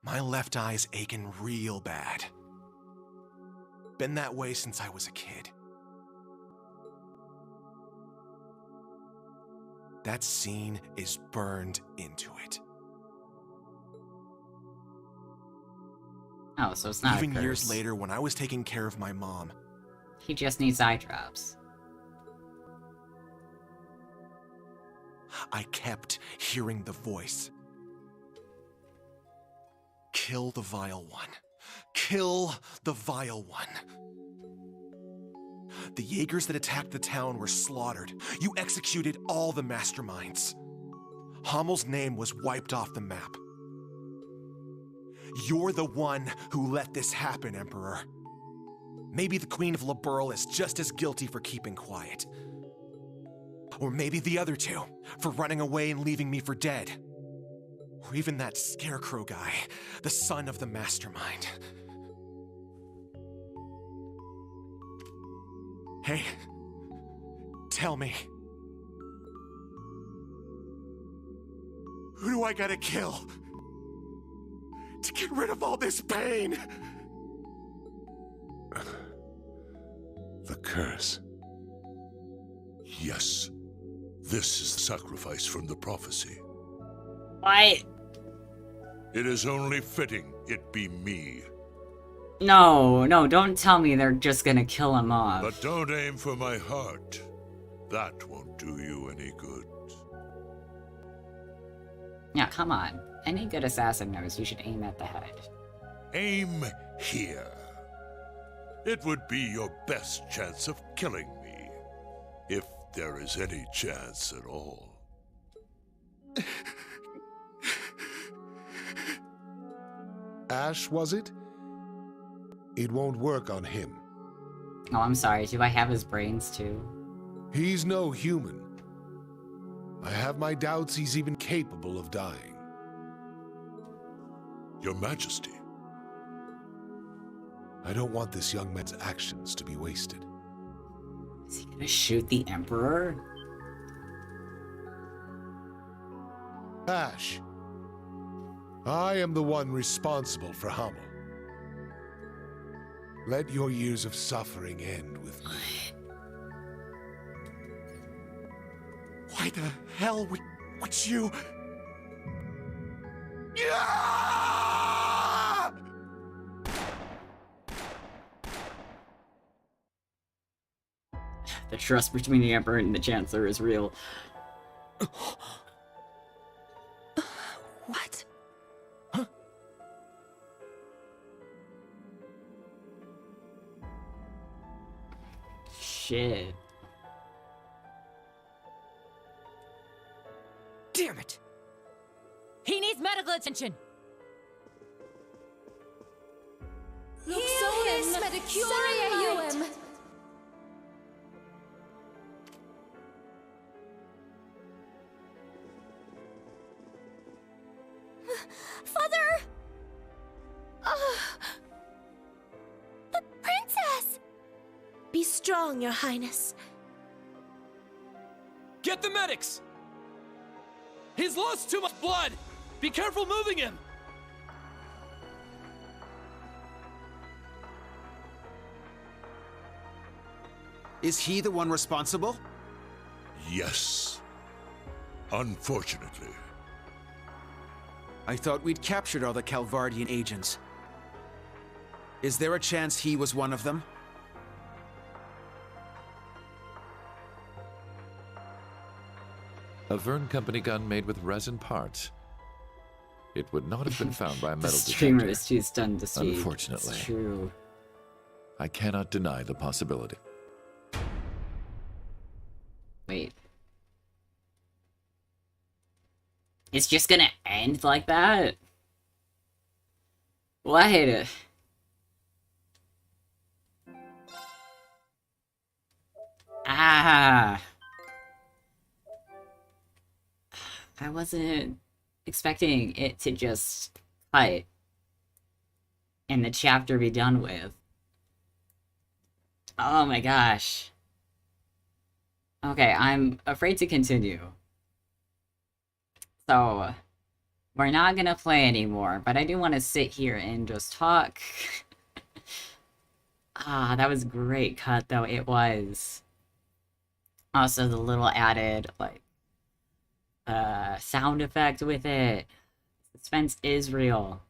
My left eye's aching real bad. Been that way since I was a kid. That scene is burned into it. Oh, so it's not Even a curse. years later, when I was taking care of my mom, He just needs eye drops. I kept hearing the voice. Kill the vile one. Kill the vile one. The Jaegers that attacked the town were slaughtered. You executed all the masterminds. Hommel's name was wiped off the map. You're the one who let this happen, Emperor. Maybe the Queen of Liberl is just as guilty for keeping quiet. Or maybe the other two, for running away and leaving me for dead. Or even that Scarecrow guy, the son of the mastermind. Hey, tell me. Who do I gotta kill to get rid of all this pain? The curse. Yes, this is the sacrifice from the prophecy. What? It is only fitting it be me. No, don't tell me they're just gonna kill him off. But don't aim for my heart. That won't do you any good. Yeah, come on. Any good assassin knows you should aim at the head. Aim here. It would be your best chance of killing me, if there is any chance at all. Ash, was it? It won't work on him. Oh, I'm sorry. Do I have his brains too? He's no human. I have my doubts he's even capable of dying. Your Majesty. I don't want this young man's actions to be wasted. Is he gonna shoot the Emperor? Ash, I am the one responsible for Hummel. Let your years of suffering end with me. Why the hell would you... The trust between the Emperor and the Chancellor is real. What? Shit. Damn it! He needs medical attention! Luxonis medicure eum. Father! The princess! Be strong, Your Highness. Get the medics! He's lost too much blood! Be careful moving him! Is he the one responsible? Yes. Unfortunately. I thought we'd captured all the Calvardian agents. Is there a chance he was one of them? A Vern Company gun made with resin parts. It would not have been found by a metal The streamer detector. is too stunned to speak. Unfortunately. It's true. I cannot deny the possibility. Wait. It's just gonna end like that? What? Ah. I wasn't expecting it to just cut and the chapter be done with. Oh my gosh. Okay, I'm afraid to continue. So, we're not gonna play anymore, but I do want to sit here and just talk. Ah, that was a great cut, though. It was. Also, the little added, like, sound effect with it. Suspense is real.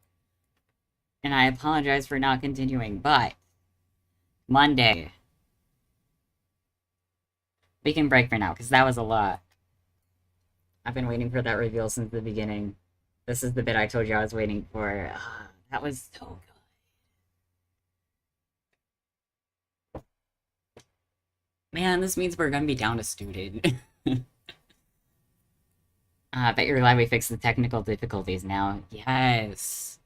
And I apologize for not continuing, but Monday. We can break for now, because that was a lot. I've been waiting for that reveal since the beginning. This is the bit I told you I was waiting for. That was so good. Man, this means we're gonna be down a student. I bet you're glad we fixed the technical difficulties now. Yes.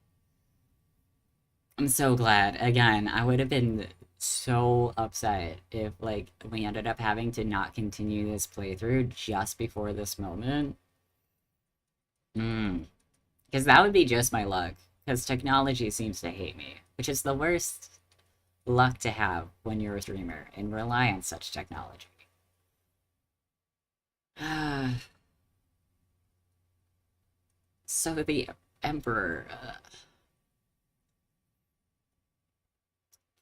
I'm so glad. Again, I would have been so upset if, like, we ended up having to not continue this playthrough just before this moment. Because that would be just my luck. Because technology seems to hate me. Which is the worst luck to have when you're a streamer and rely on such technology. So the Emperor...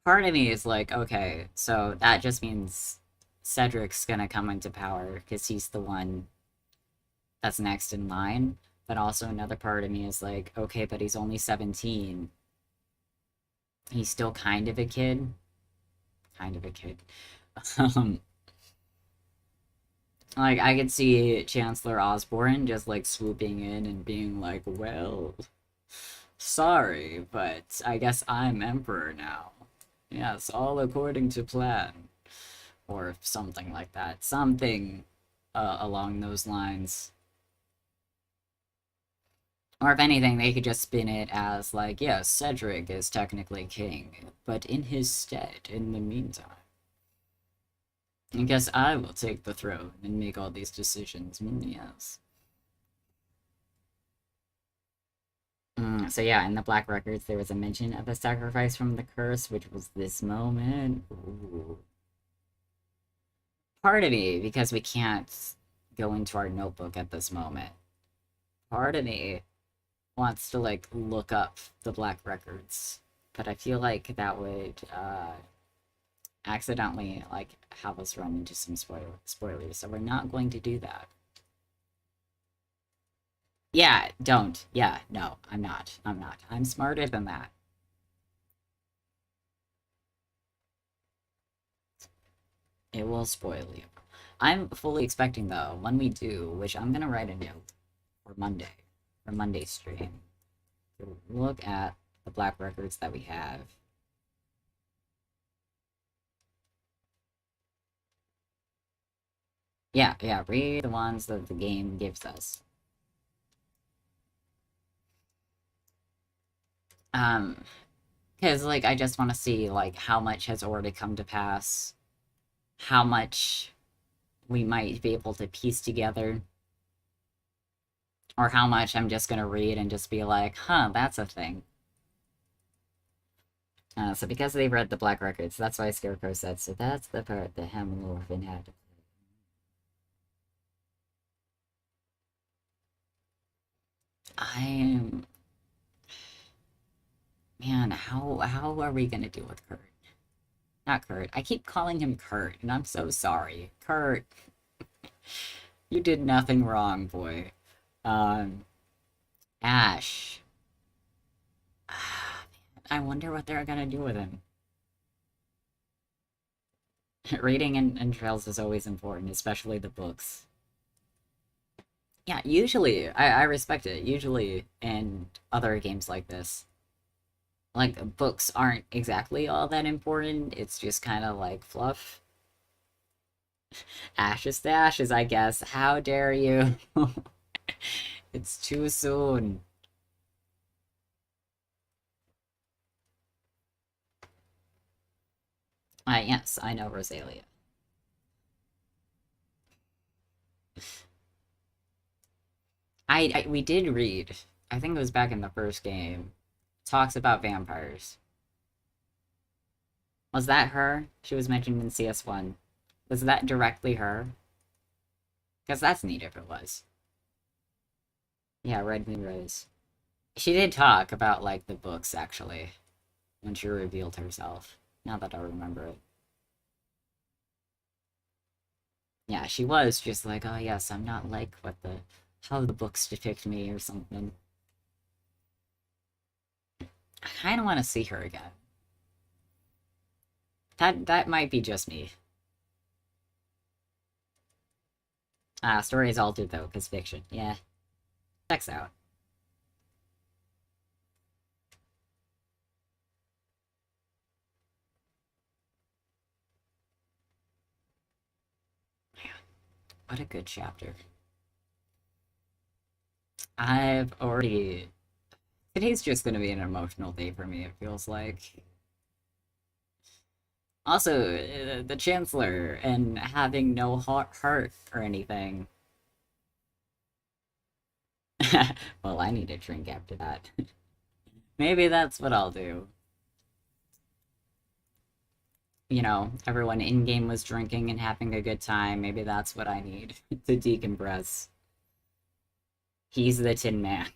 part of me is like, okay, so that just means Cedric's gonna come into power because he's the one that's next in line. But also another part of me is like, okay, but he's only 17. He's still kind of a kid. Kind of a kid. Like, I could see Chancellor Osborne just, like, swooping in and being like, well, sorry, but I guess I'm Emperor now. Yes, all according to plan. Or something like that. Something along those lines. Or if anything, they could just spin it as, like, yes, Cedric is technically king, but in his stead, in the meantime. I guess I will take the throne and make all these decisions. Yes. So yeah, in the Black Records, there was a mention of a sacrifice from the curse, which was this moment. Ooh. Part of me, because we can't go into our notebook at this moment, part of me wants to, like, look up the Black Records, but I feel like that would, accidentally, like, have us run into some spoilers, so we're not going to do that. Yeah, don't. Yeah, no, I'm not. I'm not. I'm smarter than that. It will spoil you. I'm fully expecting, though, when we do, which I'm gonna write a note for Monday's stream, to look at the Black Records that we have. Yeah, read the ones that the game gives us. Because, like, I just want to see, like, how much has already come to pass, how much we might be able to piece together, or how much I'm just gonna read and just be like, huh, that's a thing. So because they read the Black Records, that's why Scarecrow said, so that's the part that Hamilorphin had to play. Man, how are we gonna deal with Kurt? Not Kurt. I keep calling him Kurt, and I'm so sorry. Kurt. You did nothing wrong, boy. Ash. I wonder what they're gonna do with him. Reading and trails is always important, especially the books. Yeah, usually, I respect it. Usually, in other games like this, like, books aren't exactly all that important. It's just kind of like fluff. Ashes to ashes, I guess. How dare you? It's too soon. Yes, I know Rosalia. We did read, I think it was back in the first game, talks about vampires. Was that her? She was mentioned in CS1. Was that directly her? Because that's neat if it was. Yeah, Red Moon Rose. She did talk about, like, the books, actually, when she revealed herself, now that I remember it. Yeah, she was just like, oh yes, I'm not like what the how the books depict me or something. I kind of want to see her again. That might be just me. Story's altered though, because fiction. Yeah. Checks out. Man, what a good chapter. I've already... Today's just gonna be an emotional day for me, it feels like. Also, the Chancellor and having no heart or anything. Well, I need a drink after that. Maybe that's what I'll do. You know, everyone in-game was drinking and having a good time. Maybe that's what I need to decompress. He's the Tin Man.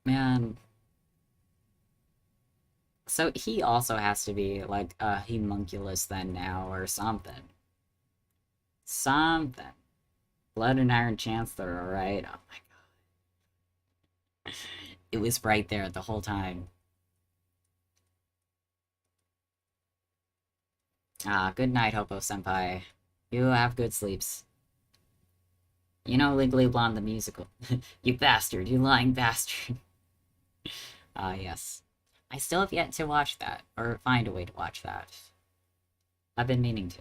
Man. So he also has to be, like, a homunculus then now, or something. Something. Blood and Iron Chancellor, alright? Oh my god. It was right there the whole time. Good night, Hopo-senpai. You have good sleeps. You know Legally Blonde the musical. You bastard, you lying bastard. Yes. I still have yet to watch that, or find a way to watch that. I've been meaning to.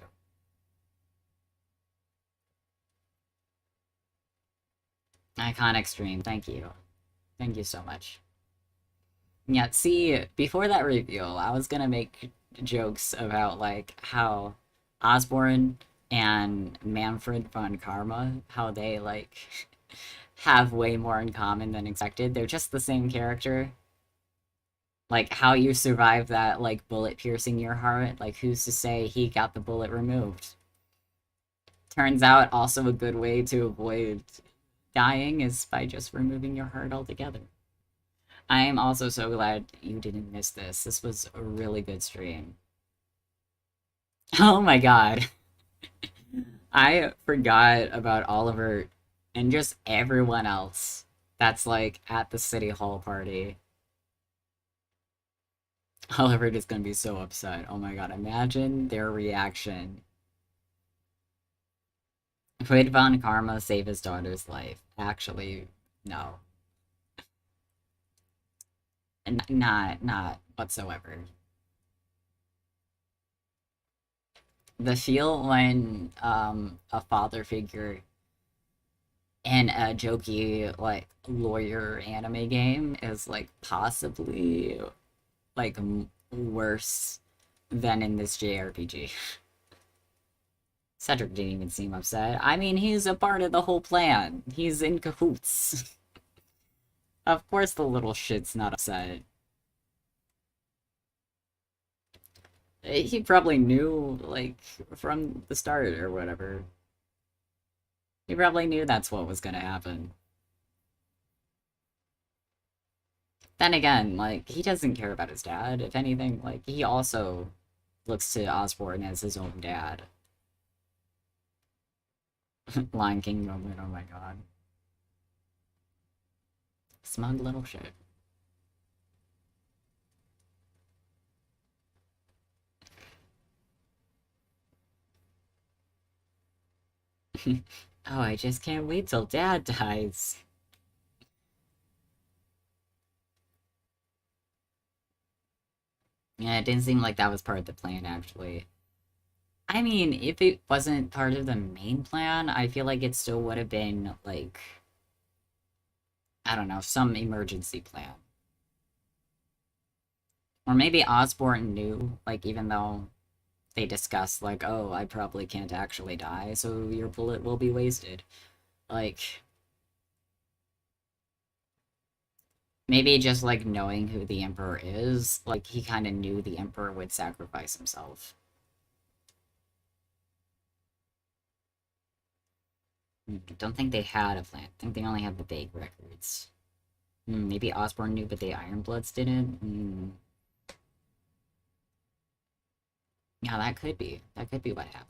Iconic stream, thank you. Thank you so much. Yeah, see, before that reveal, I was gonna make jokes about, like, how Osborne and Manfred von Karma, how they, like, have way more in common than expected. They're just the same character. Like, how you survive that, like, bullet piercing your heart, like, who's to say he got the bullet removed? Turns out, also a good way to avoid dying is by just removing your heart altogether. I am also so glad you didn't miss this. This was a really good stream. Oh my god. I forgot about Oliver and just everyone else that's, like, at the City Hall party. Oliver is gonna be so upset. Oh my god, imagine their reaction. Would von Karma save his daughter's life? Actually, no. Not whatsoever. The feel when, a father figure in a jokey, like, lawyer anime game is, like, possibly, like, worse than in this JRPG. Cedric didn't even seem upset. I mean, he's a part of the whole plan. He's in cahoots. Of course the little shit's not upset. He probably knew, like, from the start or whatever. He probably knew that's what was gonna happen. Then again, like, he doesn't care about his dad. If anything, like, he also looks to Osborne as his own dad. Lion King moment, oh my god. Smug little shit. Oh, I just can't wait till Dad dies. Yeah, it didn't seem like that was part of the plan, actually. I mean, if it wasn't part of the main plan, I feel like it still would have been, like, I don't know, some emergency plan. Or maybe Osborne knew, like, even though they discussed, like, oh, I probably can't actually die, so your bullet will be wasted. Like, maybe just, like, knowing who the Emperor is, like, he kind of knew the Emperor would sacrifice himself. Don't think they had a plan. I think they only had the vague records. Maybe Osborne knew, but the Ironbloods didn't? Yeah, that could be. That could be what happened.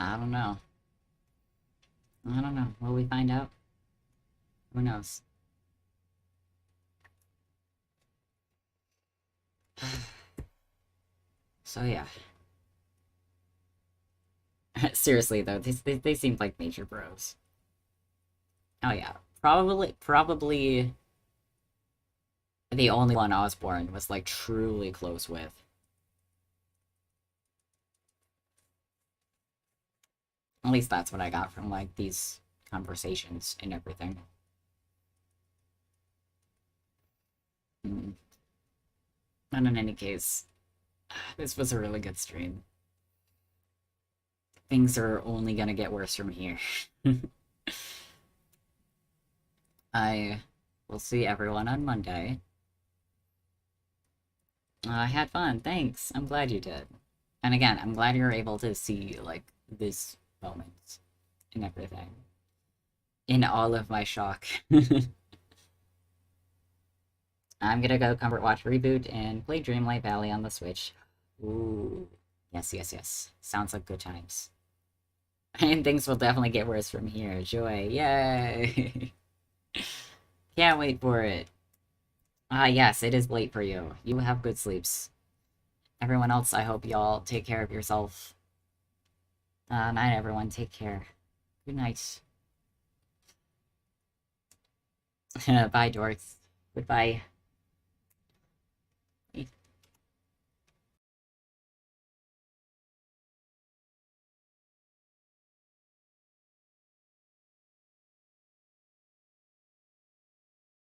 I don't know. I don't know. Will we find out? Who knows? So yeah. Seriously though, they seem like major bros. Oh yeah. Probably the only one Osborne was like truly close with. At least that's what I got from like these conversations and everything. And in any case, this was a really good stream. Things are only gonna get worse from here. I will see everyone on Monday. I had fun, thanks. I'm glad you did. And again, I'm glad you're able to see, like, this moment and everything. In all of my shock. I'm gonna go Comfort Watch Reboot and play Dreamlight Valley on the Switch. Ooh. Yes, yes, yes. Sounds like good times. And things will definitely get worse from here. Joy, yay! Can't wait for it. Ah, yes, it is late for you. You have good sleeps. Everyone else, I hope y'all take care of yourself. Night, everyone. Take care. Good night. Bye, dorks. Goodbye.